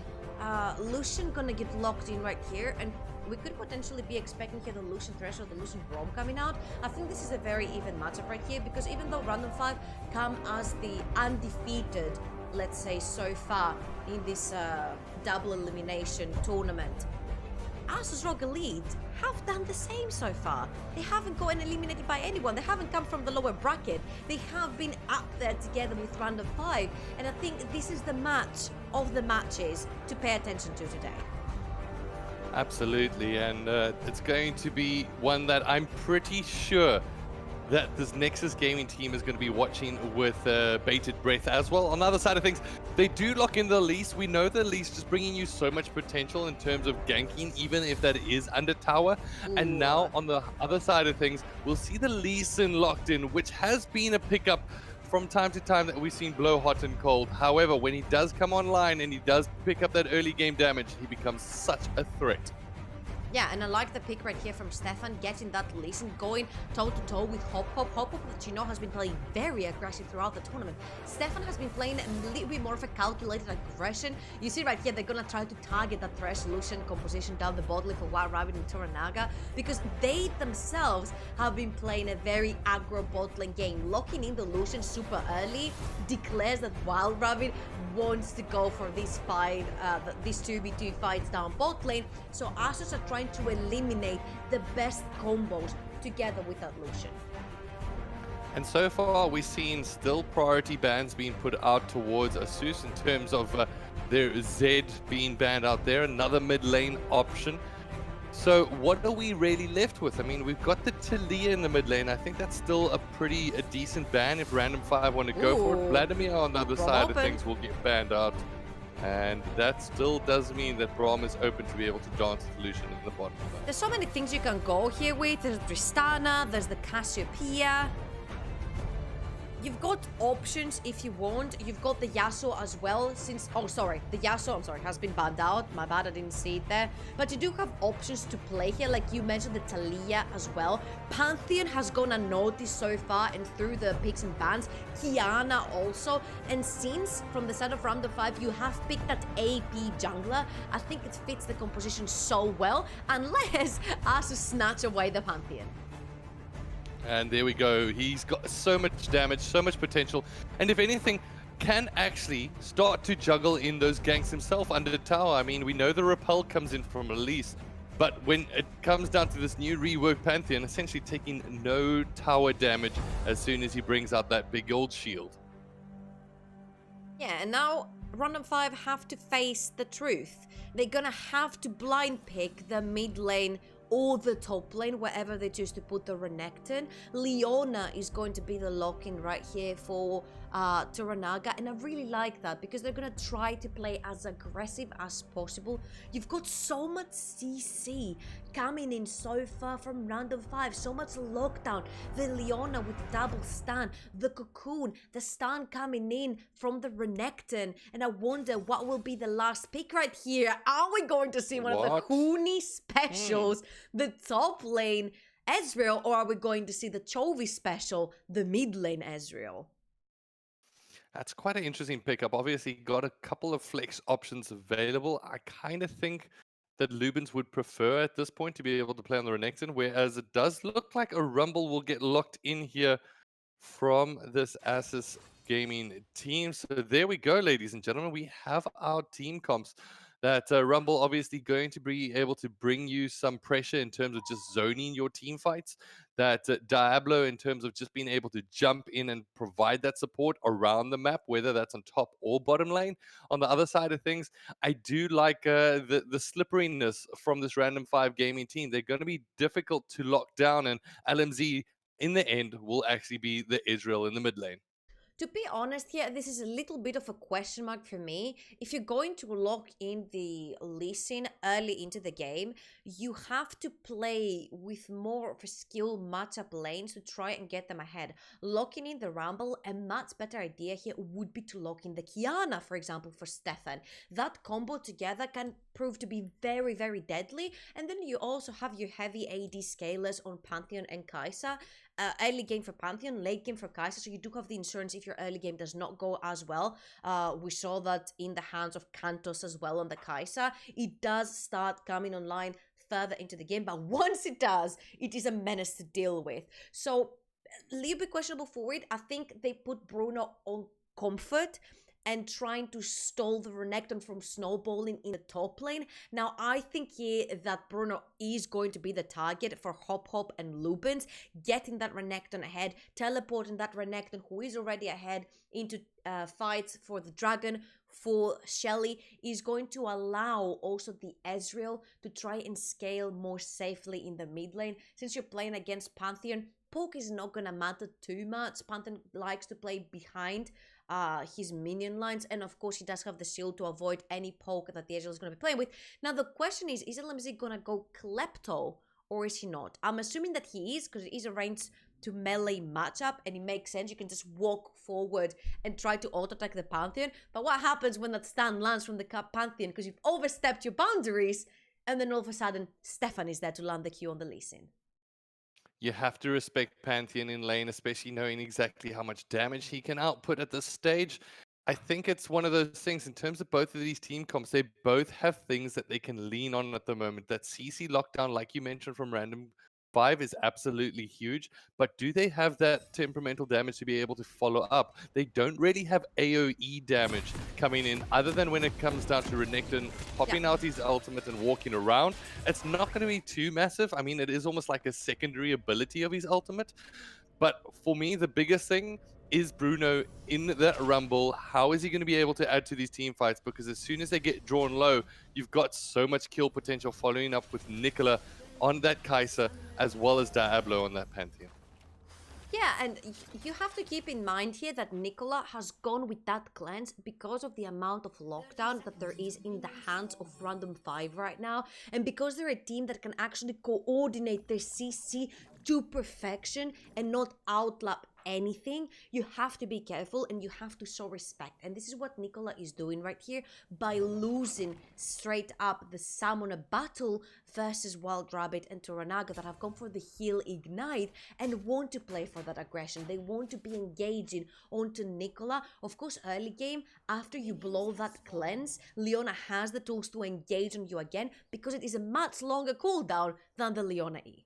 Lucian gonna get locked in right here, and we could potentially be expecting here the Lucian Thresh or the Lucian Braum coming out. I think this is a very even matchup right here, because even though Random 5 come as the undefeated, let's say, so far in this double elimination tournament, ASUS ROG Elite have done the same so far. They haven't gotten eliminated by anyone. They haven't come from the lower bracket. They have been up there together with Random 5. And I think this is the match of the matches to pay attention to today. Absolutely, and it's going to be one that I'm pretty sure that this Nexus Gaming team is going to be watching with bated breath as well. On the other side of things, they do lock in the Elise. We know the Elise is bringing you so much potential in terms of ganking, even if that is under tower. Ooh. And now on the other side of things, we'll see the Lee Sin locked in, which has been a pickup from time to time that we've seen blow hot and cold. However, when he does come online and he does pick up that early game damage, he becomes such a threat. Yeah, and I like the pick right here from Stefan, getting that Lee Sin, going toe-to-toe with Hop. Hop, that has been playing very aggressive throughout the tournament. Stefan has been playing a little bit more of a calculated aggression. You see right here, they're gonna try to target that Thresh Lucian composition down the bot lane for Wild Rabbit and Toranaga, because they themselves have been playing a very aggro bot lane game. Locking in the Lucian super early declares that Wild Rabbit wants to go for this fight, these 2v2 fights down bot lane. So ASUS are trying to eliminate the best combos together with that Lucian. And so far we've seen still priority bans being put out towards ASUS in terms of their Zed being banned out there, another mid lane option. So what are we really left with? I mean, we've got the Talia in the mid lane. I think that's still a decent ban if Random 5 want to go for it. Vladimir on the other side of things will get banned out. And that still does mean that Braum is open to be able to dance the Lucian in the bottom. There's so many things you can go here with. There's Tristana, there's the Cassiopeia. you've got options if you want. You've got the Yasuo as well, since... Oh, sorry. The Yasuo, I'm sorry, has been banned out. My bad, I didn't see it there. But you do have options to play here. Like you mentioned, the Talia as well. Pantheon has gone unnoticed so far and through the picks and bans. Kiana also. And since from the start of Round of 5, you have picked that AP jungler, I think it fits the composition so well. Unless ASUS snatch away the Pantheon. And there we go. He's got so much damage, so much potential. And if anything, can actually start to juggle in those ganks himself under the tower. I mean, we know the repel comes in from Elise, but when it comes down to this new reworked Pantheon, essentially taking no tower damage as soon as he brings out that big old shield. Yeah, and now Random 5 have to face the truth. They're gonna have to blind pick the mid lane or the top lane, wherever they choose to put the Renekton. Leona is going to be the lock-in right here for Toranaga, and I really like that because they're gonna try to play as aggressive as possible. You've got so much CC coming in so far from Random 5, so much lockdown. The Leona with double stun, the Cocoon, the stun coming in from the Renekton, and I wonder what will be the last pick right here. Are we going to see one of the Huni specials, the top lane Ezreal, or are we going to see the Chovy special, the mid lane Ezreal? That's quite an interesting pickup. Obviously, got a couple of flex options available. I kind of think that Lubins would prefer at this point to be able to play on the Renekton, whereas it does look like a Rumble will get locked in here from this ASUS gaming team. So there we go, ladies and gentlemen. We have our team comps. That Rumble obviously going to be able to bring you some pressure in terms of just zoning your team fights. That Diablo in terms of just being able to jump in and provide that support around the map, whether that's on top or bottom lane. On the other side of things, I do like the slipperiness from this Random 5 gaming team. They're going to be difficult to lock down, and LMZ in the end will actually be the Israel in the mid lane. To be honest here, this is a little bit of a question mark for me. If you're going to lock in the Lee Sin early into the game, you have to play with more of a skill matchup lanes to try and get them ahead. Locking in the Rumble, a much better idea here would be to lock in the Kiana, for example, for Stefan. That combo together can prove to be very, very deadly. And then you also have your heavy AD scalers on Pantheon and Kai'Sa. Early game for Pantheon, late game for Kai'Sa, so you do have the insurance if your early game does not go as well. We saw that in the hands of Kantos as well on the Kai'Sa. It does start coming online further into the game, but once it does, it is a menace to deal with. So, a little bit questionable for it. I think they put Bruno on comfort and trying to stall the Renekton from snowballing in the top lane. Now, I think here that Bruno is going to be the target for Hop Hop and Lubins, getting that Renekton ahead, teleporting that Renekton who is already ahead into fights for the Dragon, for Shelly, is going to allow also the Ezreal to try and scale more safely in the mid lane. Since you're playing against Pantheon, poke is not gonna matter too much. Pantheon likes to play behind his minion lines, and of course he does have the shield to avoid any poke that the Ezreal is going to be playing with. Now the question is LMZ gonna go Klepto or is he not? I'm assuming that he is, because it is a range to melee matchup and it makes sense. You can just walk forward and try to auto-attack the Pantheon, but what happens when that stun lands from the Pantheon because you've overstepped your boundaries, and then all of a sudden Stefan is there to land the Q on the Lee Sin? You have to respect Pantheon in lane, especially knowing exactly how much damage he can output at this stage. I think it's one of those things in terms of both of these team comps, they both have things that they can lean on at the moment. That CC lockdown, like you mentioned from Random 5, is absolutely huge, but do they have that temperamental damage to be able to follow up? They don't really have AoE damage coming in, other than when it comes down to Renekton popping out his ultimate and walking around. It's not going to be too massive. I mean, it is almost like a secondary ability of his ultimate, but for me, the biggest thing is Bruno in that Rumble. How is he going to be able to add to these team fights? Because as soon as they get drawn low, you've got so much kill potential following up with Nicola on that Kai'Sa, as well as Diablo on that Pantheon. Yeah, and you have to keep in mind here that Nicola has gone with that cleanse because of the amount of lockdown that there is in the hands of Random 5 right now, and because they're a team that can actually coordinate their CC to perfection and not anything, you have to be careful and you have to show respect. And this is what Nicola is doing right here by losing straight up the Summoner battle versus Wild Rabbit and Toranaga that have gone for the heal Ignite and want to play for that aggression. They want to be engaging onto Nicola. Of course, early game, after you blow that cleanse, Leona has the tools to engage on you again because it is a much longer cooldown than the Leona E.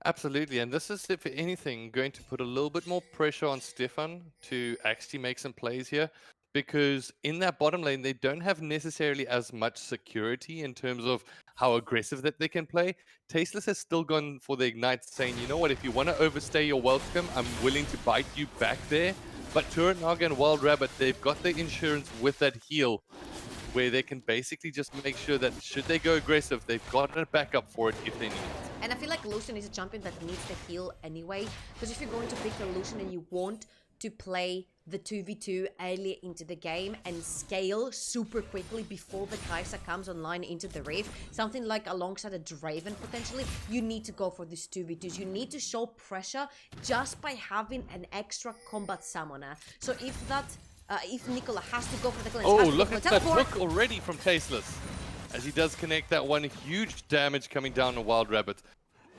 Absolutely, and this is, if anything, going to put a little bit more pressure on Stefan to actually make some plays here, because in that bottom lane, they don't have necessarily as much security in terms of how aggressive that they can play. Tasteless has still gone for the Ignite, saying, you know what, if you want to overstay your welcome, I'm willing to bite you back there. But Toranaga and Wild Rabbit, they've got the insurance with that heal, where they can basically just make sure that should they go aggressive, they've got a backup for it if they need it. And I feel like Lucian is a champion that needs the heal anyway, because if you're going to pick the Lucian and you want to play the 2v2 earlier into the game and scale super quickly before the Kai'Sa comes online into the Rift, something like alongside a Draven potentially, you need to go for these 2v2s. You need to show pressure just by having an extra combat summoner. So if Nicola has to go for the cleanse, oh, look at that hook already from Tasteless, as he does connect that one. Huge damage coming down to Wild Rabbit.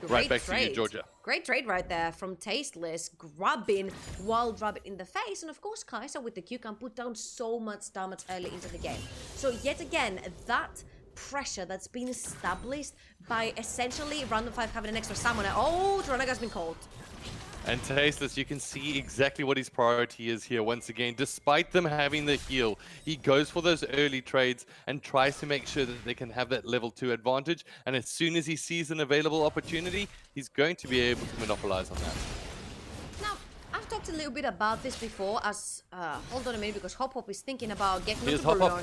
Right back to you, Georgia. Great trade right there from Tasteless, grabbing Wild Rabbit in the face. And of course, Kai'Sa with the Q can put down so much damage early into the game. So yet again, that pressure that's been established by essentially Random 5 having an extra summoner. Oh, Toronaga's been called. And Tasteless, you can see exactly what his priority is here once again. Despite them having the heal, he goes for those early trades and tries to make sure that they can have that level 2 advantage. And as soon as he sees an available opportunity, he's going to be able to monopolize on that. Now, I've talked a little bit about this before as, hold on a minute, because Hop Hop is thinking about getting into Bruno.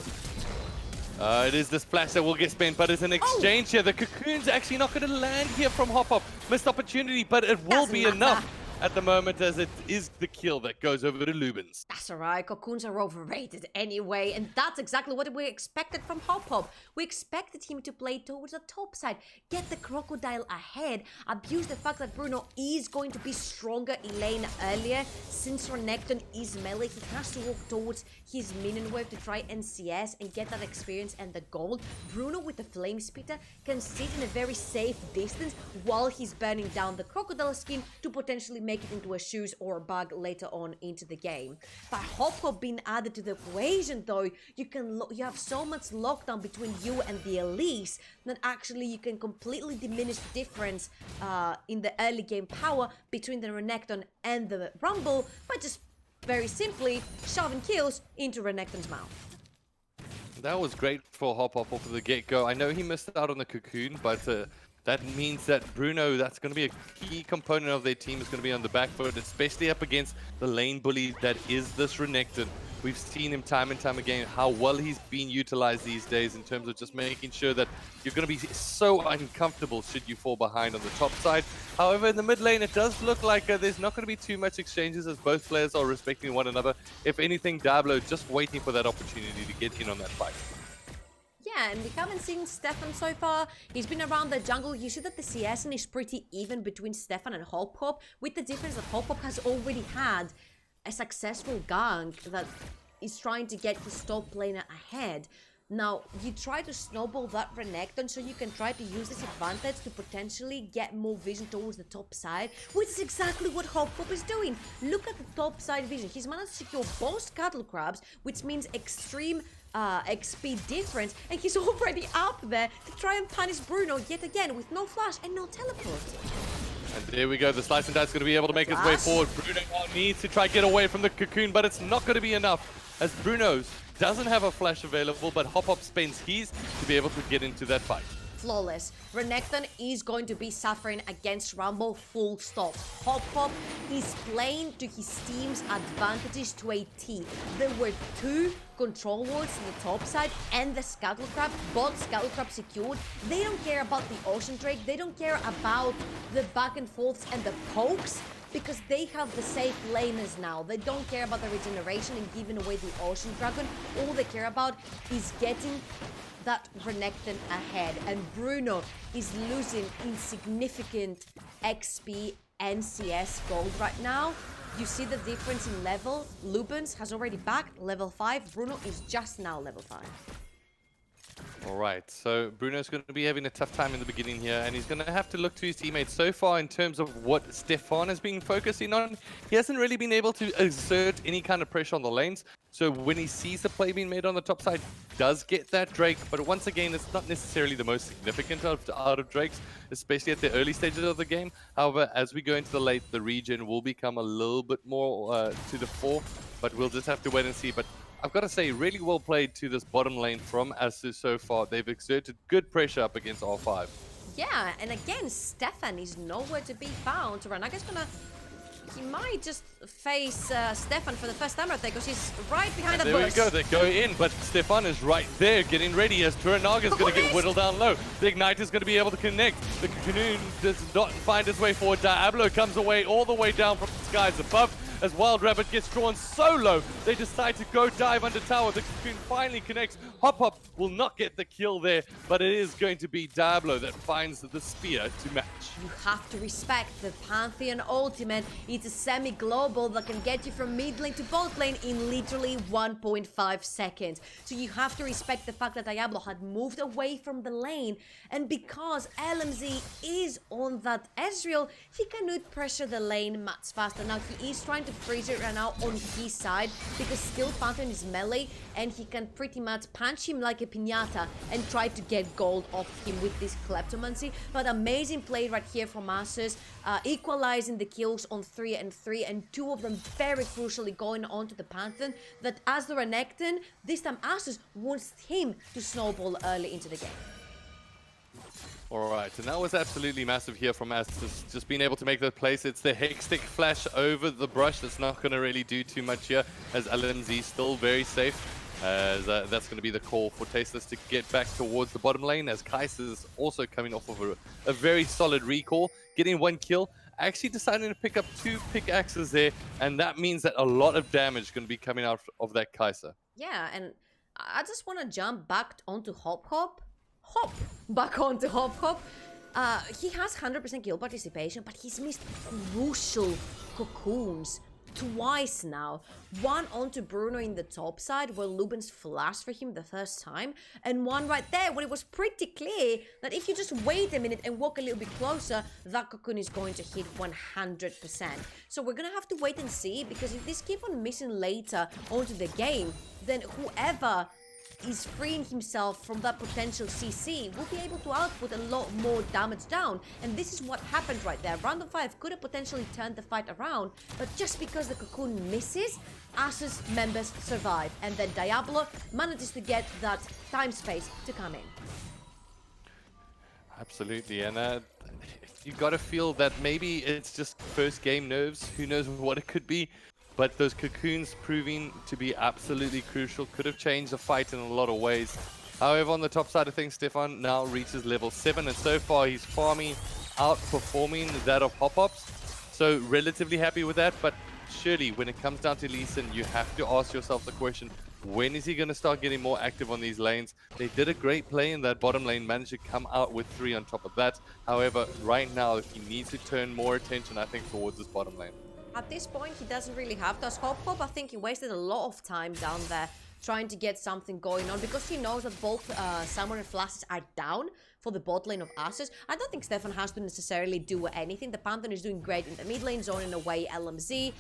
It is the splash that will get spent, but it's an exchange here. The Cocoon's actually not going to land here from Hop Hop. Missed opportunity, but it will be enough at the moment, as it is the kill that goes over to Lubens. That's alright, Cocoons are overrated anyway, and that's exactly what we expected from Hop Hop. We expected him to play towards the top side, get the Crocodile ahead, abuse the fact that Bruno is going to be stronger in lane earlier. Since Renekton is melee, he has to walk towards his minion wave to try and CS and get that experience and the gold. Bruno with the Flame Spitter can sit in a very safe distance while he's burning down the Crocodile skin to potentially make it into a shoes or a bag later on into the game. By Hop Hop being added to the equation though, you have so much lockdown between you and the Elise that actually you can completely diminish the difference in the early game power between the Renekton and the Rumble by just very simply shoving kills into Renekton's mouth. That was great for Hop Hop off of the get-go. I know he missed out on the Cocoon, but that means that Bruno, that's going to be a key component of their team, is going to be on the back foot, especially up against the lane bully that is this Renekton. We've seen him time and time again, how well he's being utilized these days in terms of just making sure that you're going to be so uncomfortable should you fall behind on the top side. However, in the mid lane, it does look like there's not going to be too much exchanges as both players are respecting one another. If anything, Diablo just waiting for that opportunity to get in on that fight. Yeah, and we haven't seen Stefan so far. He's been around the jungle. You see that the CS is pretty even between Stefan and Hop Hop, with the difference that Hop Hop has already had a successful gank that is trying to get his top laner ahead. Now, you try to snowball that Renekton so you can try to use this advantage to potentially get more vision towards the top side, which is exactly what Hop Hop is doing. Look at the top side vision. He's managed to secure both Cattle Crabs, which means extreme XP difference, and he's already up there to try and punish Bruno yet again with no flash and no teleport. And there we go, the Slice and Dice going to be able to make his way forward. Bruno needs to try to get away from the Cocoon, but it's not going to be enough, as Bruno's doesn't have a flash available, but Hop Hop spends his to be able to get into that fight. Flawless. Renekton is going to be suffering against Rumble, full stop. Hop Hop is playing to his team's advantages to a T. There were 2 control wards on the top side and the Scuttle Crab, both Scuttle Crab secured. They don't care about the Ocean Drake, they don't care about the back and forths and the pokes, because they have the safe laners now. They don't care about the regeneration and giving away the Ocean Dragon. All they care about is getting that Renekton ahead, and Bruno is losing insignificant XP and CS gold right now. You see the difference in level. Lubens has already backed level 5. Bruno is just now level 5. All right, so Bruno's going to be having a tough time in the beginning here, and he's going to have to look to his teammates. So far, in terms of what Stefan has been focusing on, he hasn't really been able to exert any kind of pressure on the lanes. So when he sees the play being made on the top side, does get that Drake, but once again, it's not necessarily the most significant out of Drakes, especially at the early stages of the game. However, as we go into the late, the region will become a little bit more to the fore, but we'll just have to wait and see. But I've got to say, really well played to this bottom lane from ASUS so far. They've exerted good pressure up against R5. Yeah, and again, Stefan is nowhere to be found. Ranaga's gonna... He might just face Stefan for the first time right there, because he's right behind the bush. There we go, they go in, but Stefan is right there getting ready as Turanaga's going to get whittled down low. The Igniter's going to be able to connect. The Cocoon does not find its way forward. Diablo comes away all the way down from the skies above. As Wild Rabbit gets drawn so low, they decide to go dive under tower. The Cocoon finally connects. Hop Hop will not get the kill there, but it is going to be Diablo that finds the spear to match. You have to respect the Pantheon ultimate. It's a semi-global that can get you from mid lane to bot lane in literally 1.5 seconds. So you have to respect the fact that Diablo had moved away from the lane, and because LMZ is on that Ezreal, he cannot pressure the lane much faster. Now he is trying to freeze it right now on his side, because still Pantheon is melee and he can pretty much punch him like a piñata and try to get gold off him with this kleptomancy. But amazing play right here from ASUS, equalizing the kills on 3 and 3, and 2 of them very crucially going on to the Pantheon, that as the Renekton, this time ASUS wants him to snowball early into the game. Alright, and that was absolutely massive here from ASUS, just being able to make that place. It's the Hextech flash over the brush that's not going to really do too much here, as LMZ still very safe. As that's going to be the call for Tasteless to get back towards the bottom lane, as Kaiser is also coming off of a very solid recall, getting 1 kill, actually deciding to pick up 2 pickaxes there, and that means that a lot of damage is going to be coming out of that Kaiser. Yeah, and I just want to jump back onto Hop back onto Hop. He has 100% kill participation, but he's missed crucial cocoons twice now. One onto Bruno in the top side, where Lubens flashed for him the first time, and one right there when it was pretty clear that if you just wait a minute and walk a little bit closer, that cocoon is going to hit 100%. So we're gonna have to wait and see, because if this keep on missing later onto the game, then whoever is freeing himself from that potential CC will be able to output a lot more damage down, and this is what happened right there. Round of 5 could have potentially turned the fight around, but just because the cocoon misses, ASUS members survive, and then Diablo manages to get that time space to come in. Absolutely, and you gotta feel that maybe it's just first game nerves, who knows what it could be. But those cocoons proving to be absolutely crucial, could have changed the fight in a lot of ways. However, on the top side of things, Stefan now reaches level 7, and so far he's farming, outperforming that of Hop-Hops. So relatively happy with that, but surely when it comes down to Lee Sin, you have to ask yourself the question, when is he going to start getting more active on these lanes? They did a great play in that bottom lane, managed to come out with 3 on top of that. However, right now he needs to turn more attention, I think, towards this bottom lane. At this point, he doesn't really have to. As Hop, I think he wasted a lot of time down there trying to get something going on, because he knows that both Summoner and Flashes are down for the bot lane of ASUS. I don't think Stefan has to necessarily do anything. The Pantheon is doing great in the mid lane, zoning away LMZ.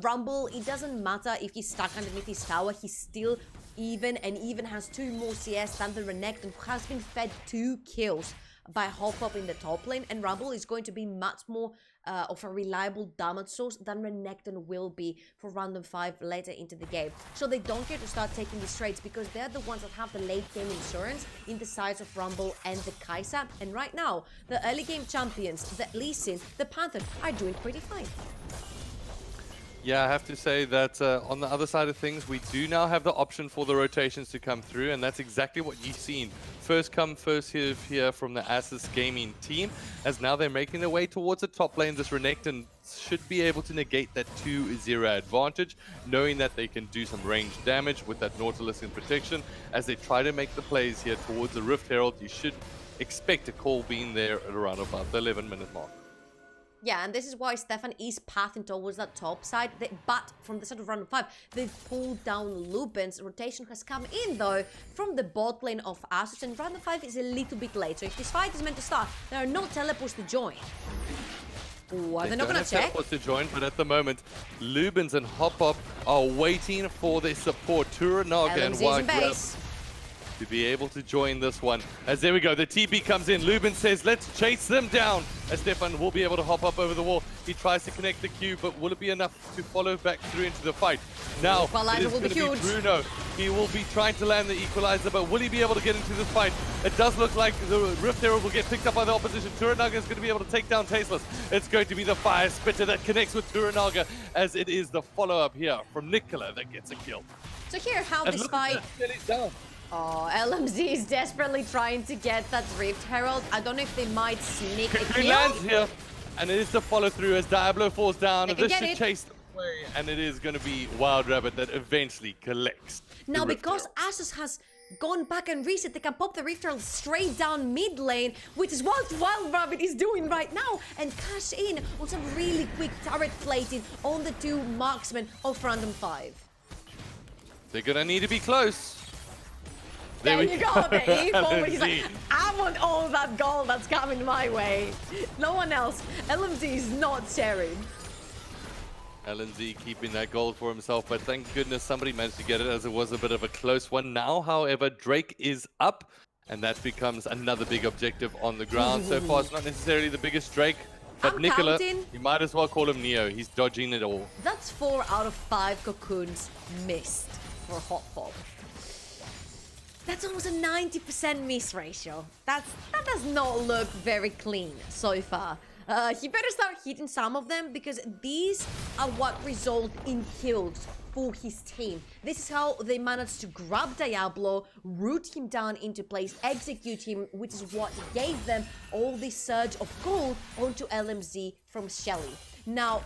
Rumble, it doesn't matter if he's stuck underneath his tower, he's still even, and even has 2 more CS than the Renekton, who has been fed 2 kills by Hop in the top lane, and Rumble is going to be much more of a reliable damage source than Renekton will be for random 5 later into the game. So they don't get to start taking these trades, because they're the ones that have the late game insurance in the sides of Rumble and the Kai'Sa. And right now, the early game champions, the Lee Sin, the Pantheon, are doing pretty fine. Yeah, I have to say that on the other side of things, we do now have the option for the rotations to come through, and that's exactly what you've seen. First come, first serve here from the ASUS gaming team, as now they're making their way towards the top lane. This Renekton should be able to negate that 2-0 advantage, knowing that they can do some range damage with that Nautilus in protection. As they try to make the plays here towards the Rift Herald, you should expect a call being there at around about the 11-minute mark. Yeah, and this is why Stefan is pathing towards that top side. But from the start of round 5, they've pulled down Lubin's. Rotation has come in, though, from the bot lane of ASUS, and round 5 is a little bit late. So if this fight is meant to start, there are no teleports to join. Ooh, they're not going to check. Teleports to join, but at the moment, Lubins and Hop-Up are waiting for their support. Turanaga and White base to be able to join this one. As there we go, the TP comes in. Lubin says, let's chase them down. As Stefan will be able to hop up over the wall. He tries to connect the Q, but will it be enough to follow back through into the fight? Now, it is going to be Bruno. He will be trying to land the equalizer, but will he be able to get into this fight? It does look like the Rift Herald will get picked up by the opposition. Turanaga is going to be able to take down Tasteless. It's going to be the Fire Spitter that connects with Turanaga, as it is the follow-up here from Nicola that gets a kill. So here, how this fight... Oh, LMZ is desperately trying to get that Rift Herald. I don't know if they might sneak a kill. He lands here, and it is the follow-through as Diablo falls down. This should chase them away, and it is going to be Wild Rabbit that eventually collects. Now, because ASUS has gone back and reset, they can pop the Rift Herald straight down mid lane, which is what Wild Rabbit is doing right now, and cash in on some really quick turret plating on the 2 marksmen of random 5. They're going to need to be close. There you go, the E4. He's like, I want all that gold that's coming my way. No one else. LMZ is not sharing. LNZ keeping that gold for himself, but thank goodness somebody managed to get it, as it was a bit of a close one. Now, however, Drake is up, and that becomes another big objective on the ground. So far, it's not necessarily the biggest Drake, but Nicola, you might as well call him Neo. He's dodging it all. That's 4 out of 5 cocoons missed for Hot Fob. That's almost a 90% miss ratio. That does not look very clean so far. He better start hitting some of them, because these are what result in kills for his team. This is how they managed to grab Diablo, root him down into place, execute him, which is what gave them all this surge of gold onto LMZ from Shelly. Now,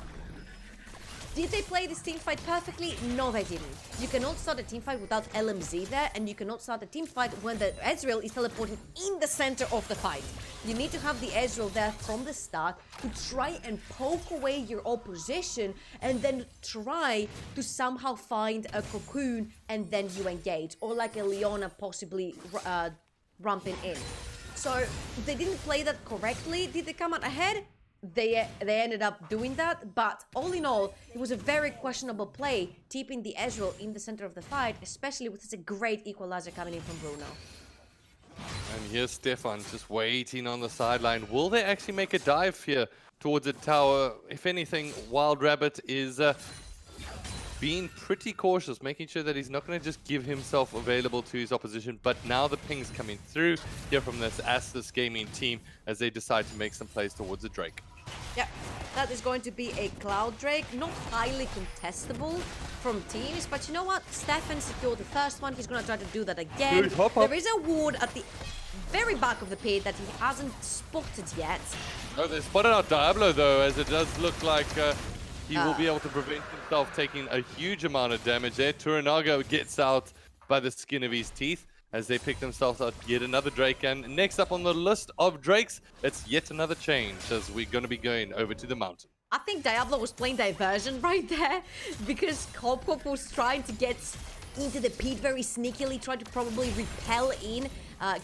did they play this teamfight perfectly? No, they didn't. You cannot start a teamfight without LMZ there, and you cannot start a teamfight when the Ezreal is teleporting in the center of the fight. You need to have the Ezreal there from the start to try and poke away your opposition, and then try to somehow find a cocoon, and then you engage. Or like a Leona possibly ramping in. So they didn't play that correctly. Did they come out ahead? They ended up doing that, but all in all, it was a very questionable play, keeping the Ezreal in the center of the fight, especially with such a great equalizer coming in from Bruno. And here's Stefan just waiting on the sideline. Will they actually make a dive here towards the tower? If anything, Wild Rabbit is being pretty cautious, making sure that he's not going to just give himself available to his opposition. But now the ping's coming through here from this ASUS gaming team as they decide to make some plays towards the Drake. Yeah, that is going to be a Cloud Drake, not highly contestable from teams, but you know what? Stefan secured the first one. He's going to try to do that again. There is a ward at the very back of the pit that he hasn't spotted yet. Oh, they spotted out Diablo though, as it does look like he will be able to prevent himself taking a huge amount of damage there. Turanaga gets out by the skin of his teeth as they pick themselves out yet another Drake. And next up on the list of Drakes, it's yet another change as we're going to be going over to the mountain. I think Diablo was playing diversion right there, because Kopkop was trying to get into the pit very sneakily, tried to probably repel in,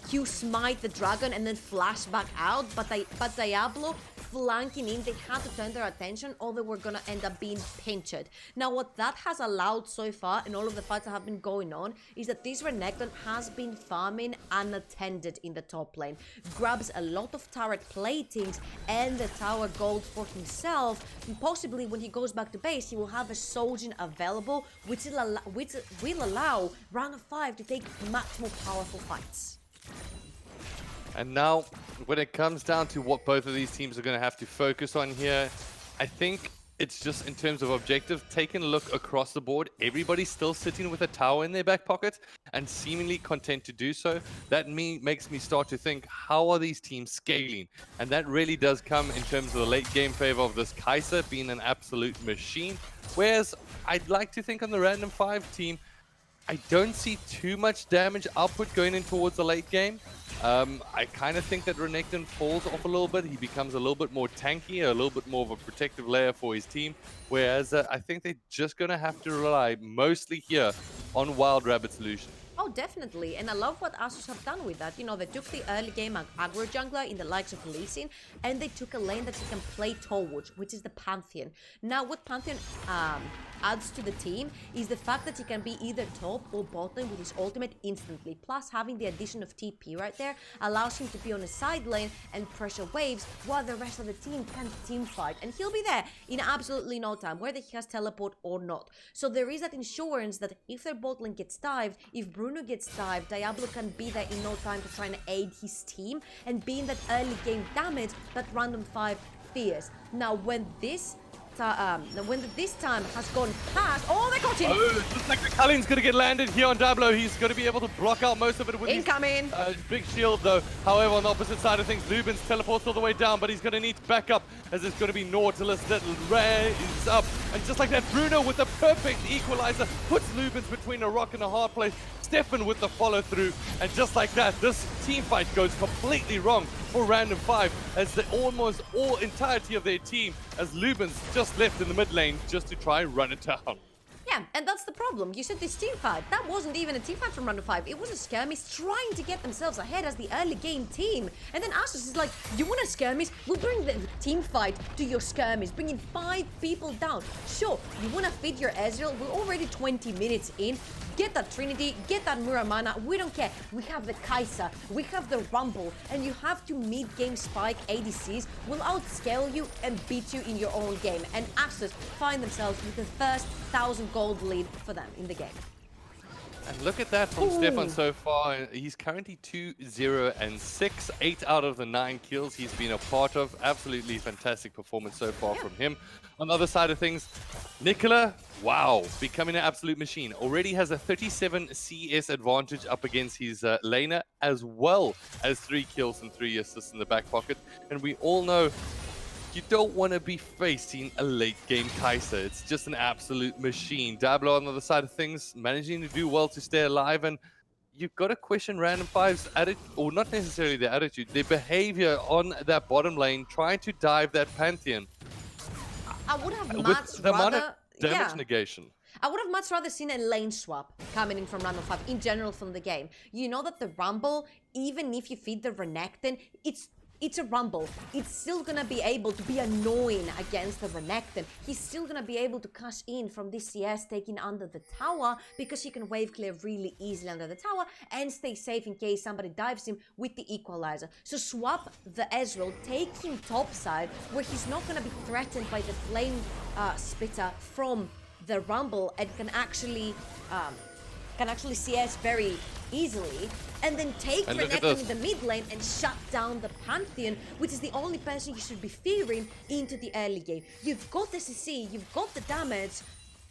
Q smite the dragon and then flash back out, but Diablo flanking in, they had to turn their attention or they were gonna end up being pinched. Now what that has allowed so far in all of the fights that have been going on is that this Renekton has been farming unattended in the top lane, grabs a lot of turret platings and the tower gold for himself, and possibly when he goes back to base he will have a Soul'jin available, which will allow round of 5 to take much more powerful fights. And now, when it comes down to what both of these teams are going to have to focus on here, I think it's just in terms of objective, taking a look across the board, everybody's still sitting with a tower in their back pocket and seemingly content to do so. That makes me start to think, how are these teams scaling? And that really does come in terms of the late game favor of this Kai'Sa being an absolute machine. Whereas I'd like to think on the random 5 team, I don't see too much damage output going in towards the late game. I kind of think that Renekton falls off a little bit. He becomes a little bit more tanky, a little bit more of a protective layer for his team. Whereas I think they're just going to have to rely mostly here on Wild Rabbit solution. Oh, definitely. And I love what ASUS have done with that. You know, they took the early game aggro jungler in the likes of Lee Sin, and they took a lane that he can play towards, which is the Pantheon. Now, what Pantheon adds to the team is the fact that he can be either top or bottom with his ultimate instantly. Plus, having the addition of TP right there allows him to be on a side lane and pressure waves while the rest of the team can team fight. And he'll be there in absolutely no time, whether he has teleport or not. So there is that insurance that if their bot lane gets dived, if Bruno gets dived, Diablo can be there in no time to try and aid his team and be in that early game damage that Random 5 fears. Now, when this time has gone past, oh, they got him! Oh, it looks like the Culling's going to get landed here on Diablo. He's going to be able to block out most of it with incoming. His big shield, though. However, on the opposite side of things, Lubins teleports all the way down, but he's going to need backup as it's going to be Nautilus that raises up. And just like that, Bruno with the perfect equalizer puts Lubins between a rock and a hard place. Stefan with the follow through, and just like that, this team fight goes completely wrong for Random 5 as the almost all entirety of their team as Lubins just left in the mid lane just to try and run it down. Yeah, and that's the problem. You said this team fight. That wasn't even a team fight from Random 5. It was a skirmish trying to get themselves ahead as the early game team. And then ASUS is like, you want a skirmish? We'll bring the team fight to your skirmish, bringing 5 people down. Sure, you want to feed your Ezreal? We're already 20 minutes in. Get that Trinity, get that Muramana, we don't care. We have the Kai'Sa, we have the Rumble, and you have to mid-game spike ADCs will outscale you and beat you in your own game. And ASUS find themselves with the first 1,000 gold lead for them in the game. And look at that from Stefan so far. He's currently 2-0-6. 8 out of the 9 kills he's been a part of. Absolutely fantastic performance so far from him. On the other side of things, Nicola, wow, becoming an absolute machine. Already has a 37 CS advantage up against his laner, as well as 3 kills and 3 assists in the back pocket. And we all know you don't want to be facing a late game Kai'Sa. It's just an absolute machine. Diablo on the other side of things, managing to do well to stay alive, and you've got to question Random 5's attitude, or not necessarily their attitude, their behavior on that bottom lane, trying to dive that Pantheon. I would have With much the amount of rather... damage negation. I would have much rather seen a lane swap coming in from Random 5 in general from the game. You know that the Rumble, even if you feed the Renekton, it's a Rumble. It's still gonna be able to be annoying against the Renekton. He's still gonna be able to cash in from this CS taking under the tower because he can wave clear really easily under the tower and stay safe in case somebody dives him with the equalizer. So swap the Ezreal, take him topside where he's not gonna be threatened by the flame spitter from the Rumble and can actually CS very easily, and then take Renekton in the mid lane and shut down the Pantheon, which is the only person you should be fearing into the early game. You've got the CC, you've got the damage,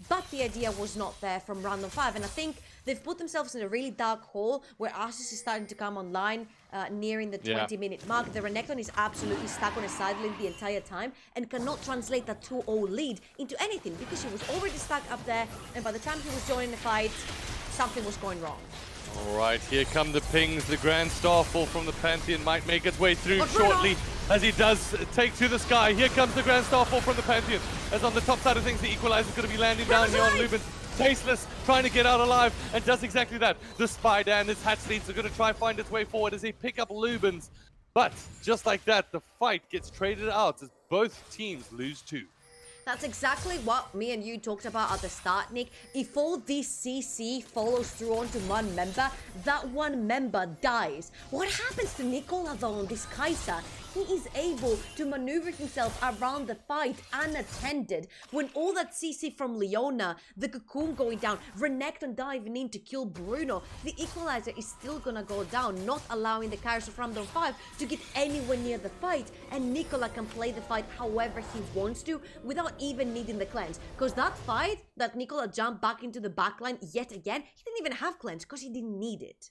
but the idea was not there from Random 5, and I think they've put themselves in a really dark hole where ASUS is starting to come online nearing the 20-minute mark. The Renekton is absolutely stuck on a side lane the entire time and cannot translate that 2-0 lead into anything because he was already stuck up there, and by the time he was joining the fight, something was going wrong. All right, here come the pings. The Grand Starfall from the Pantheon might make its way through shortly as he does take to the sky. Here comes the Grand Starfall from the Pantheon. As on the top side of things, the Equalizer is going to be landing down here on Lubin. Tasteless, trying to get out alive, and does exactly that. The Spider and his Hatchleads are going to try and find its way forward as they pick up Lubins. But just like that, the fight gets traded out as both teams lose 2. That's exactly what me and you talked about at the start, Nick. If all this CC follows through onto one member, that one member dies. What happens to Nicola though on this Kai'Sa? He is able to maneuver himself around the fight unattended. When all that CC from Leona, the Cocoon going down, Renekton diving in to kill Bruno, the Equalizer is still gonna go down, not allowing the Kai'Sa from Random 5 to get anywhere near the fight, and Nicola can play the fight however he wants to without even needing the cleanse. Because that fight that Nicola jumped back into the backline yet again, he didn't even have cleanse because he didn't need it.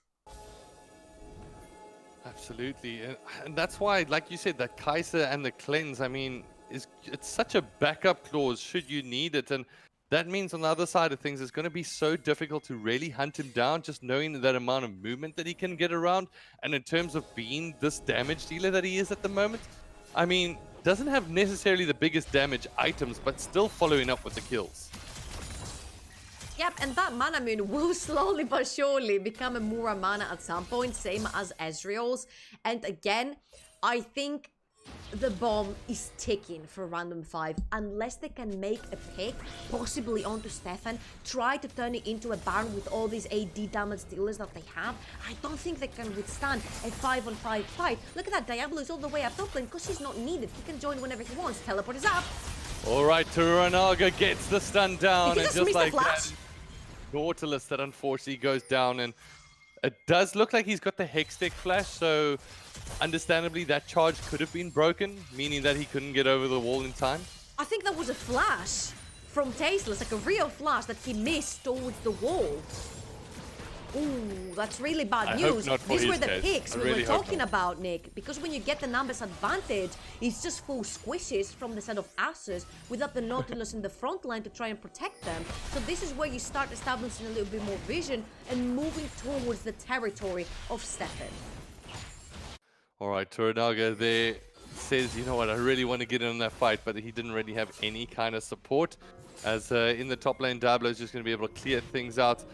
Absolutely, and that's why, like you said, that Kai'Sa and the cleanse, I mean, it's such a backup clause should you need it. And That means on the other side of things, it's going to be so difficult to really hunt him down, just knowing that amount of movement that he can get around. And in terms of being this damage dealer that he is at the moment, I mean, doesn't have necessarily the biggest damage items, but still following up with the kills. Yep, and that mana moon will slowly but surely become a Mura mana at some point, same as Ezreal's. And again, I think the bomb is ticking for Random 5 unless they can make a pick, possibly onto Stefan, try to turn it into a Baron with all these AD damage dealers that they have. I don't think they can withstand a 5-on-5 fight. Look at that, Diablo is all the way up top lane because he's not needed. He can join whenever he wants. Teleport is up. Alright, Turanaga gets the stun down, and just like that, Nautilus that unfortunately goes down, and it does look like he's got the Hextech flash, so understandably that charge could have been broken, meaning that he couldn't get over the wall in time. I think that was a flash from Tasteless, like a real flash that he missed towards the wall. Ooh, that's really bad news. These were the picks we were talking about, Nick. Because when you get the numbers advantage, it's just full squishes from the side of ASUS without the Nautilus in the front line to try and protect them. So this is where you start establishing a little bit more vision and moving towards the territory of Stefan. Alright, Turanaga there says, you know what, I really want to get in on that fight, but he didn't really have any kind of support. As in the top lane, Diablo is just going to be able to clear things out.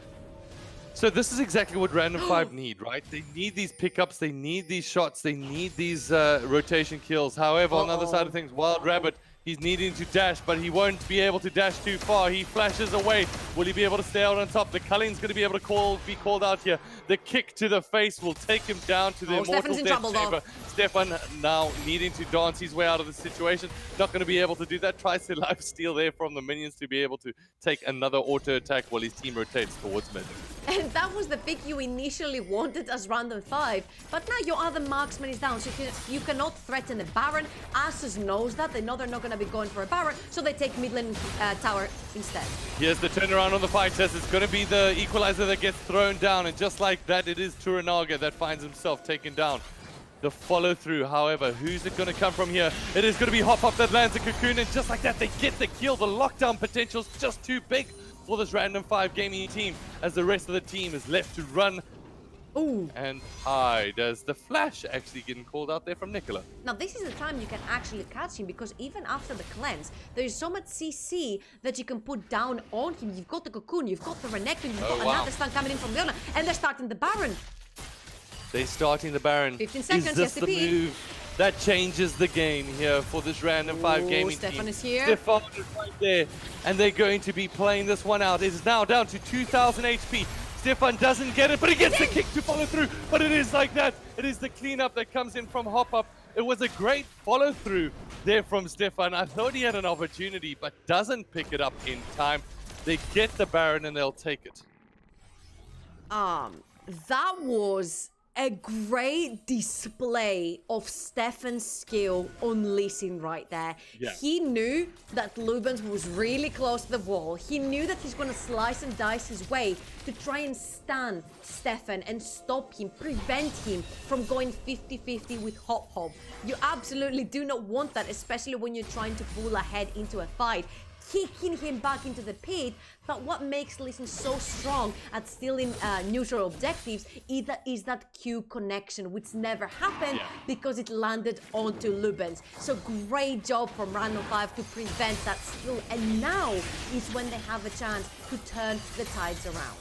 So this is exactly what Random 5 need, right? They need these pickups, they need these shots, they need these rotation kills. However, on the other side of things, Wild Rabbit, he's needing to dash, but he won't be able to dash too far. He flashes away. Will he be able to stay out on top? The Culling's going to be able to be called out here. The kick to the face will take him down to the Immortal Death Chamber. Stefan now needing to dance his way out of the situation. Not going to be able to do that. Tries to lifesteal there from the minions to be able to take another auto attack while his team rotates towards mid. And that was the pick you initially wanted as Random 5. But now your other marksman is down, so you cannot threaten a Baron. ASUS knows that. They know they're not going to be going for a Baron, so they take mid lane tower instead. Here's the turnaround on the fight, says it's going to be the equalizer that gets thrown down. And just like that, it is Turanaga that finds himself taken down. The follow-through, however, who's it going to come from here? It is going to be Hop Up that lands a cocoon, and just like that, they get the kill. The lockdown potential's just too big for this Random 5 gaming team, as the rest of the team is left to run and hide. As the flash actually getting called out there from Nicola. Now this is the time you can actually catch him, because even after the cleanse, there is so much CC that you can put down on him. You've got the cocoon, you've got the Renekton, you've got another stun coming in from Leona, and they're starting the Baron. They're starting the Baron. 15 seconds, is this the move that changes the game here for this Random 5 gaming Stefan team? is here. Stefan is right there, and they're going to be playing this one out. It is now down to 2,000 HP. Stefan doesn't get it, but he gets the kick to follow through. But it is like that. It is the cleanup that comes in from Hop Up. It was a great follow through there from Stefan. I thought he had an opportunity, but doesn't pick it up in time. They get the Baron and they'll take it. That was a great display of Stefan's skill on Lee Sin right there. Yeah. He knew that Lubens was really close to the wall. He knew that he's going to slice and dice his way to try and stun Stefan and stop him, prevent him from going 50-50 with Hop Hop. You absolutely do not want that, especially when you're trying to pull ahead into a fight. Kicking him back into the pit, but what makes Lee Sin so strong at stealing neutral objectives is that Q connection, which never happened because it landed onto Lubens. So great job from Random 5 to prevent that steal, and now is when they have a chance to turn the tides around.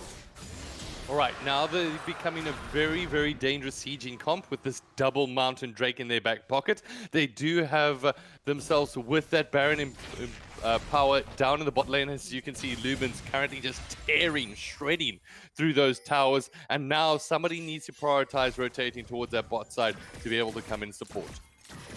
Alright, now they're becoming a very, very dangerous sieging comp with this double Mountain Drake in their back pocket. They do have themselves with that Baron in power down in the bot lane. As you can see, Lubens currently just tearing, shredding through those towers. And now somebody needs to prioritize rotating towards that bot side to be able to come in support.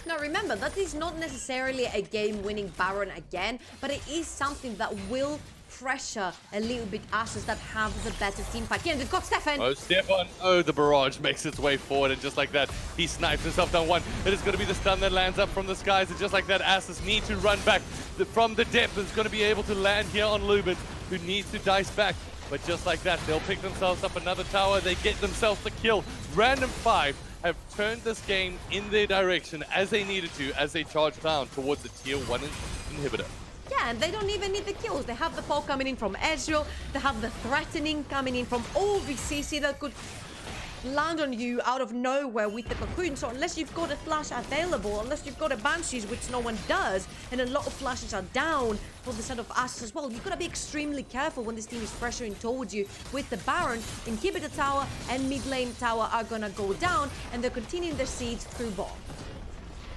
Now remember, that is not necessarily a game-winning Baron again, but it is something that will pressure a little bit ASUS that have the better team fight. Here, they've got Stefan. Oh, Stefan. Oh, the barrage makes its way forward, and just like that, he snipes himself down one. It is going to be the stun that lands up from the skies, and just like that, ASUS need to run back from the depth. Is going to be able to land here on Lubens, who needs to dice back. But just like that, they'll pick themselves up another tower. They get themselves the kill. Random 5 have turned this game in their direction as they needed to, as they charge down towards the tier 1 inhibitor. Yeah, and they don't even need the kills. They have the poke coming in from Ezreal. They have the threatening coming in from all the CC that could land on you out of nowhere with the cocoon. So unless you've got a flash available, unless you've got a Banshees, which no one does, and a lot of flashes are down for the side of ASUS as well, you've got to be extremely careful when this team is pressuring towards you with the Baron. Inhibitor tower and mid lane tower are gonna go down, and they're continuing their siege through bomb.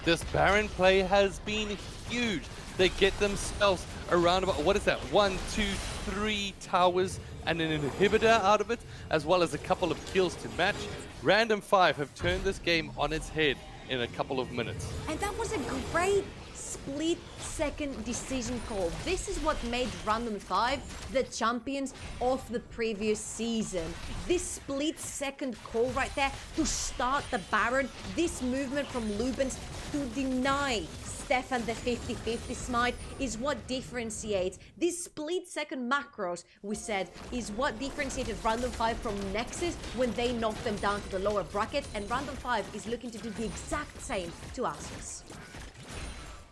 This Baron play has been huge. They get themselves around about, what is that, 1, 2, 3 towers and an inhibitor out of it, as well as a couple of kills to match. Random 5 have turned this game on its head in a couple of minutes. And that was a great split-second decision call. This is what made Random 5 the champions of the previous season. This split-second call right there to start the Baron, this movement from Lubens to deny Stefan the 50-50 smite is what differentiates. These split-second macros, we said, is what differentiated Random 5 from Nexus when they knocked them down to the lower bracket, and Random 5 is looking to do the exact same to ASUS.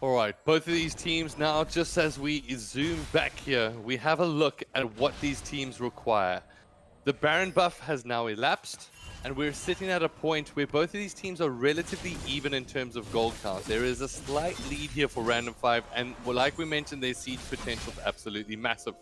Alright, both of these teams now, just as we zoom back here, we have a look at what these teams require. The Baron buff has now elapsed, and we're sitting at a point where both of these teams are relatively even in terms of gold count. There is a slight lead here for Random 5, and like we mentioned, their siege potential is absolutely massive.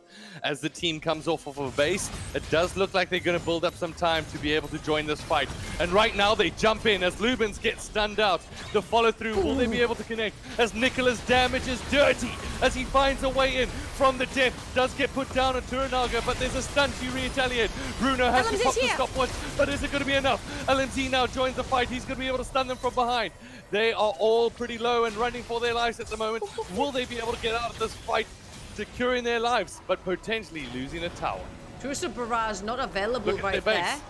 As the team comes off of a base, it does look like they're going to build up some time to be able to join this fight. And right now they jump in as Lubens gets stunned out. The follow through, will they be able to connect? As Nicola's damage is dirty, as he finds a way in from the depth, does get put down on Turanaga, but there's a stun to retaliate. Bruno has to pop the stopwatch, but is it going to be enough? LMZ now joins the fight. He's going to be able to stun them from behind. They are all pretty low and running for their lives at the moment. Will they be able to get out of this fight, securing their lives, but potentially losing a tower? Crucial Barrage not available right there.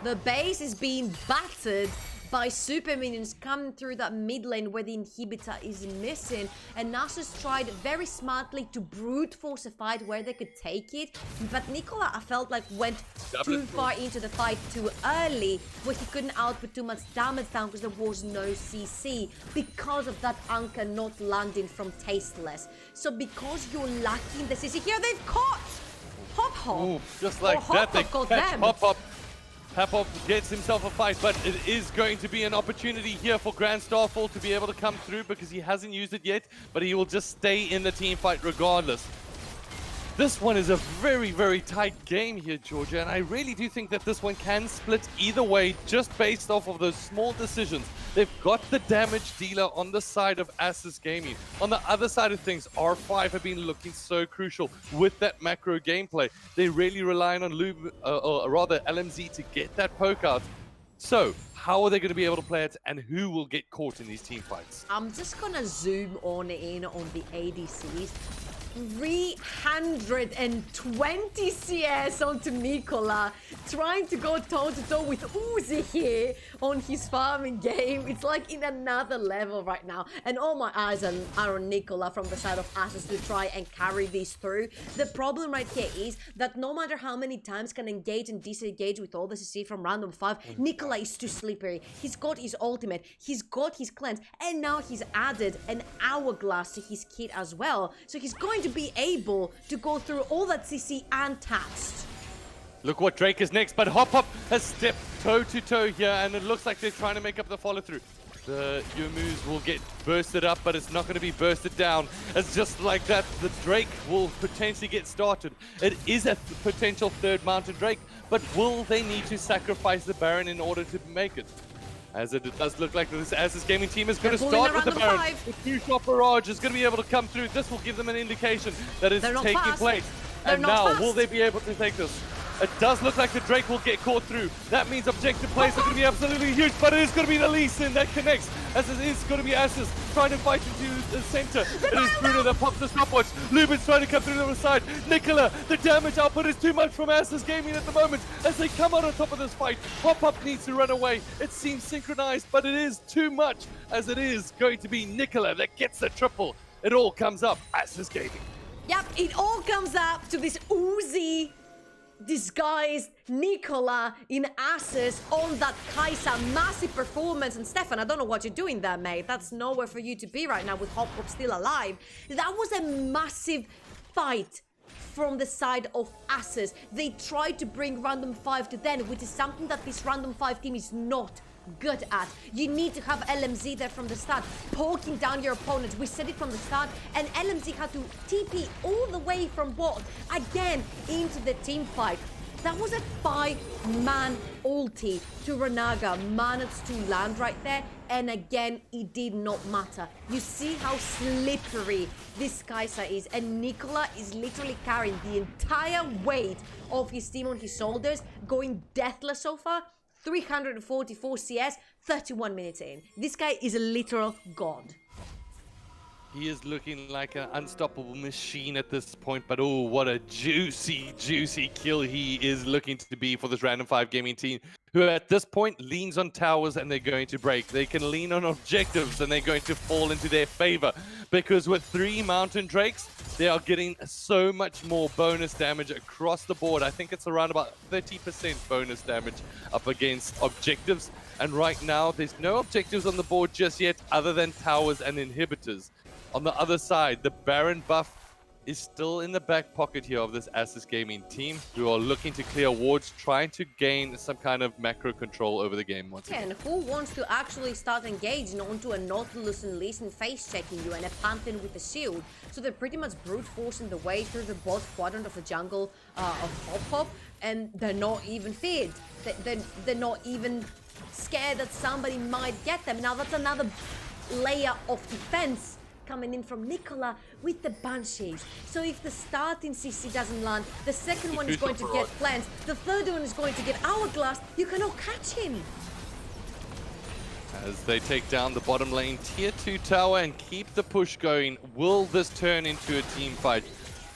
The base is being battered by super minions coming through that mid lane where the inhibitor is missing, and Nasus tried very smartly to brute force a fight where they could take it, but Nicola, I felt like, went too far into the fight too early, where he couldn't output too much damage down because there was no CC because of that anchor not landing from Tasteless. So because you're lacking the CC here, they've caught Hop Hop. Ooh, just like that, they catch Hop Hop. Hop gets himself a fight, but it is going to be an opportunity here for Grand Starfall to be able to come through because he hasn't used it yet, but he will just stay in the team fight regardless. This one is a very, very tight game here, Georgia, and I really do think that this one can split either way just based off of those small decisions. They've got the damage dealer on the side of ASUS Gaming. On the other side of things, R5 have been looking so crucial with that macro gameplay. They're really relying on LMZ to get that poke out. So, how are they going to be able to play it, and who will get caught in these team fights? I'm just going to zoom in on the ADCs. 320 CS onto Nicola, trying to go toe-to-toe with Uzi here on his farming game. It's like in another level right now, and all my eyes are on Nicola from the side of ASUS to try and carry this through. The problem right here is that no matter how many times can engage and disengage with all the CC from Random 5, Nicola is too slippery. He's got his ultimate, he's got his cleanse, and now he's added an hourglass to his kit as well, so he's going to be able to go through all that CC untouched. Look what Drake is next, but Hop has stepped toe-to-toe here, and it looks like they're trying to make up the follow-through. The Youmuu's will get bursted up, but it's not going to be bursted down. It's just like that, the Drake will potentially get started. It is a potential third Mountain Drake, but will they need to sacrifice the Baron in order to make it? As it does look like this ASUS Gaming team is going to start with the Baron. The two-shot barrage is going to be able to come through. This will give them an indication that it's taking place. And now, will they be able to take this? It does look like the Drake will get caught through. That means objective plays are going to be absolutely huge, but it is going to be the Lee Sin that connects, as it is going to be ASUS trying to fight into the center. It is Bruno that pops the stopwatch. Lubens trying to come through the other side. Nicola, the damage output is too much from ASUS Gaming at the moment as they come out on top of this fight. Hop needs to run away. It seems synchronized, but it is too much, as it is going to be Nicola that gets the triple. It all comes up ASUS Gaming. Yep, it all comes up to this Uzi disguised Nicola in ASUS on that Kai'Sa massive performance. And Stefan, I don't know what you're doing there, mate. That's nowhere for you to be right now with Hop Hop still alive. That was a massive fight from the side of ASUS. They tried to bring Random 5 to them, which is something that this Random 5 team is not good at. You need to have LMZ there from the start, poking down your opponents. We said it from the start, and LMZ had to TP all the way from bot again into the team fight. That was a 5-man ulti to Renaga, managed to land right there, and again, it did not matter. You see how slippery this Kai'Sa is, and Nicola is literally carrying the entire weight of his team on his shoulders, going deathless so far. 344 CS, 31 minutes in. This guy is a literal god. He is looking like an unstoppable machine at this point, but oh, what a juicy, juicy kill he is looking to be for this Random 5 gaming team, who at this point leans on towers and they're going to break. They can lean on objectives and they're going to fall into their favor, because with 3 Mountain Drakes, they are getting so much more bonus damage across the board. I think it's around about 30% bonus damage up against objectives. And right now, there's no objectives on the board just yet other than towers and inhibitors. On the other side, the Baron buff is still in the back pocket here of this ASUS gaming team, who are looking to clear wards, trying to gain some kind of macro control over the game once again. And who wants to actually start engaging onto a Nautilus and Lee Sin face checking you and a Pantheon with a shield? So they're pretty much brute forcing the way through the bot quadrant of the jungle of Hop Hop, and they're not even feared. They're not even scared that somebody might get them. Now that's another layer of defense coming in from Nicola with the Banshees. So if the starting CC doesn't land, the second one is going to get Cleanse, the third one is going to get Hourglass, you cannot catch him. As they take down the bottom lane tier 2 tower and keep the push going, will this turn into a team fight?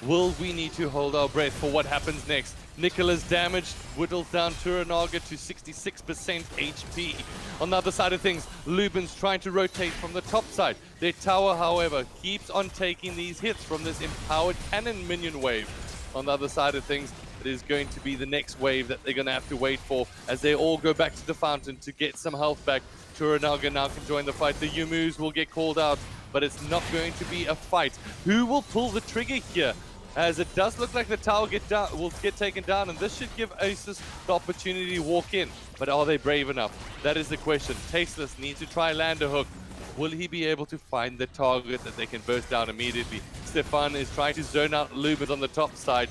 Will we need to hold our breath for what happens next? Nicola's damage whittles down Turanaga to 66% HP. On the other side of things, Lubin's trying to rotate from the top side. Their tower, however, keeps on taking these hits from this empowered cannon minion wave. On the other side of things, it is going to be the next wave that they're going to have to wait for as they all go back to the fountain to get some health back. Turanaga now can join the fight. The Yumus will get called out, but it's not going to be a fight. Who will pull the trigger here? As it does look like the tower will get taken down, and this should give ASUS the opportunity to walk in. But are they brave enough? That is the question. Tasteless needs to try land a hook. Will he be able to find the target that they can burst down immediately? Stefan is trying to zone out Lubin on the top side.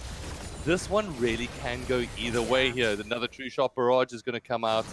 This one really can go either way here. Another True Shot Barrage is going to come out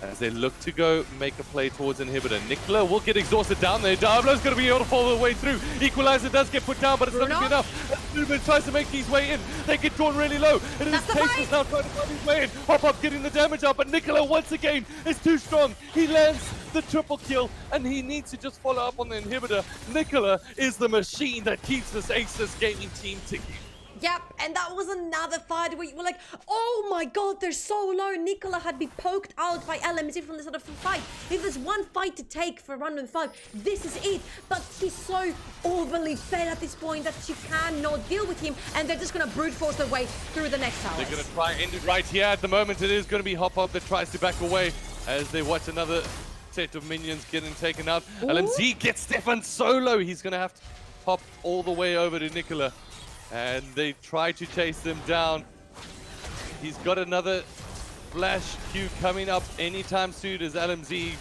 as they look to go make a play towards Inhibitor. Nicola will get exhausted down there. Diablo's going to be able to follow the way through. Equalizer does get put down, but it's not going to be enough. As Lubin tries to make his way in, they get drawn really low. It is Tasteless now trying to find his way in. Hop Up getting the damage up, but Nicola once again is too strong. He lands the triple kill, and he needs to just follow up on the Inhibitor. Nicola is the machine that keeps this ASUS gaming team ticking. Yep, and that was another fight where you were like, oh my god, they're so low. Nicola had been poked out by LMZ from the start of the fight. If there's one fight to take for Random 5, this is it. But he's so overly fed at this point that she cannot deal with him, and they're just going to brute force their way through the next hours. They're going to try and end it right here. At the moment, it is going to be Hop Up that tries to back away as they watch another set of minions getting taken out. Ooh. LMZ gets Stefan solo. He's going to have to hop all the way over to Nicola. And they try to chase them down. He's got another flash Q coming up anytime soon as LMZ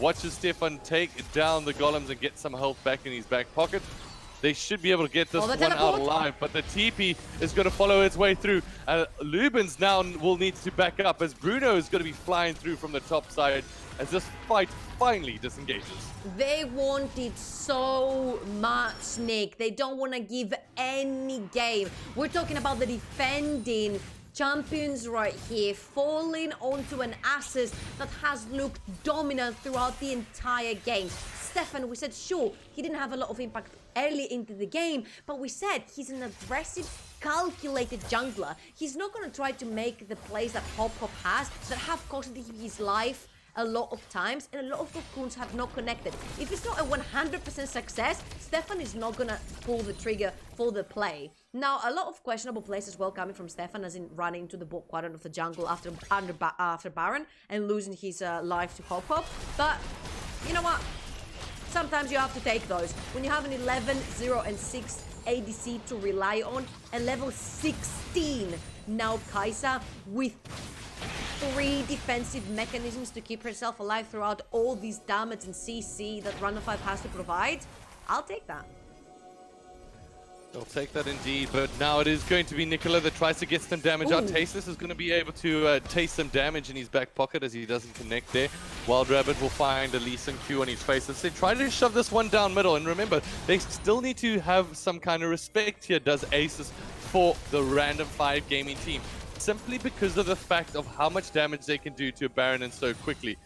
watches Stefan take down the golems and get some health back in his back pocket. They should be able to get this one out alive, but the TP is going to follow its way through. Lubin's now will need to back up as Bruno is going to be flying through from the top side as this fight finally disengages. They want it so much, Nick. They don't want to give any game. We're talking about the defending champions right here, falling onto an ASUS that has looked dominant throughout the entire game. Stefan, we said, sure, he didn't have a lot of impact early into the game, but we said he's an aggressive, calculated jungler. He's not going to try to make the plays that Hop Hop has that have costed him his life a lot of times, and a lot of cocoons have not connected. If it's not a 100% success, Stefan is not gonna pull the trigger for the play. Now, a lot of questionable plays as well coming from Stefan, as in running into the bot quadrant of the jungle after Baron and losing his life to Hop. But you know what? Sometimes you have to take those. When you have an 11, 0, and 6 ADC to rely on, and level 16 now Kai'Sa with 3 defensive mechanisms to keep herself alive throughout all these damage and CC that Run of 5 has to provide, I'll take that. They'll take that indeed, but now it is going to be Nicola that tries to get some damage out. Tasteless is going to be able to taste some damage in his back pocket as he doesn't connect there. Wild Rabbit will find a Lee Sin Q on his face. As they try to shove this one down middle, and remember, they still need to have some kind of respect here, does ASUS, for the random 5 gaming team. Simply because of the fact of how much damage they can do to a Baron and so quickly.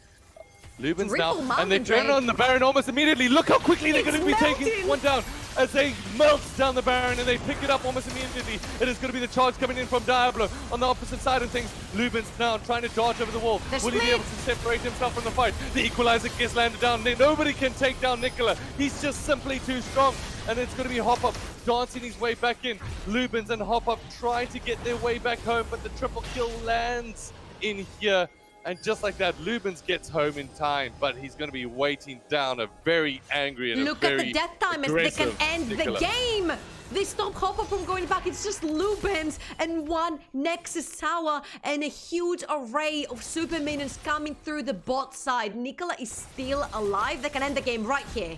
Lubin's now, and they turn on the Baron almost immediately. Look how quickly they're going to be taking one down as they melt down the Baron and they pick it up almost immediately. It is going to be the charge coming in from Diablo on the opposite side of things. Lubin's now trying to dodge over the wall. Will he be able to separate himself from the fight? The equalizer gets landed down. Nobody can take down Nicola. He's just simply too strong. And it's going to be Hop-Up dancing his way back in. Lubins and Hop-Up trying to get their way back home, but the triple kill lands in here. And just like that, Lubins gets home in time, but he's going to be waiting down a very angry and Look at the death time as they can end Nicola. the game. They stop Hopper from going back. It's just Lubins and one Nexus tower and a huge array of super minions coming through the bot side. Nicola is still alive. They can end the game right here.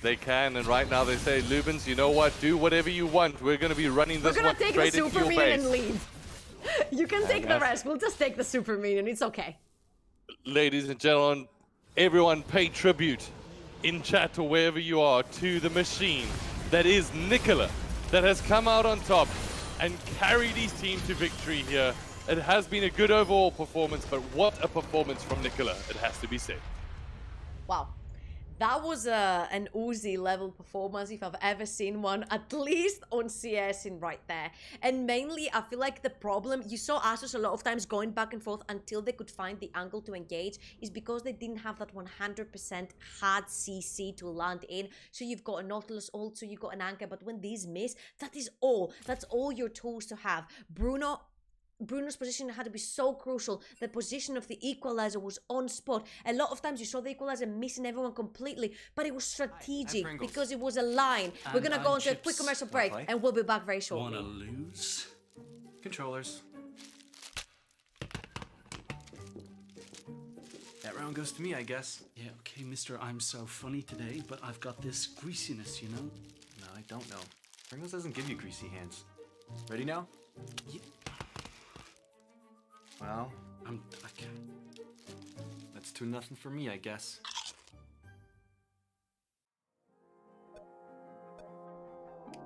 They can, and right now they say, Lubins, you know what? Do whatever you want. We're going to be running this one straight into your base. We're going to take the super minion and leave. You can take the rest. We'll just take the super minion. It's okay. Ladies and gentlemen, everyone pay tribute in chat or wherever you are to the machine that is Nicola, that has come out on top and carried his team to victory here. It has been a good overall performance, but what a performance from Nicola, it has to be said. Wow. That was an Uzi level performance if I've ever seen one, at least on CS in right there. And mainly, I feel like the problem, you saw ASUS a lot of times going back and forth until they could find the angle to engage, is because they didn't have that 100% hard CC to land in. So you've got a Nautilus ult, so you've got an anchor, but when these miss, that is all. That's all your tools to have. Bruno's position had to be so crucial. The position of the equalizer was on spot. A lot of times you saw the equalizer missing everyone completely, but it was strategic because it was a line. We're gonna go into a quick commercial break and we'll be back very shortly. Wanna lose? Controllers. That round goes to me, I guess. Yeah, okay, mister, I'm so funny today, but I've got this greasiness, you know? No, I don't know. Pringles doesn't give you greasy hands. Ready now? Yeah. Well, I can't. That's 2-0 for me, I guess.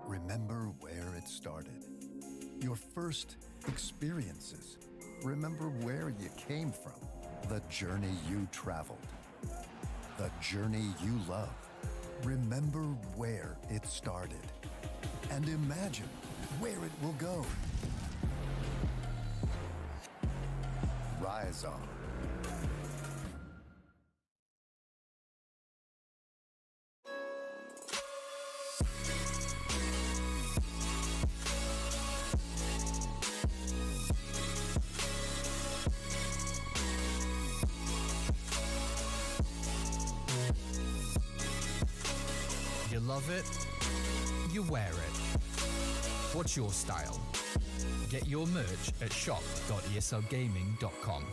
Remember where it started. Your first experiences. Remember where you came from. The journey you traveled. The journey you love. Remember where it started. And imagine where it will go. Rise on. You love it, you wear it. What's your style? Get your merch at shop.eslgaming.com.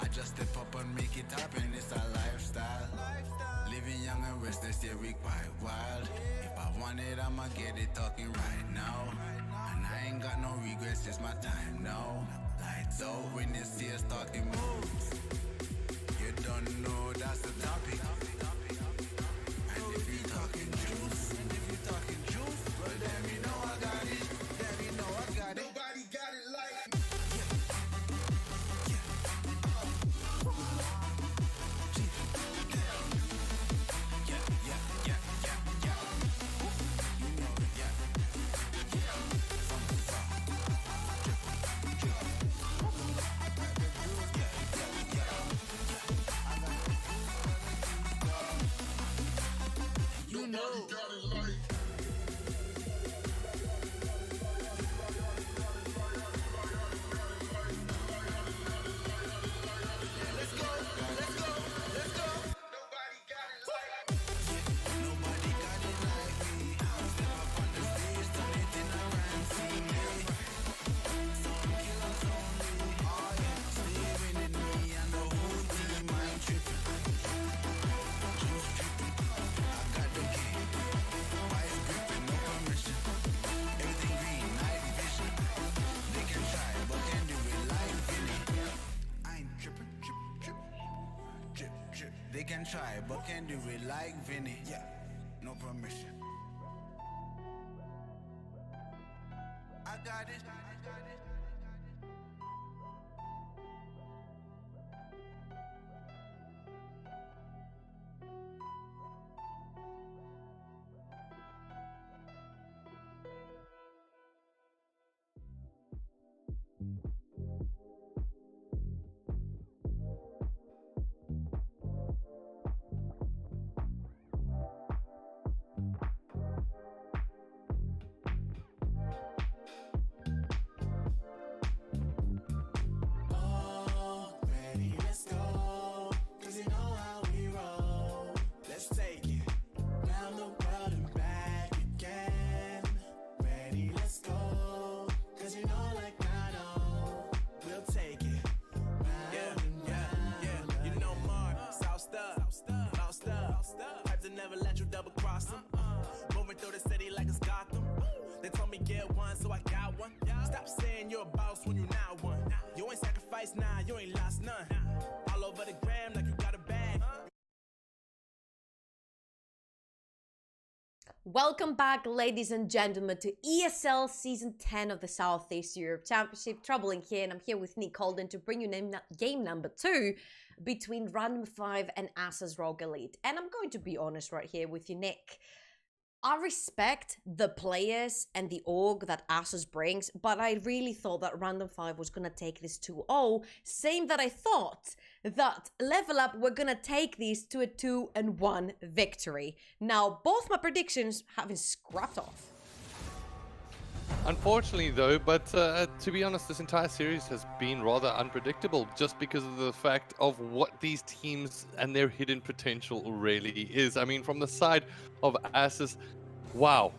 I just step up and make it happen. It's a lifestyle. Living young and restless, yeah, we quite wild. If I want it, I'ma get it talking right now. And I ain't got no regrets, it's my time now. Lights out when you see us talking moves. You don't know that's the topic. And if you talking juice, well then you know I got it. Then you know I got it. Nobody got it like me. You know. They can try, but can do it like Vinny. Yeah, no permission. I got it. Welcome back, ladies and gentlemen, to ESL Season 10 of the Southeast Europe Championship. Troubling here, and I'm here with Nick Holden to bring you game number 2 between Random 5 and ASUS Rogue Elite. And I'm going to be honest right here with you, Nick. I respect the players and the org that ASUS brings, but I really thought that Random 5 was going to take this 2-0. Same that I thought that LevelUp were going to take these to a 2-1 victory. Now, both my predictions have been scrapped off. Unfortunately though, but to be honest, this entire series has been rather unpredictable just because of the fact of what these teams and their hidden potential really is. I mean, from the side of ASUS, wow,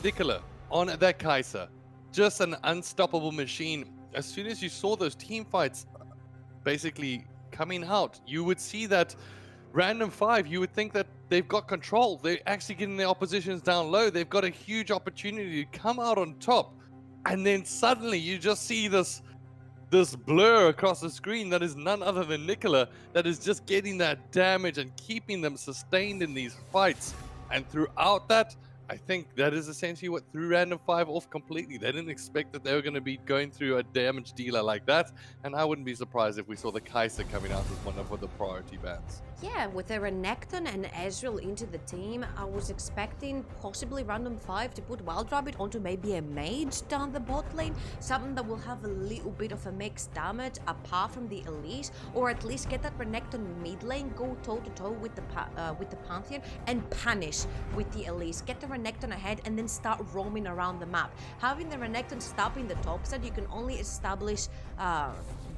Nicola on that Kaiser, just an unstoppable machine. As soon as you saw those team fights basically coming out, you would see that Random 5, you would think that they've got control. They're actually getting their oppositions down low. They've got a huge opportunity to come out on top. And then suddenly you just see this blur across the screen that is none other than Nicola, that is just getting that damage and keeping them sustained in these fights. And throughout that, I think that is essentially what threw Random 5 off completely. They didn't expect that they were going to be going through a damage dealer like that, and I wouldn't be surprised if we saw the Kaiser coming out as one of the priority bans. Yeah, with a Renekton and Ezreal into the team, I was expecting possibly Random 5 to put Wild Rabbit onto maybe a mage down the bot lane, something that will have a little bit of a mixed damage apart from the Elise, or at least get that Renekton mid lane, go toe-to-toe with the Pantheon and punish with the Elise. Get the Renekton ahead and then start roaming around the map. Having the Renekton stopping the top side, you can only establish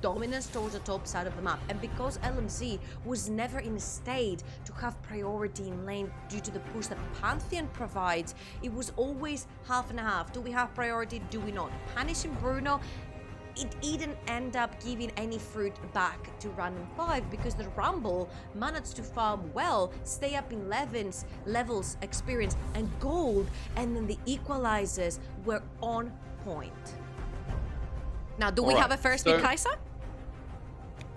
dominance towards the top side of the map. And because LMC was never in a state to have priority in lane due to the push that Pantheon provides, it was always half and half. Do we have priority? Do we not? Punishing Bruno, it didn't end up giving any fruit back to Random 5 because the Rumble managed to farm well, stay up in levels, experience, and gold, and then the equalizers were on point. Now, do we have a first pick, Kaiser?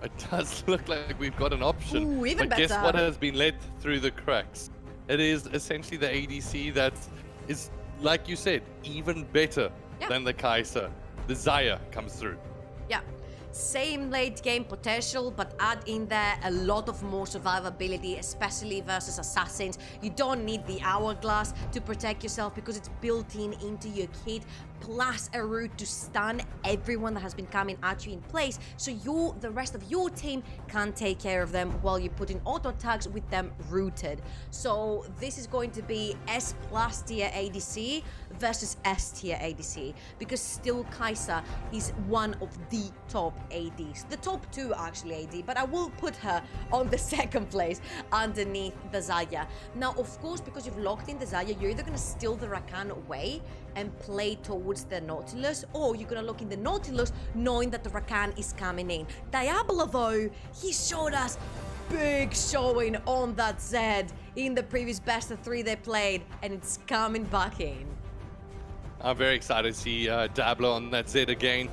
It does look like we've got an option. Ooh, even but better. Guess what has been let through the cracks? It is essentially the ADC that is, like you said, even better than the Kaiser. The Zaya comes through. Yeah, same late game potential, but add in there a lot of more survivability, especially versus assassins. You don't need the hourglass to protect yourself because it's built into your kit, plus a route to stun everyone that has been coming at you in place, so the rest of your team can take care of them while you put in auto attacks with them rooted. So this is going to be S+ tier ADC versus S tier ADC, because still Kaiser is one of the top ADs, the top 2 actually AD, but I will put her on the second place underneath the Zaya. Now, of course, because you've locked in the Zaya, you're either going to steal the Rakan away and play towards the Nautilus, or you're gonna look in the Nautilus knowing that the Rakan is coming in. Diablo though, he showed us big showing on that Zed in the previous best of 3 they played, and it's coming back in. I'm very excited to see Diablo on that Zed again.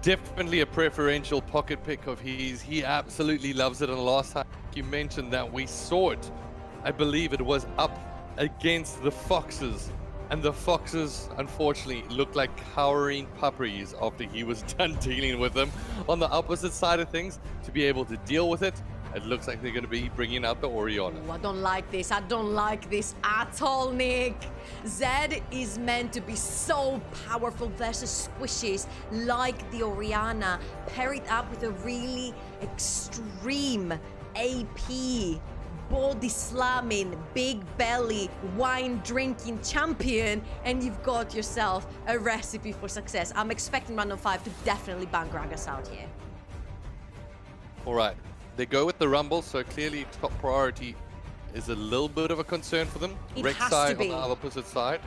Definitely a preferential pocket pick of his. He absolutely loves it, and last time you mentioned that we saw it, I believe it was up against the Foxes. And the Foxes, unfortunately, looked like cowering puppies after he was done dealing with them. On the opposite side of things, to be able to deal with it, it looks like they're going to be bringing out the Orianna. Ooh, I don't like this. I don't like this at all, Nick. Zed is meant to be so powerful versus squishes like the Orianna, paired up with a really extreme AP, body slamming, big belly, wine drinking champion, and you've got yourself a recipe for success. I'm expecting Random 5 to definitely ban Gragas out here. All right, they go with the Rumble, so clearly top priority is a little bit of a concern for them. It Rek'Sai has to be. on the opposite side.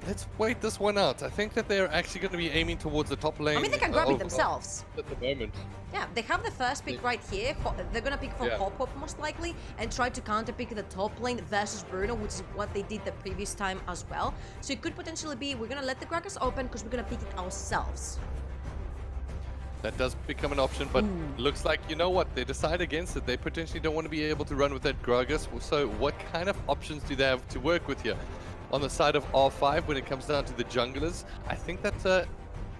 Let's wait this one out. I think that they're actually going to be aiming towards the top lane. I mean, they can grab it themselves. At the moment. Yeah, they have the first pick right here. They're going to pick for Hop most likely and try to counter pick the top lane versus Bruno, which is what they did the previous time as well. So it could potentially be, we're going to let the Gragas open because we're going to pick it ourselves. That does become an option, but looks like, you know what, they decide against it. They potentially don't want to be able to run with that Gragas. So what kind of options do they have to work with here? On the side of R5, when it comes down to the junglers, I think that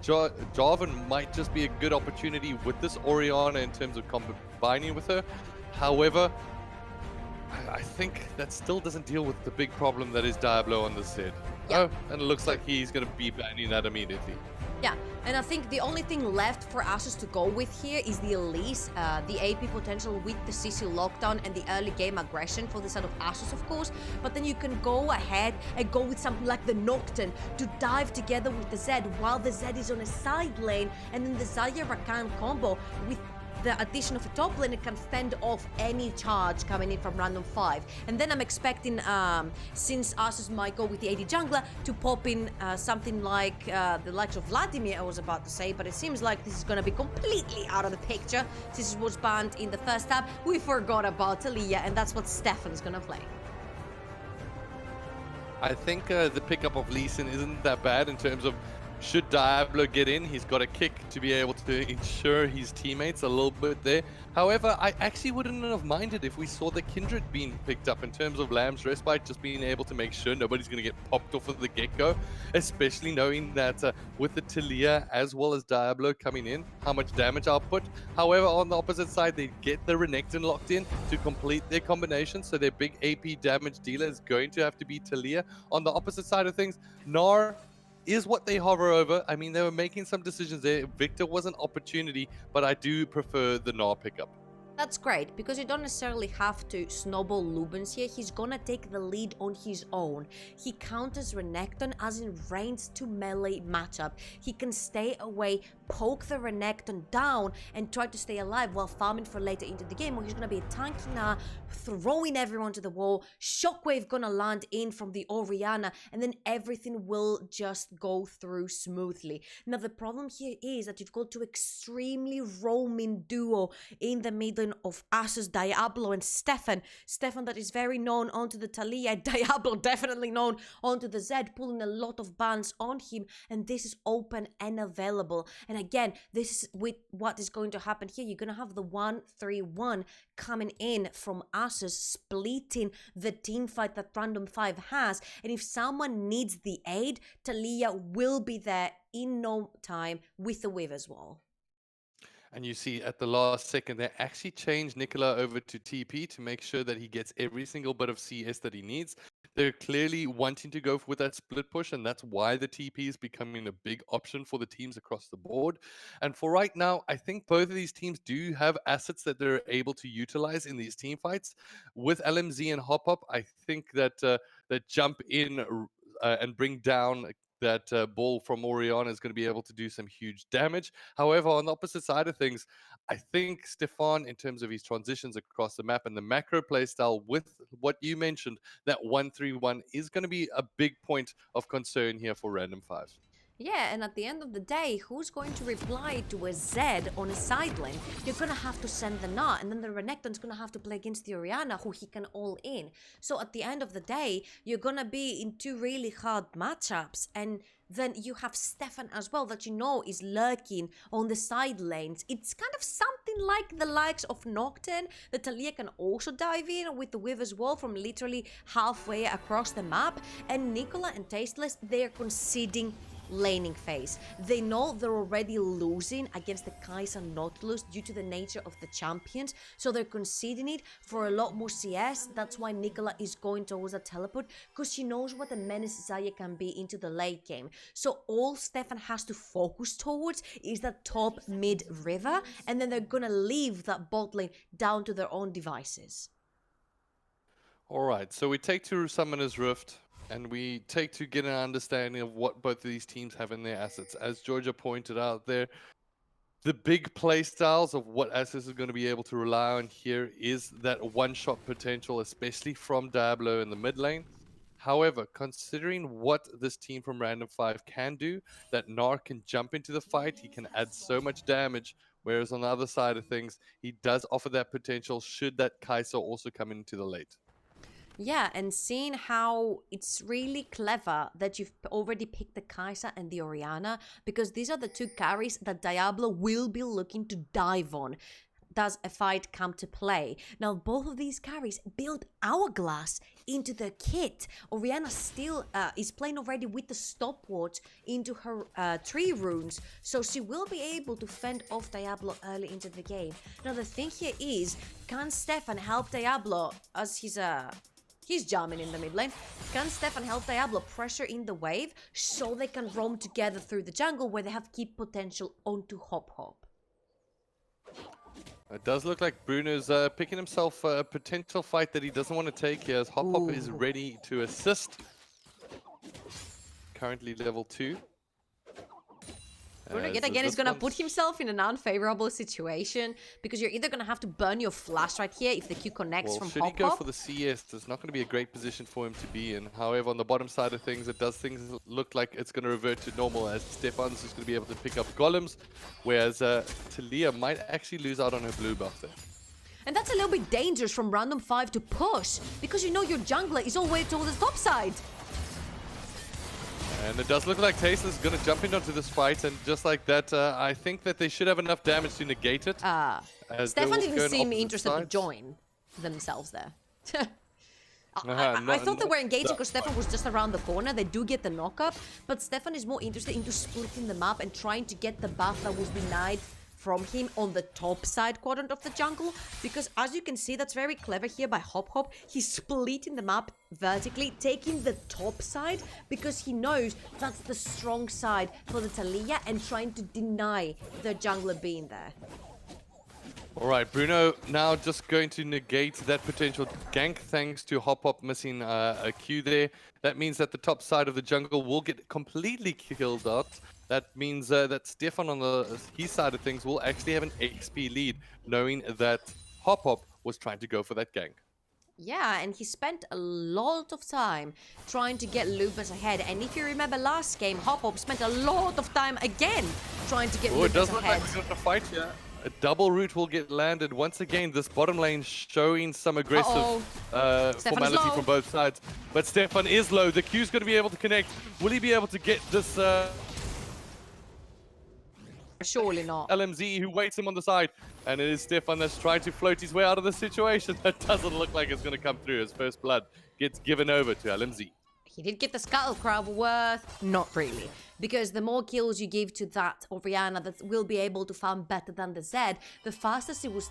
Jarvan might just be a good opportunity with this Orianna in terms of combining with her. However, I think that still doesn't deal with the big problem that is Diablo on this set. Yeah. Oh, and it looks like he's going to be banning that immediately. Yeah, and I think the only thing left for ASUS to go with here is the Elise, the AP potential with the CC lockdown and the early game aggression for the side of ASUS, of course. But then you can go ahead and go with something like the Nocturne to dive together with the Zed while the Zed is on a side lane, and then the Zarya Rakan combo with the addition of a top lane, it can fend off any charge coming in from random 5. And then I'm expecting, since ASUS might go with the AD jungler, to pop in something like the likes of Vladimir, I was about to say, but it seems like this is going to be completely out of the picture since it was banned in the first tab. We forgot about Talia, and that's what Stefan's going to play. I think the pickup of Lee Sin isn't that bad in terms of should Diablo get in, he's got a kick to be able to ensure his teammates a little bit there. However, I actually wouldn't have minded if we saw the Kindred being picked up in terms of Lamb's Respite, just being able to make sure nobody's going to get popped off of the get-go, especially knowing that with the Talia as well as Diablo coming in, how much damage output. However, on the opposite side, they get the Renekton locked in to complete their combination, so their big AP damage dealer is going to have to be Talia. On the opposite side of things, Gnar is what they hover over. I mean, they were making some decisions there. Victor was an opportunity, but I do prefer the Gnar pickup. That's great, because you don't necessarily have to snowball Lubens here. He's gonna take the lead on his own. He counters Renekton as in ranged to melee matchup. He can stay away, poke the Renekton down, and try to stay alive while farming for later into the game, where he's gonna be tanking now, throwing everyone to the wall, Shockwave gonna land in from the Orianna, and then everything will just go through smoothly. Now, the problem here is that you've got two extremely roaming duo in the middle of ASUS, Diablo and Stefan. Stefan that is very known onto the Talia, Diablo definitely known onto the Zed, pulling a lot of bans on him, and this is open and available. And again, this is with what is going to happen here. You're going to have the 1-3-1 coming in from ASUS, splitting the team fight that Random 5 has, and if someone needs the aid, Talia will be there in no time with the Wave as well. And you see at the last second, they actually changed Nicola over to TP to make sure that he gets every single bit of CS that he needs. They're clearly wanting to go with that split push, and that's why the TP is becoming a big option for the teams across the board. And for right now, I think both of these teams do have assets that they're able to utilize in these team fights. With LMZ and Hop Up, I think that that jump in and bring down that ball from Orianna is going to be able to do some huge damage. However, on the opposite side of things, I think Stefan, in terms of his transitions across the map and the macro playstyle with what you mentioned, that 1-3-1 is going to be a big point of concern here for Random 5. Yeah, and at the end of the day, who's going to reply to a Zed on a side lane? You're gonna have to send the Gnar, and then the Renekton's gonna have to play against the Orianna, who he can all in. So at the end of the day, you're gonna be in two really hard matchups, and then you have Stefan as well, that you know is lurking on the side lanes. It's kind of something like the likes of Nocturne. The Talia can also dive in with the Whiv as well from literally halfway across the map. And Nicola and Tasteless, they are conceding laning phase. They know they're already losing against the Kai'Sa Nautilus due to the nature of the champions, so they're conceding it for a lot more CS. That's why Nicola is going towards a teleport, because she knows what a menace Zarya can be into the late game. So all Stefan has to focus towards is that top mid river, and then they're gonna leave that bot lane down to their own devices. Alright, so we take to Summoner's Rift, and we take to get an understanding of what both of these teams have in their assets. As Georgia pointed out there, the big play styles of what ASUS is going to be able to rely on here is that one-shot potential, especially from Diablo in the mid lane. However, considering what this team from Random 5 can do, that Gnar can jump into the fight, he can add so much damage, whereas on the other side of things, he does offer that potential should that Kai'Sa also come into the late. Yeah, and seeing how it's really clever that you've already picked the Kai'Sa and the Orianna, because these are the two carries that Diablo will be looking to dive on. Does a fight come to play? Now, both of these carries build Hourglass into their kit. Orianna still is playing already with the stopwatch into her 3 runes, so she will be able to fend off Diablo early into the game. Now, the thing here is, can Stefan help Diablo as he's jamming in the mid lane? Can Stefan help Diablo pressure in the wave so they can roam together through the jungle where they have keep potential onto Hop Hop? It does look like Bruno's picking himself a potential fight that he doesn't want to take here, as Hop Hop is ready to assist. Currently level 2. Bruno yet again is going to put himself in an unfavorable situation, because you're either going to have to burn your flash right here if the Q connects from should Hop he go Hop. for the CS, there's not going to be a great position for him to be in. However, on the bottom side of things, it does things look like it's going to revert to normal, as Stefan's just going to be able to pick up golems, whereas Talia might actually lose out on her blue buff there. And that's a little bit dangerous from random 5 to push, because you know your jungler is all the way towards the top side. And it does look like Tasteless is going to jump in onto this fight, and just like that, I think that they should have enough damage to negate it. Stefan didn't seem interested to join themselves there. I thought they were engaging because Stefan was just around the corner. They do get the knock-up, but Stefan is more interested into splitting the map and trying to get the buff that was denied from him on the top side quadrant of the jungle, because as you can see, that's very clever here by Hop Hop. He's splitting the map vertically, taking the top side because he knows that's the strong side for the Talia, and trying to deny the jungler being there. Alright, Bruno now just going to negate that potential gank thanks to Hop Hop missing a Q there. That means that the top side of the jungle will get completely killed out. That means that Stefan on his side of things will actually have an XP lead, knowing that Hop Hop was trying to go for that gank. Yeah, and he spent a lot of time trying to get Lupus ahead. And if you remember last game, Hop Hop spent a lot of time again trying to get Lupus it does look ahead. like we're going to fight here. A double root will get landed. Once again, this bottom lane showing some aggressive formality from both sides. But Stefan is low. The Q's going to be able to connect. Will he be able to get this... Surely not. LMZ who waits him on the side, and it is Stefan that's trying to float his way out of the situation. That doesn't look like it's going to come through. His first blood gets given over to LMZ. He did get the Scuttle Crab worth, not really. Because the more kills you give to that Orianna that will be able to farm better than the Zed, the faster she will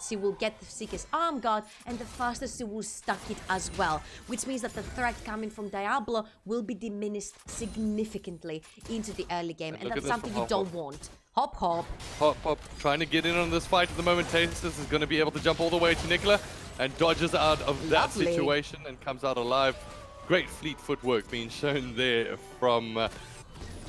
she will get the Seeker's Arm Guard, and the faster she will stack it as well. Which means that the threat coming from Diablo will be diminished significantly into the early game. And that's something you don't want. Hop Hop. Hop Hop trying to get in on this fight at the moment. Tasteless is going to be able to jump all the way to Nicola and dodges out of that situation and comes out alive. Great fleet footwork being shown there from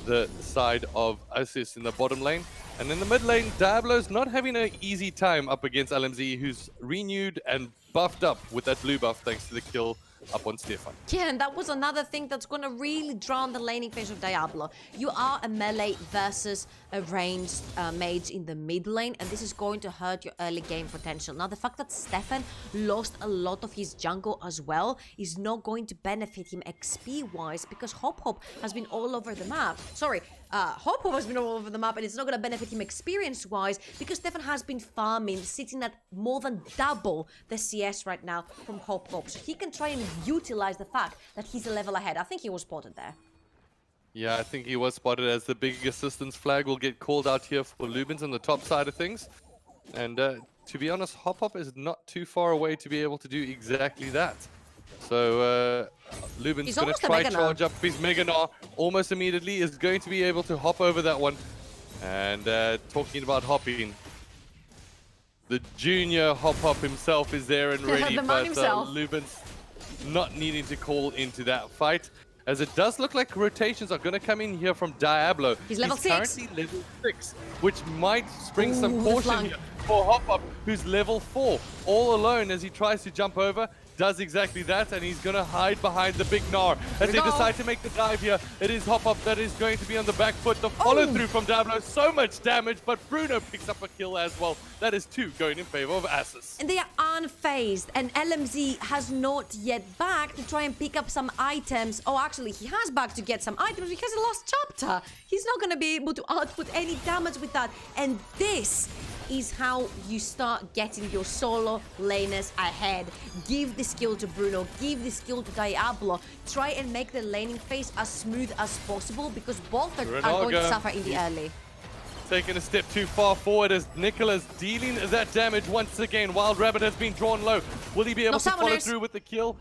the side of ASUS in the bottom lane. And in the mid lane, Diablo's not having an easy time up against LMZ, who's renewed and buffed up with that blue buff thanks to the kill up on Stefan. Yeah, and that was another thing that's going to really drown the laning phase of Diablo. You are a melee versus a ranged mage in the mid lane, and this is going to hurt your early game potential. Now, the fact that Stefan lost a lot of his jungle as well is not going to benefit him XP-wise, because Hop Hop has been all over the map. Sorry, Hop Hop has been all over the map, and it's not going to benefit him experience-wise, because Stefan has been farming, sitting at more than double the CS right now from Hop Hop. So he can try and utilize the fact that he's a level ahead. I think he was spotted there. Yeah, I think he was spotted, as the big assistance flag will get called out here for Lubins on the top side of things. And to be honest, Hop Hop is not too far away to be able to do exactly that. So Lubin's going to try charge up his Mega Gnar almost immediately, is going to be able to hop over that one. And talking about hopping, the junior Hop Hop himself is there and ready, but Lubin's not needing to call into that fight, as it does look like rotations are going to come in here from Diablo. He's level 6. Currently level 6, which might spring some caution here for Hop Hop, who's level 4, all alone as he tries to jump over. does exactly that, and he's going to hide behind the big Gnar. As they decide to make the dive here, it is Hop Up that is going to be on the back foot. The follow-through from Diablo, so much damage, but Bruno picks up a kill as well. That is 2 going in favor of ASUS. And they are unfazed, and LMZ has not yet back to try and pick up some items. Oh, actually, he has back to get some items because he lost Chapter. He's not going to be able to output any damage with that. And this is how you start getting your solo laners ahead. Give the skill to Bruno, give the skill to Diablo. Try and make the laning phase as smooth as possible because both are going to suffer in the early. Taking a step too far forward as Nicholas dealing that damage once again. Wild Rabbit has been drawn low. Will he be able to follow through with the kill?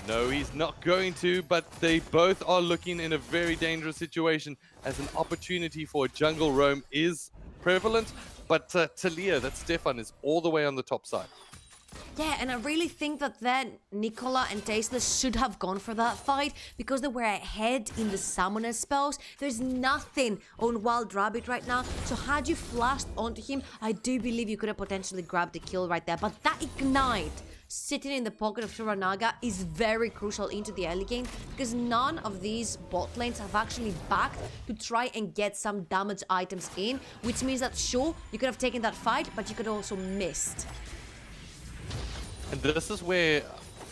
No, he's not going to, but they both are looking in a very dangerous situation as an opportunity for a jungle roam is prevalent. But Talia, that Stefan, is all the way on the top side. Yeah, and I really think that then Nicola and Tasteless should have gone for that fight because they were ahead in the summoner spells. There's nothing on Wild Rabbit right now. So had you flashed onto him, I do believe you could have potentially grabbed the kill right there. But that Ignite sitting in the pocket of Turanaga is very crucial into the early game because none of these bot lanes have actually backed to try and get some damage items in, which means that sure, you could have taken that fight, but you could also missed. And this is where,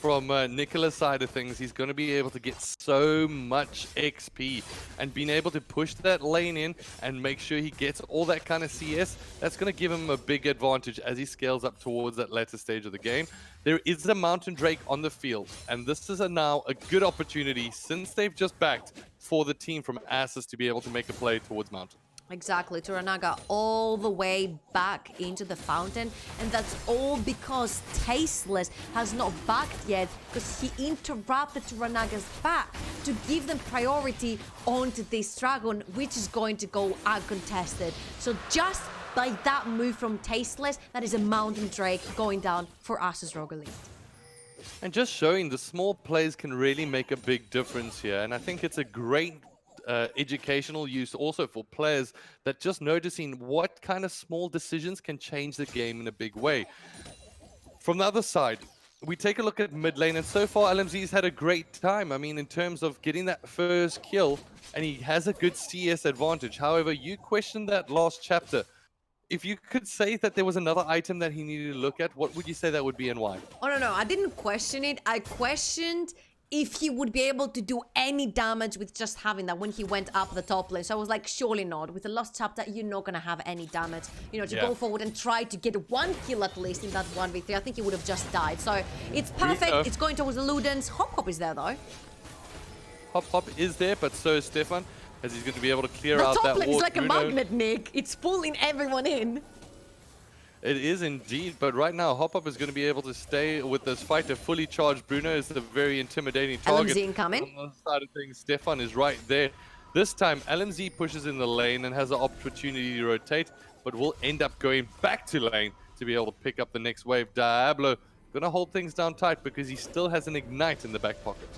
from Nicola's side of things, he's going to be able to get so much XP and being able to push that lane in and make sure he gets all that kind of CS. That's going to give him a big advantage as he scales up towards that latter stage of the game. There is a Mountain Drake on the field, and this is now a good opportunity since they've just backed for the team from ASUS to be able to make a play towards Mountain. Exactly, Turanaga all the way back into the fountain, and that's all because Tasteless has not backed yet because he interrupted Turanaga's back to give them priority onto this dragon, which is going to go uncontested. So just by that move from Tasteless, that is a Mountain Drake going down for ASUS Rogue Elite. And just showing the small plays can really make a big difference here, and I think it's a great educational use also for players that just noticing what kind of small decisions can change the game in a big way. From the other side, we take a look at mid lane, and so far LMZ's had a great time. I mean, in terms of getting that first kill, and he has a good CS advantage. However, you questioned that last chapter. If you could say that there was another item that he needed to look at, what would you say that would be and why? Oh, no, I didn't question it. I questioned if he would be able to do any damage with just having that when he went up the top lane. So I was like, surely not. With the last chapter, you're not going to have any damage. You know, to go forward and try to get one kill at least in that 1v3. I think he would have just died. So it's perfect. It's going towards the Ludens. Hop is there, though. Hop is there, but so is Stefan, as he's going to be able to clear out that wall. The top lane is like a magnet, Nick. It's pulling everyone in. It is indeed, but right now Hop is going to be able to stay with this fight. A fully charged Bruno is a very intimidating target. LMZ incoming. On the other side of things, Stefan is right there. This time LMZ pushes in the lane and has the opportunity to rotate, but will end up going back to lane to be able to pick up the next wave. Diablo going to hold things down tight because he still has an Ignite in the back pocket.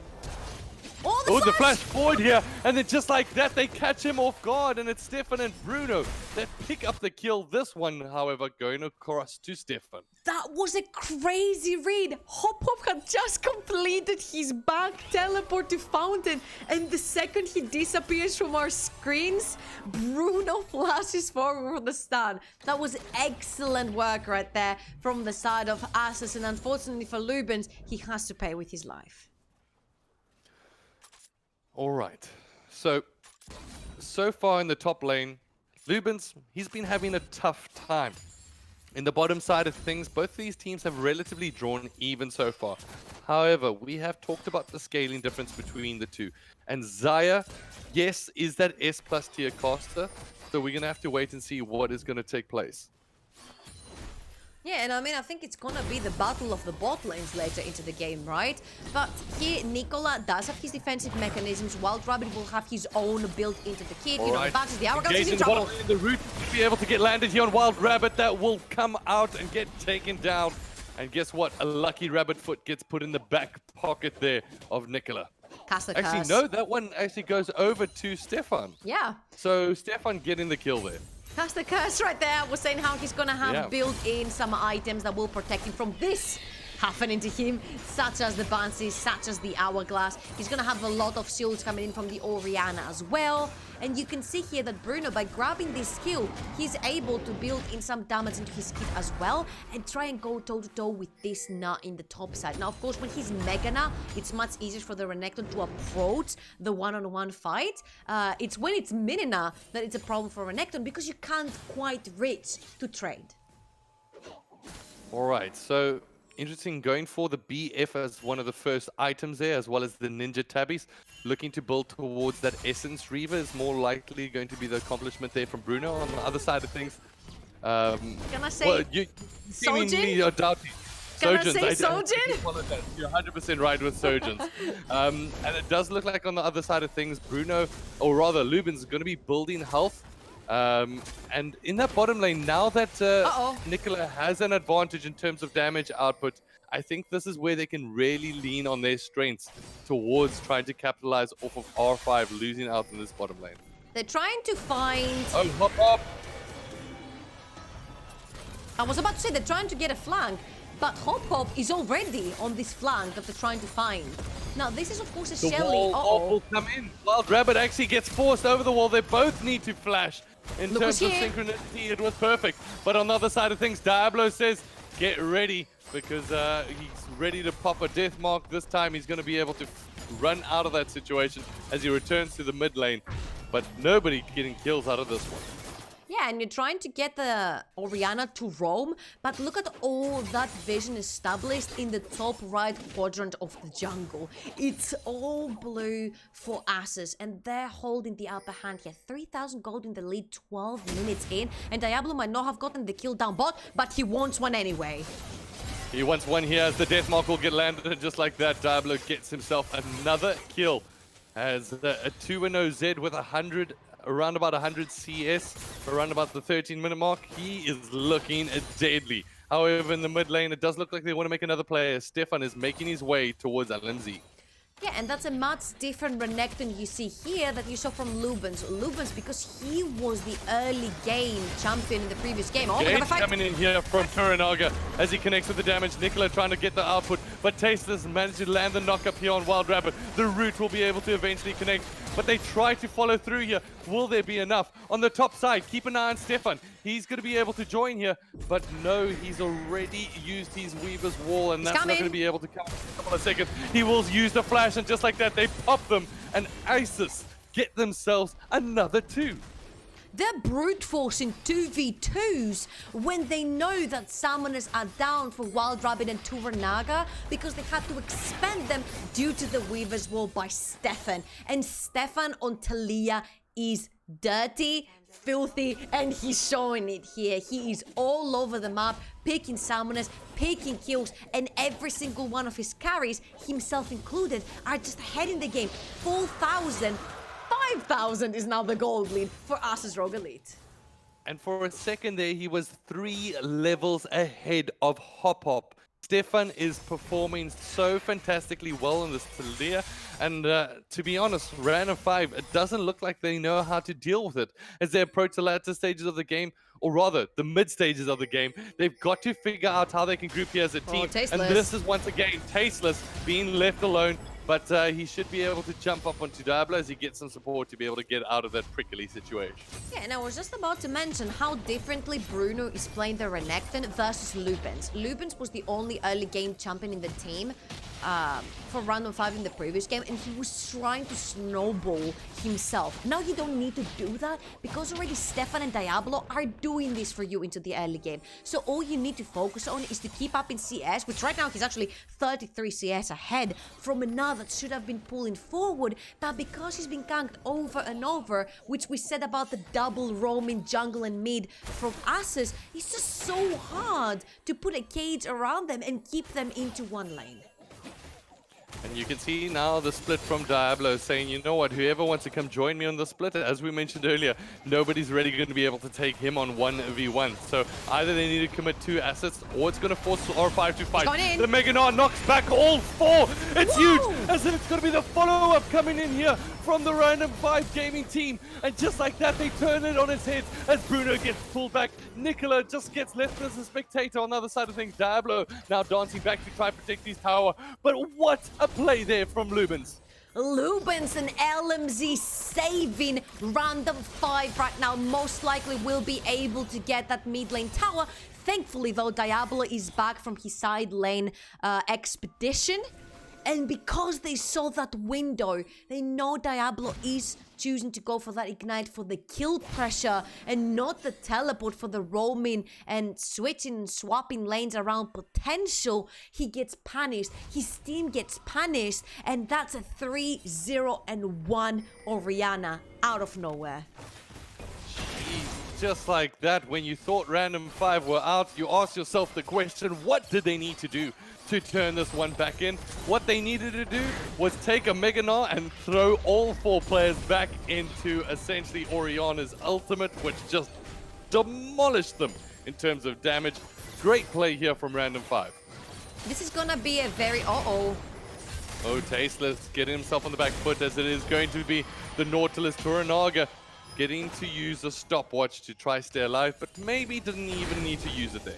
Oh, the flash forward here, and then just like that, they catch him off guard, and it's Stefan and Bruno that pick up the kill. This one, however, going across to Stefan. That was a crazy read. Hop had just completed his back teleport to Fountain, and the second he disappears from our screens, Bruno flashes forward for the stun. That was excellent work right there from the side of ASUS, and unfortunately for Lubens, he has to pay with his life. All right, so far in the top lane, Lubens, he's been having a tough time. In the bottom side of things, both these teams have relatively drawn even so far. However, we have talked about the scaling difference between the two. And Xayah, yes, is that S+ tier caster, so we're going to have to wait and see what is going to take place. Yeah, and I mean, I think it's gonna be the battle of the bot lanes later into the game, right? But here, Nicola does have his defensive mechanisms. Wild Rabbit will have his own build into the kit. You know, back to the Hourglass is in trouble. The root to be able to get landed here on Wild Rabbit. That will come out and get taken down. And guess what? A lucky rabbit foot gets put in the back pocket there of Nicola. Actually, no, that one actually goes over to Stefan. Yeah. So Stefan getting the kill there. That's the curse right there. I was saying how he's gonna have built in some items that will protect him from this happening to him, such as the bounces, such as the hourglass. He's gonna have a lot of shields coming in from the Orianna as well. And you can see here that Bruno, by grabbing this skill, he's able to build in some damage into his kit as well and try and go toe-to-toe with this Na in the top side. Now, of course, when he's Mega Na, it's much easier for the Renekton to approach the one-on-one fight. It's when it's Mini Na that it's a problem for Renekton because you can't quite reach to trade. All right, so interesting going for the BF as one of the first items there, as well as the Ninja Tabbies. Looking to build towards that Essence Reaver is more likely going to be the accomplishment there from Bruno. On the other side of things, Can I say well, you seemingly are doubting. Can Surgeons, I say Sojin? apologize. You're 100% right with Surgeons. And it does look like on the other side of things, Bruno, or rather Lubin's going to be building health. And in that bottom lane, now that Nicola has an advantage in terms of damage output, I think this is where they can really lean on their strengths towards trying to capitalize off of R5 losing out in this bottom lane. They're trying to find... Oh, hop up! I was about to say they're trying to get a flank, but Hop Hop is already on this flank that they're trying to find. Now, this is, of course, a The Shelly. wall will come in. Wild Rabbit actually gets forced over the wall. They both need to flash. In Look terms who's of here. synchronicity, it was perfect. But on the other side of things, Diablo says, get ready, because he's ready to pop a death mark. This time, he's going to be able to run out of that situation as he returns to the mid lane. But nobody getting kills out of this one. Yeah, and you're trying to get the Orianna to roam, but look at all that vision established in the top right quadrant of the jungle. It's all blue for ASUS, and they're holding the upper hand here. 3,000 gold in the lead, 12 minutes in, and Diablo might not have gotten the kill down bot, but he wants one anyway. He wants one here as the death mark will get landed, and just like that, Diablo gets himself another kill. As a 2-0 Z with 100... around about 100 CS, around about the 13-minute mark. He is looking deadly. However, in the mid lane, it does look like they want to make another play. Stefan is making his way towards LMZ. Yeah, and that's a much different Renekton you see here that you saw from Lubens. Lubens, because he was the early game champion in the previous game. Oh, Gage coming in here from Turanaga as he connects with the damage. Nicola trying to get the output, but Tasteless managed to land the knock up here on Wild Rabbit. The root will be able to eventually connect, but they try to follow through here. Will there be enough? On the top side, keep an eye on Stefan. He's going to be able to join here, but no, he's already used his Weaver's Wall, and that's not going to be able to come in a couple of seconds. He will use the flash, and just like that, they pop them, and ASUS get themselves another 2. They're brute forcing 2v2s when they know that summoners are down for Wild Rabbit and Turanaga because they had to expand them due to the Weaver's Wall by Stefan. And Stefan on Talia is dirty, filthy, and he's showing it here. He is all over the map, picking summoners, picking kills, and every single one of his carries, himself included, are just ahead in the game. 4,000, 5,000 is now the gold lead for ASUS Rogue Elite. And for a second there, he was 3 levels ahead of Hop Hop. Stefan is performing so fantastically well in this Talia, and to be honest, Random 5, it doesn't look like they know how to deal with it as they approach the latter stages of the game, or rather, the mid stages of the game. They've got to figure out how they can group here as a team, and this is once again Tasteless being left alone. But he should be able to jump up onto Diablo as he gets some support to be able to get out of that prickly situation. Yeah, and I was just about to mention how differently Bruno is playing the Renekton versus Lubens. Lubens was the only early game champion in the team for Random 5 in the previous game, and he was trying to snowball himself. Now you don't need to do that because already Stefan and Diablo are doing this for you into the early game. So all you need to focus on is to keep up in CS, which right now he's actually 33 CS ahead from another that should have been pulling forward, but because he's been ganked over and over, which we said about the double roaming jungle and mid from ASUS, it's just so hard to put a cage around them and keep them into one lane. And you can see now the split from Diablo saying, you know what, whoever wants to come join me on the split, as we mentioned earlier, nobody's really going to be able to take him on 1v1. So either they need to commit 2 assets, or it's going to force R5 to fight. The Mega Gnar knocks back all 4. It's huge, as if it's going to be the follow-up coming in here from the Random 5 gaming team. And just like that, they turn it on its head as Bruno gets pulled back. Nicola just gets left as a spectator on the other side of things. Diablo now dancing back to try and protect his tower. But what a play there from Lubens. Lubens and LMZ saving Random 5 right now. Most likely will be able to get that mid lane tower. Thankfully, though, Diablo is back from his side lane expedition. And because they saw that window, they know Diablo is choosing to go for that ignite for the kill pressure and not the teleport for the roaming and switching and swapping lanes around potential. He gets punished, his team gets punished, and that's a 3-0-1 Orianna out of nowhere. Just like that, when you thought Random 5 were out, you ask yourself the question, what did they need to do to turn this one back in? What they needed to do was take a Mega Gnar and throw all 4 players back into essentially Orianna's ultimate, which just demolished them in terms of damage. Great play here from Random 5. This is gonna be a very Oh, Tasteless getting himself on the back foot, as it is going to be the Nautilus Toranaga getting to use a stopwatch to try stay alive, but maybe didn't even need to use it there.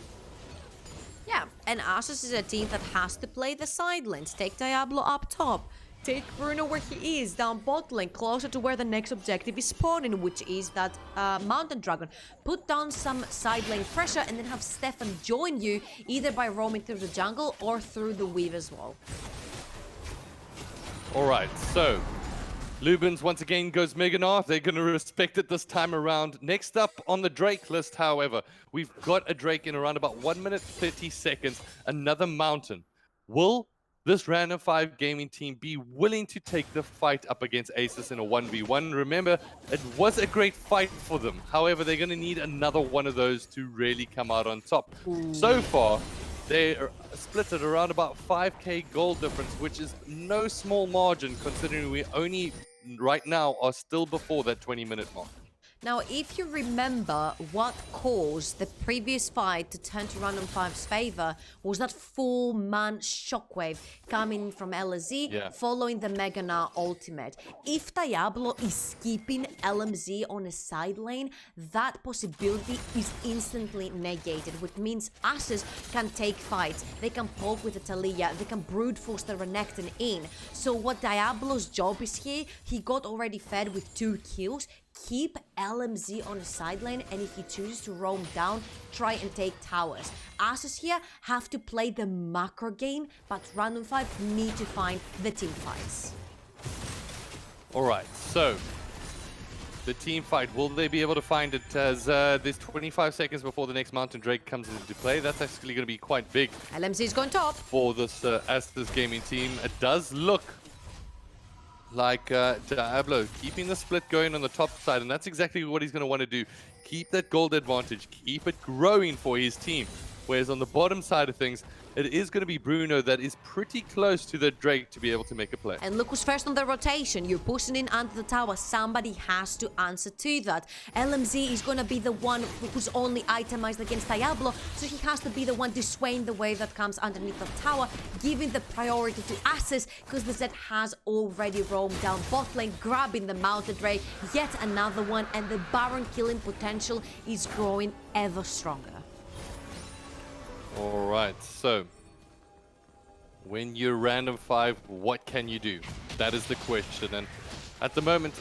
Yeah, and ASUS is a team that has to play the side lanes. Take Diablo up top. Take Bruno where he is, down bot lane, closer to where the next objective is spawning, which is that Mountain Dragon. Put down some side lane pressure and then have Stefan join you, either by roaming through the jungle or through the weave as well. Alright, so Lubens once again goes Mega Gnar. They're going to respect it this time around. Next up on the Drake list, however, we've got a Drake in around about 1 minute 30 seconds. Another Mountain. Will this Random 5 gaming team be willing to take the fight up against ASUS in a 1v1? Remember, it was a great fight for them. However, they're going to need another one of those to really come out on top. So far, they are split at around about 5k gold difference, which is no small margin considering we only right now are still before that 20-minute mark. Now, if you remember what caused the previous fight to turn to Random 5's favor was that full-man shockwave coming from LZ following the Mega Gnar ultimate. If Diablo is keeping LMZ on a side lane, that possibility is instantly negated, which means ASUS can take fights, they can poke with the Talia, they can brute force the Renekton in. So what Diablo's job is here, he got already fed with 2 kills. Keep LMZ on the side lane, and if he chooses to roam down, try and take towers. ASUS here have to play the macro game, but Random 5 need to find the team fights. Alright, so the team fight, will they be able to find it as there's 25 seconds before the next Mountain Drake comes into play? That's actually going to be quite big. LMZ is going top. For this ASUS gaming team. It does look like Diablo keeping the split going on the top side, and that's exactly what he's going to want to do. Keep that gold advantage, keep it growing for his team. Whereas on the bottom side of things, it is going to be Bruno that is pretty close to the Drake to be able to make a play. And look who's first on the rotation. You're pushing in under the tower. Somebody has to answer to that. LMZ is going to be the one who's only itemized against Diablo, so he has to be the one dissuading the wave that comes underneath the tower, giving the priority to ASUS, because the Zed has already roamed down bot lane, grabbing the Mounted Drake, yet another one, and the Baron killing potential is growing ever stronger. Alright, so when you're Random 5, what can you do? That is the question. And at the moment,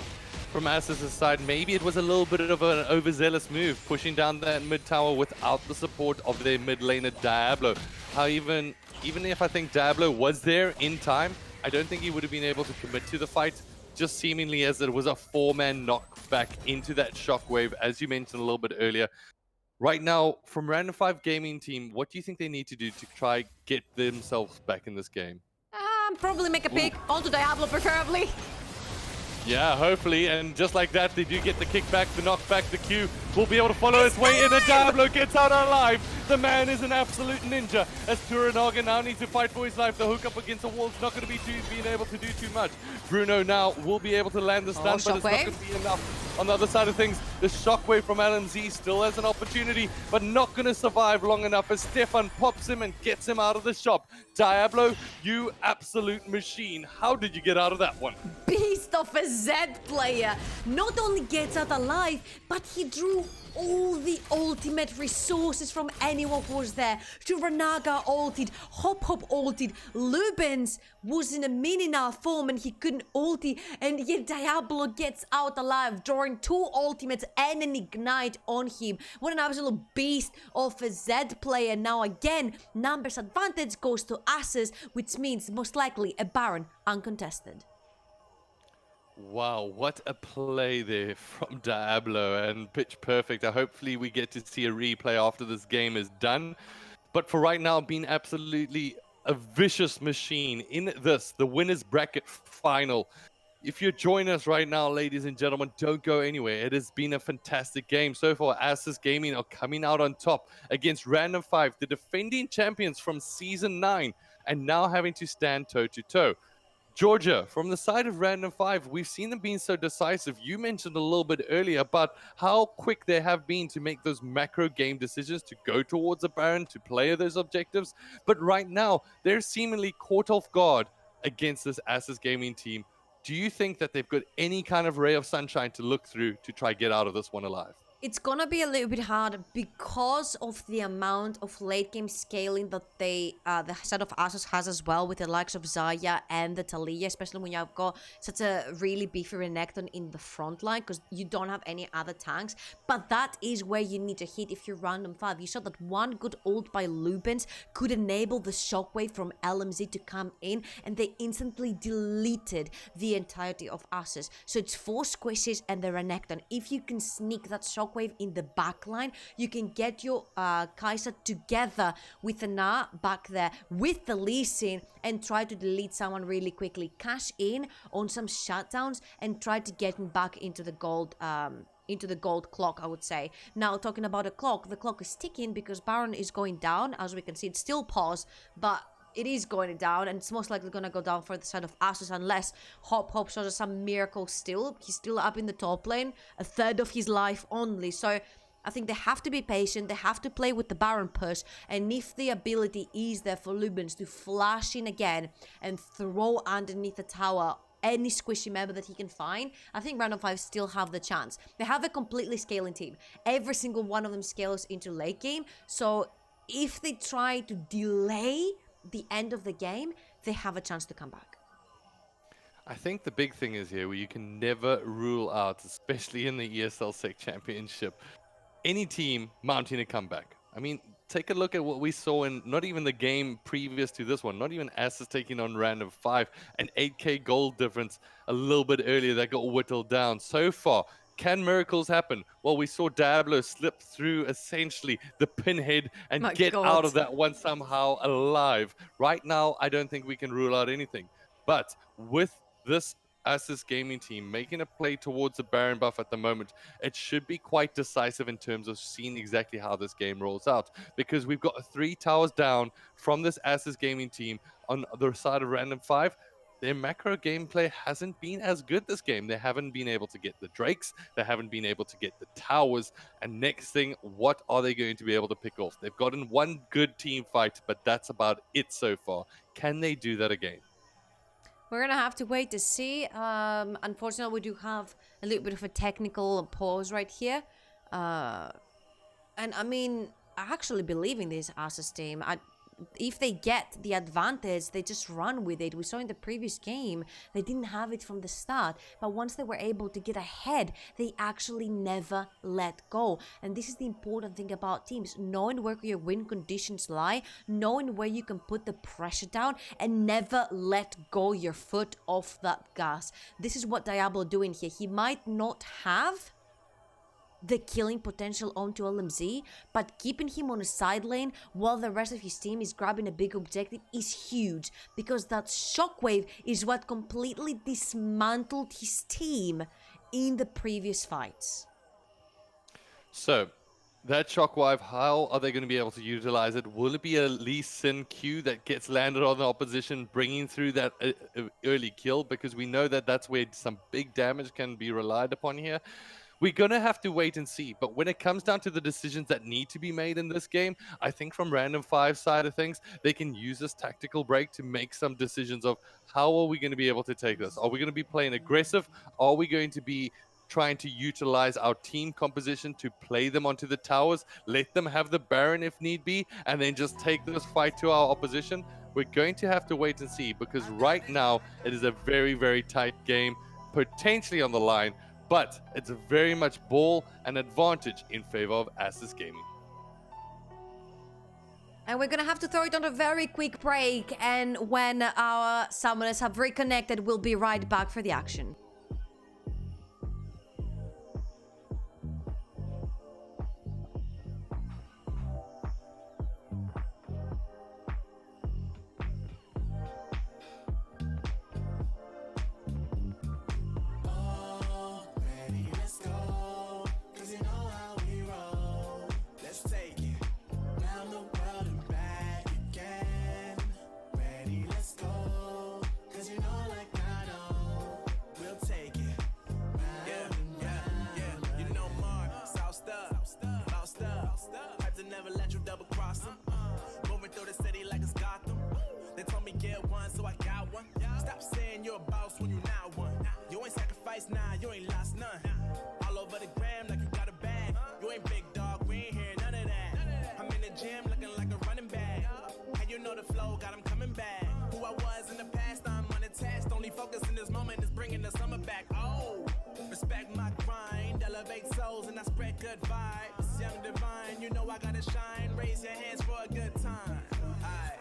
from ASUS' side, maybe it was a little bit of an overzealous move, pushing down that mid tower without the support of their mid laner Diablo. How even if I think Diablo was there in time, I don't think he would have been able to commit to the fight, just seemingly as it was a 4-man knock back into that shockwave, as you mentioned a little bit earlier. Right now, from Random 5 gaming team, what do you think they need to do to try get themselves back in this game? Probably make a pick onto Diablo, preferably. Yeah, hopefully, and just like that, they do get the kickback, the knockback, the Q will be able to follow his way in, and Diablo gets out alive. The man is an absolute ninja, as Toranaga now needs to fight for his life. The hook up against the wall is not going to be being able to do too much. Bruno now will be able to land the stun, but it's not going to be enough. On the other side of things, the shockwave from LMZ still has an opportunity, but not going to survive long enough as Stefan pops him and gets him out of the shop. Diablo, you absolute machine. How did you get out of that one? beast of a Z player not only gets out alive, but he drew all the ultimate resources from anyone who was there. Turanaga ulted, Hop ulted, Lubens was in a mini-now form and he couldn't ulti, and yet Diablo gets out alive, drawing 2 ultimates and an ignite on him. What an absolute beast of a Z player. Now again, numbers advantage goes to ASUS, which means most likely a Baron uncontested. Wow, what a play there from Diablo and Pitch Perfect. Hopefully we get to see a replay after this game is done. But for right now, being absolutely a vicious machine in this, the winners bracket final. If you're joining us right now, ladies and gentlemen, don't go anywhere. It has been a fantastic game. So far, ASUS Gaming are coming out on top against Random 5, the defending champions from Season 9, and now having to stand toe-to-toe. Georgia, from the side of Random 5, we've seen them being so decisive. You mentioned a little bit earlier about how quick they have been to make those macro game decisions, to go towards a Baron, to play those objectives. But right now, they're seemingly caught off guard against this ASUS Gaming team. Do you think that they've got any kind of ray of sunshine to look through to try get out of this one alive? It's gonna be a little bit hard because of the amount of late game scaling that the set of ASUS has as well, with the likes of Xayah and the Talia, especially when you've got such a really beefy Renekton in the front line, because you don't have any other tanks. But that is where you need to hit if you're Random 5. You saw that one good ult by Lubens could enable the shockwave from LMZ to come in, and they instantly deleted the entirety of ASUS. So it's 4 squishes and the Renekton. If you can sneak that shockwave in the back line, you can get your Kai'Sa together with the Na back there with the Lee Sin and try to delete someone really quickly, cash in on some shutdowns and try to get him back into the gold clock, I would say. Now, talking about the clock is ticking because Baron is going down. As we can see, it's still paused, but it is going down, and it's most likely going to go down for the side of ASUS unless Hop shows us some miracle still. He's still up in the top lane, a third of his life only. So I think they have to be patient. They have to play with the Baron push. And if the ability is there for Lubens to flash in again and throw underneath the tower any squishy member that he can find, I think Random 5 still have the chance. They have a completely scaling team. Every single one of them scales into late game. So if they try to delay the end of the game, they have a chance to come back. I think the big thing is here where you can never rule out, especially in the ESL Sec Championship, any team mounting a comeback. I mean, take a look at what we saw in not even the game previous to this one, not even ASUS taking on Random 5, an 8k gold difference a little bit earlier that got whittled down. So far, can miracles happen? Well, we saw Diablo slip through essentially the pinhead and get out of that one somehow alive. Right now, I don't think we can rule out anything. But with this ASUS Gaming team making a play towards the Baron buff at the moment, it should be quite decisive in terms of seeing exactly how this game rolls out. Because we've got 3 towers down from this ASUS Gaming team on the side of Random 5. Their macro gameplay hasn't been as good this game. They haven't been able to get the Drakes. They haven't been able to get the towers. And next thing, what are they going to be able to pick off? They've gotten one good team fight, but that's about it so far. Can they do that again? We're going to have to wait to see. Unfortunately, we do have a little bit of a technical pause right here. And I mean, I actually believe in this ASUS team. If they get the advantage, they just run with it. We saw in the previous game, they didn't have it from the start. But once they were able to get ahead, they actually never let go. And this is the important thing about teams. Knowing where your win conditions lie, knowing where you can put the pressure down, and never let go your foot off that gas. This is what Diablo doing here. He might not have the killing potential onto LMZ, but keeping him on a side lane while the rest of his team is grabbing a big objective is huge, because that shockwave is what completely dismantled his team in the previous fights. So that shockwave, how are they going to be able to utilize it? Will it be a Lee Sin Q that gets landed on the opposition, bringing through that early kill? Because we know that that's where some big damage can be relied upon here. we're going to have to wait and see. But when it comes down to the decisions that need to be made in this game, I think from Random 5 side of things, they can use this tactical break to make some decisions of how are we going to be able to take this? Are we going to be playing aggressive? Are we going to be trying to utilize our team composition to play them onto the towers, let them have the Baron if need be, and then just take this fight to our opposition? We're going to have to wait and see, because right now it is a very, very tight game, potentially on the line, but it's very much ball and advantage in favor of ASUS Gaming. And we're gonna have to throw it on a very quick break, and when our summoners have reconnected, we'll be right back for the action. Nah, you ain't lost none. All over the gram like you got a bag. You ain't big dog, we ain't hear none of that. I'm in the gym looking like a running back. And you know the flow, got him coming back. Who I was in the past, I'm unattached. Only focus in this moment is bringing the summer back. Oh, respect my grind, elevate souls and I spread good vibes. Young divine, you know I gotta shine. Raise your hands for a good time. Aye.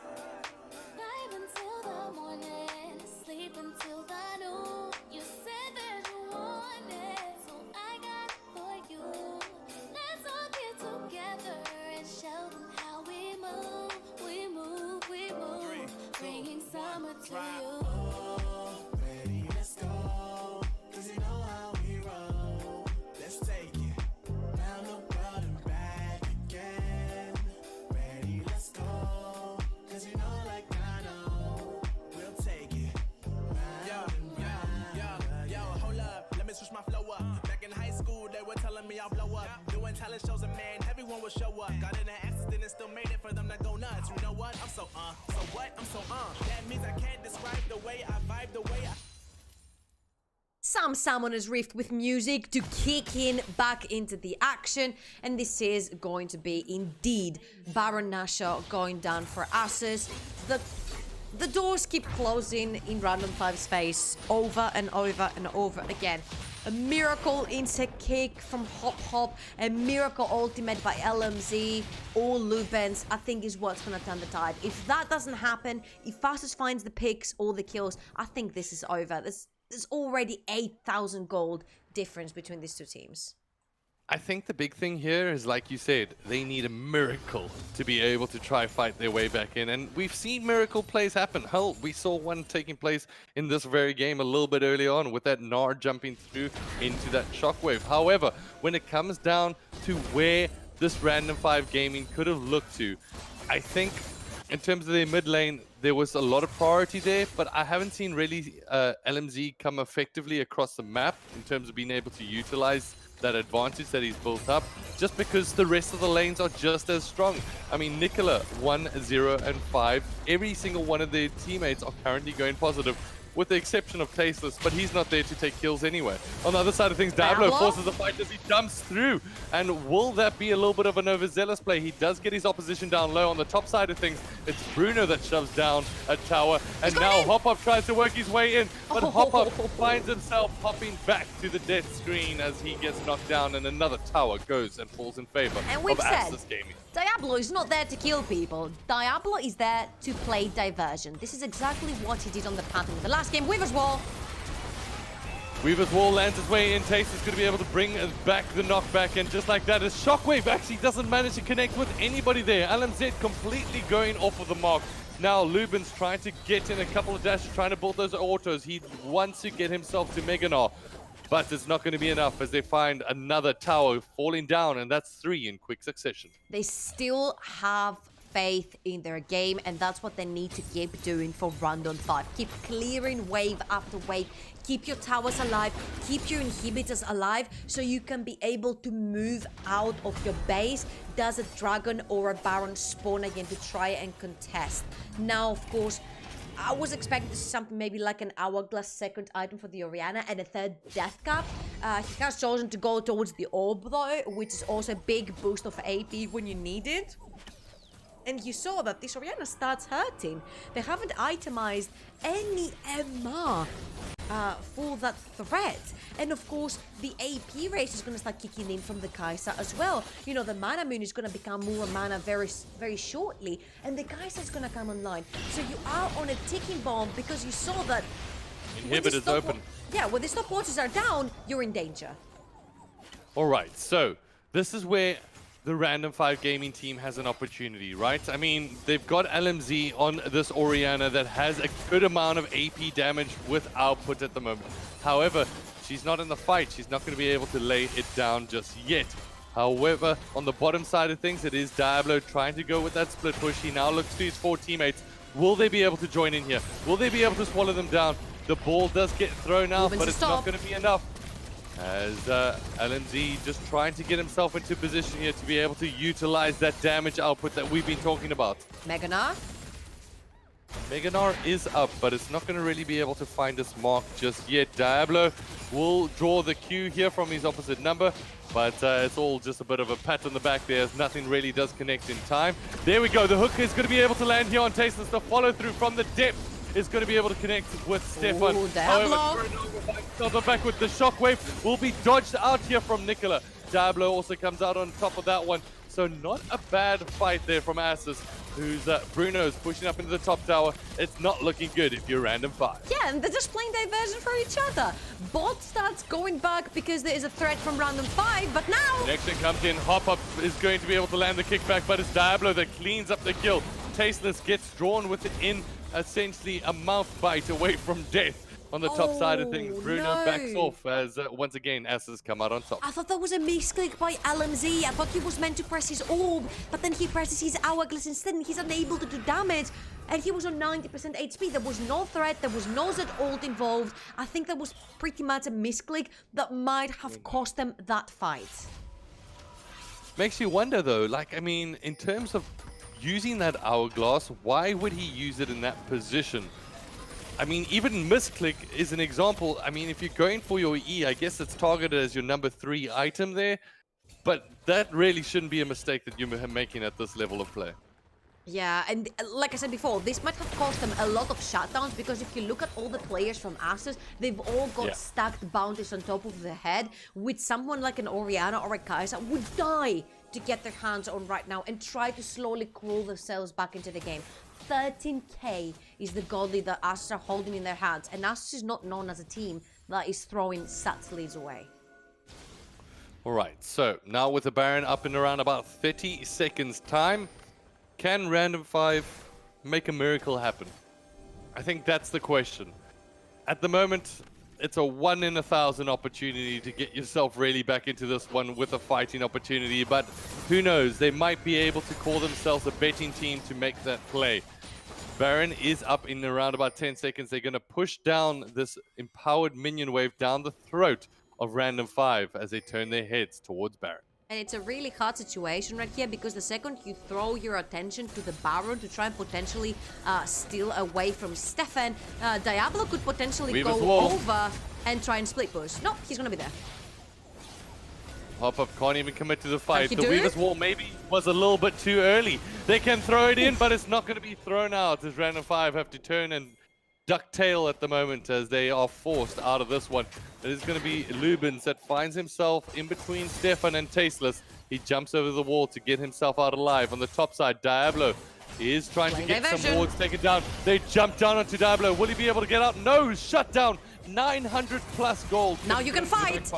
Vibe until the morning, sleep until the noon. You said that you want it, so I got it for you. Let's all get together and show them how we move. We move, we move, bringing summer to you. Ready, let's go. 'Cause you know how we roll. Let's take it round the world and back again. Ready, let's go. 'Cause you know, like I know, we'll take it round and round. Yo, hold up, let me switch my flow up. Back in high school, they were telling me I'll blow up. Doing talent shows, and man, everyone will show up. Got in an accident and still made it for them to go nuts. You know what? I'm so so what? I'm so That means I can't describe the way I vibe, the way I. Some summoners rift with music to kick in back into the action, and this is going to be indeed Baron Nashor going down for ASUS. The doors keep closing in Random 5's face over and over and over again. A miracle insect kick from Hop Hop, a miracle ultimate by LMZ, or Lubens, I think is what's gonna turn the tide. If that doesn't happen, if ASUS finds the picks or the kills, I think this is over. There's already 8,000 gold difference between these two teams. I think the big thing here is, like you said, they need a miracle to be able to try fight their way back in. And we've seen miracle plays happen. Hell, we saw one taking place in this very game a little bit early on with that Gnar jumping through into that shockwave. However, when it comes down to where this Random 5 Gaming could have looked to, I think in terms of their mid lane, there was a lot of priority there, but I haven't seen really LMZ come effectively across the map in terms of being able to utilize that advantage that he's built up, just because the rest of the lanes are just as strong. I mean, Nicola 1, 0, and 5. Every single one of their teammates are currently going positive, with the exception of Tasteless, but he's not there to take kills anyway. On the other side of things, Diablo forces the fight as he jumps through. And will that be a little bit of an overzealous play? He does get his opposition down low. On the top side of things, it's Bruno that shoves down a tower. And now Hop-Up tries to work his way in, but Hop-Up finds himself hopping back to the death screen as he gets knocked down, and another tower goes and falls in favor of ASUS Gaming. Diablo is not there to kill people. Diablo is there to play diversion. This is exactly what he did on the pattern in the last game. Weaver's Wall. Weaver's Wall lands his way in. Taste is going to be able to bring back the knockback, and just like that, as Shockwave actually doesn't manage to connect with anybody there. LMZ completely going off of the mark. Now Lubin's trying to get in a couple of dashes, trying to build those autos. He wants to get himself to Mega Gnar, but it's not going to be enough as they find another tower falling down, and that's 3 in quick succession. They still have faith in their game, and that's what they need to keep doing for round on 5. Keep clearing wave after wave, keep your towers alive, keep your inhibitors alive, so you can be able to move out of your base. Does a dragon or a baron spawn again to try and contest? Now, of course, I was expecting to see something maybe like an hourglass second item for the Orianna and a third death cap. He has chosen to go towards the orb though, which is also a big boost of AP when you need it. And you saw that this Orianna starts hurting. They haven't itemized any MR for that threat. And of course, the AP race is going to start kicking in from the Kai'Sa as well. You know, the mana moon is going to become more mana very shortly, and the Kai'Sa is going to come online. So you are on a ticking bomb because you saw that... Inhibitor's open. Yeah, when the stopwatches are down, you're in danger. Alright, so this is where the Random 5 Gaming team has an opportunity, right? I mean, they've got LMZ on this Orianna that has a good amount of AP damage with output at the moment. However, she's not in the fight. She's not going to be able to lay it down just yet. However, on the bottom side of things, it is Diablo trying to go with that split push. He now looks to his 4 teammates. Will they be able to join in here? Will they be able to swallow them down? The ball does get thrown out, but it's not going to be enough. As LMZ just trying to get himself into position here to be able to utilize that damage output that we've been talking about. Meganar is up, but it's not going to really be able to find this mark just yet. Diablo will draw the Q here from his opposite number, but it's all just a bit of a pat on the back there as nothing really does connect in time. There we go. The hook is going to be able to land here on Tasteless. The follow through from the depth is going to be able to connect with Stefan. However, back with the shockwave will be dodged out here from Nicola. Diablo also comes out on top of that one. So not a bad fight there from ASUS, who's Bruno's pushing up into the top tower. It's not looking good if you're Random 5. Yeah, and they're just playing diversion for each other. Bot starts going back because there is a threat from Random 5, but now... Connection comes in. Hop-Up is going to be able to land the kickback, but it's Diablo that cleans up the kill. Tasteless gets drawn within essentially a mouth bite away from death. On the top side of things, Bruno backs off as once again ASUS come out on top. I thought that was a misclick by LMZ. I thought he was meant to press his orb, but then he presses his hourglass instead and he's unable to do damage. And he was on 90% HP. There was no threat, there was no Z ult involved. I think that was pretty much a misclick that might have cost them that fight. Makes you wonder though, like, I mean, in terms of using that hourglass, why would he use it in that position? I mean, even misclick is an example. I mean, if you're going for your E, I guess it's targeted as your number 3 item there. But that really shouldn't be a mistake that you're making at this level of play. Yeah, and like I said before, this might have cost them a lot of shutdowns because if you look at all the players from ASUS, they've all got stacked bounties on top of their head, which someone like an Orianna or a Kai'Sa would die to get their hands on right now and try to slowly crawl themselves back into the game. 13k is the godly that ASUS are holding in their hands, and ASUS is not known as a team that is throwing such leads away. Alright, so now with the Baron up in around about 30 seconds time, can Random 5 make a miracle happen? I think that's the question. At the moment, it's a 1 in 1,000 opportunity to get yourself really back into this one with a fighting opportunity, but who knows, they might be able to call themselves a betting team to make that play. Baron is up in around about 10 seconds. They're going to push down this empowered minion wave down the throat of Random 5 as they turn their heads towards Baron. And it's a really hard situation right here because the second you throw your attention to the Baron to try and potentially steal away from Stefan, Diablo could potentially go over and try and split push. No, he's going to be there. Hop-Up can't even commit to the fight. The Weaver's Wall maybe was a little bit too early. They can throw it in, but it's not going to be thrown out as Random 5 have to turn and ducktail at the moment as they are forced out of this one. It is going to be Lubins that finds himself in between Stefan and Tasteless. He jumps over the wall to get himself out alive. On the top side, Diablo is trying to get some wards taken down. They jump down onto Diablo. Will he be able to get out? No, shut down. 900 plus gold. Now you can fight.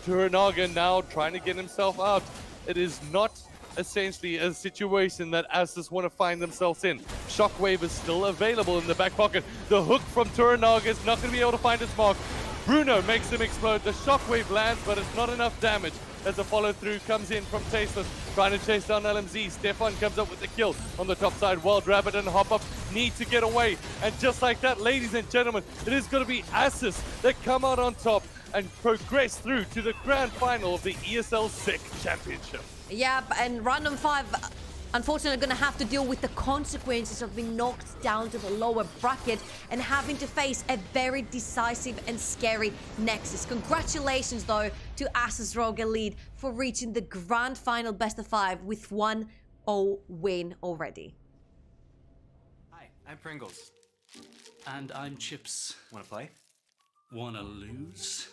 Turanaga now trying to get himself out. It is not essentially a situation that ASUS want to find themselves in. Shockwave is still available in the back pocket. The hook from Turanaga is not going to be able to find its mark. Bruno makes him explode. The shockwave lands, but it's not enough damage as the follow-through comes in from Tasteless. trying to chase down LMZ. Stefan comes up with the kill on the top side. Wild Rabbit and Hop Up need to get away. And just like that, ladies and gentlemen, it is going to be ASUS that come out on top and progress through to the grand final of the ESL SEC Championship. Yep, and Random 5 unfortunately going to have to deal with the consequences of being knocked down to the lower bracket and having to face a very decisive and scary Nexus. Congratulations, though, to ASUS Rogue Elite for reaching the grand final best of 5 with 1-0 win already. Hi, I'm Pringles. And I'm Chips. Wanna play? Wanna lose?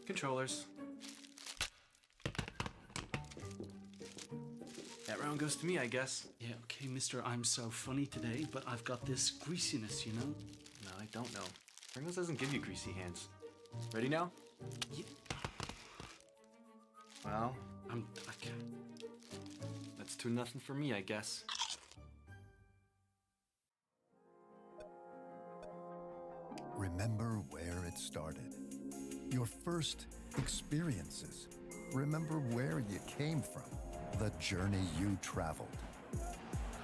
Controllers. That round goes to me, I guess. Yeah, okay, mister, I'm so funny today, but I've got this greasiness, you know? No, I don't know. Pringles doesn't give you greasy hands. Ready now? Yeah. Well, I can't. that's 2-0 for me, I guess. Remember where it started. Your first experiences. Remember where you came from. The journey you traveled.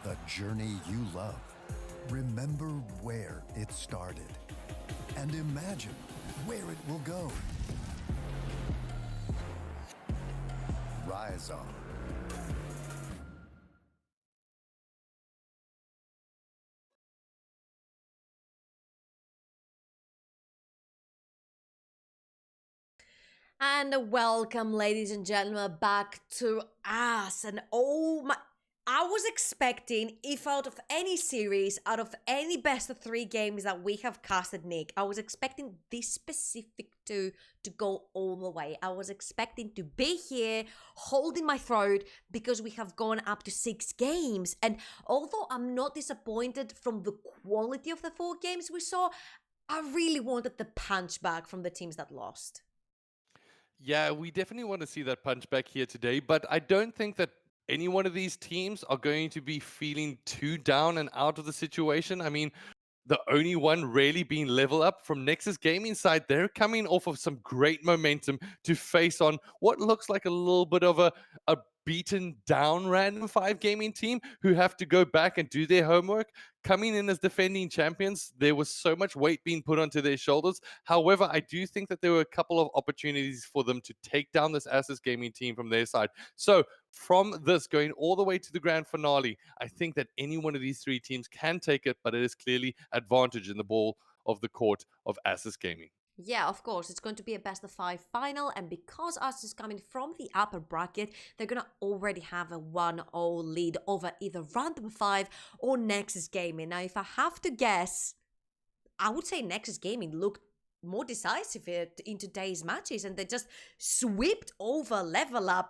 The journey you love. Remember where it started. And imagine where it will go. Rise on. And welcome, ladies and gentlemen, back to us. And oh my, I was expecting, if out of any series, out of any best of 3 games that we have casted, Nick, I was expecting this specific two to go all the way. I was expecting to be here holding my throat because we have gone up to 6 games. And although I'm not disappointed from the quality of the 4 games we saw, I really wanted the punch back from the teams that lost. Yeah, we definitely want to see that punch back here today, but I don't think that any one of these teams are going to be feeling too down and out of the situation. I mean, the only one really being LevelUp from Nexus Gaming side, they're coming off of some great momentum to face on what looks like a little bit of a beaten down Random 5 gaming team who have to go back and do their homework. Coming in as defending champions, there was so much weight being put onto their shoulders. However, I do think that there were a couple of opportunities for them to take down this ASUS gaming team from their side. So from this going all the way to the grand finale, I think that any one of these 3 teams can take it, but it is clearly advantage in the ball of the court of ASUS gaming. Yeah, of course, it's going to be a best of 5 final, and because ASUS is coming from the upper bracket, they're going to already have a 1-0 lead over either Random 5 or Nexus Gaming. Now, if I have to guess, I would say Nexus Gaming looked more decisive in today's matches, and they just swept over LevelUp,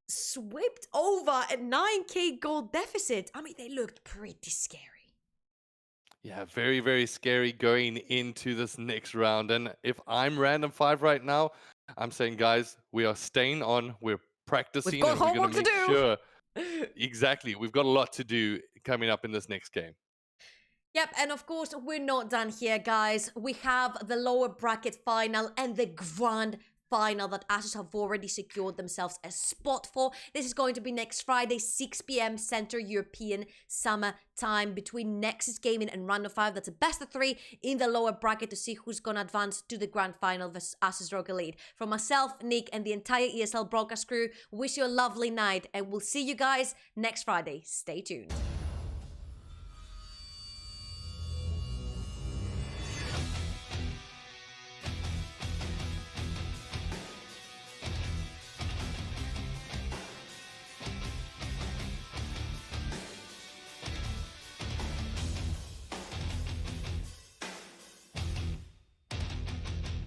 swept over a 9k gold deficit. I mean, they looked pretty scary. Yeah, very, very scary going into this next round. And if I'm Random 5 right now, I'm saying, guys, we are staying on. We're practicing. We've got and we're going to make sure. Exactly. We've got a lot to do coming up in this next game. Yep, and of course, we're not done here, guys. We have the lower bracket final and the grand final that ASUS have already secured themselves a spot for. This is going to be next Friday, 6 p.m. Central European Summer Time between Nexus Gaming and Random 5. That's a best of 3 in the lower bracket to see who's going to advance to the grand final versus ASUS Rogue Elite. From myself, Nick, and the entire ESL broadcast crew, wish you a lovely night, and we'll see you guys next Friday. Stay tuned.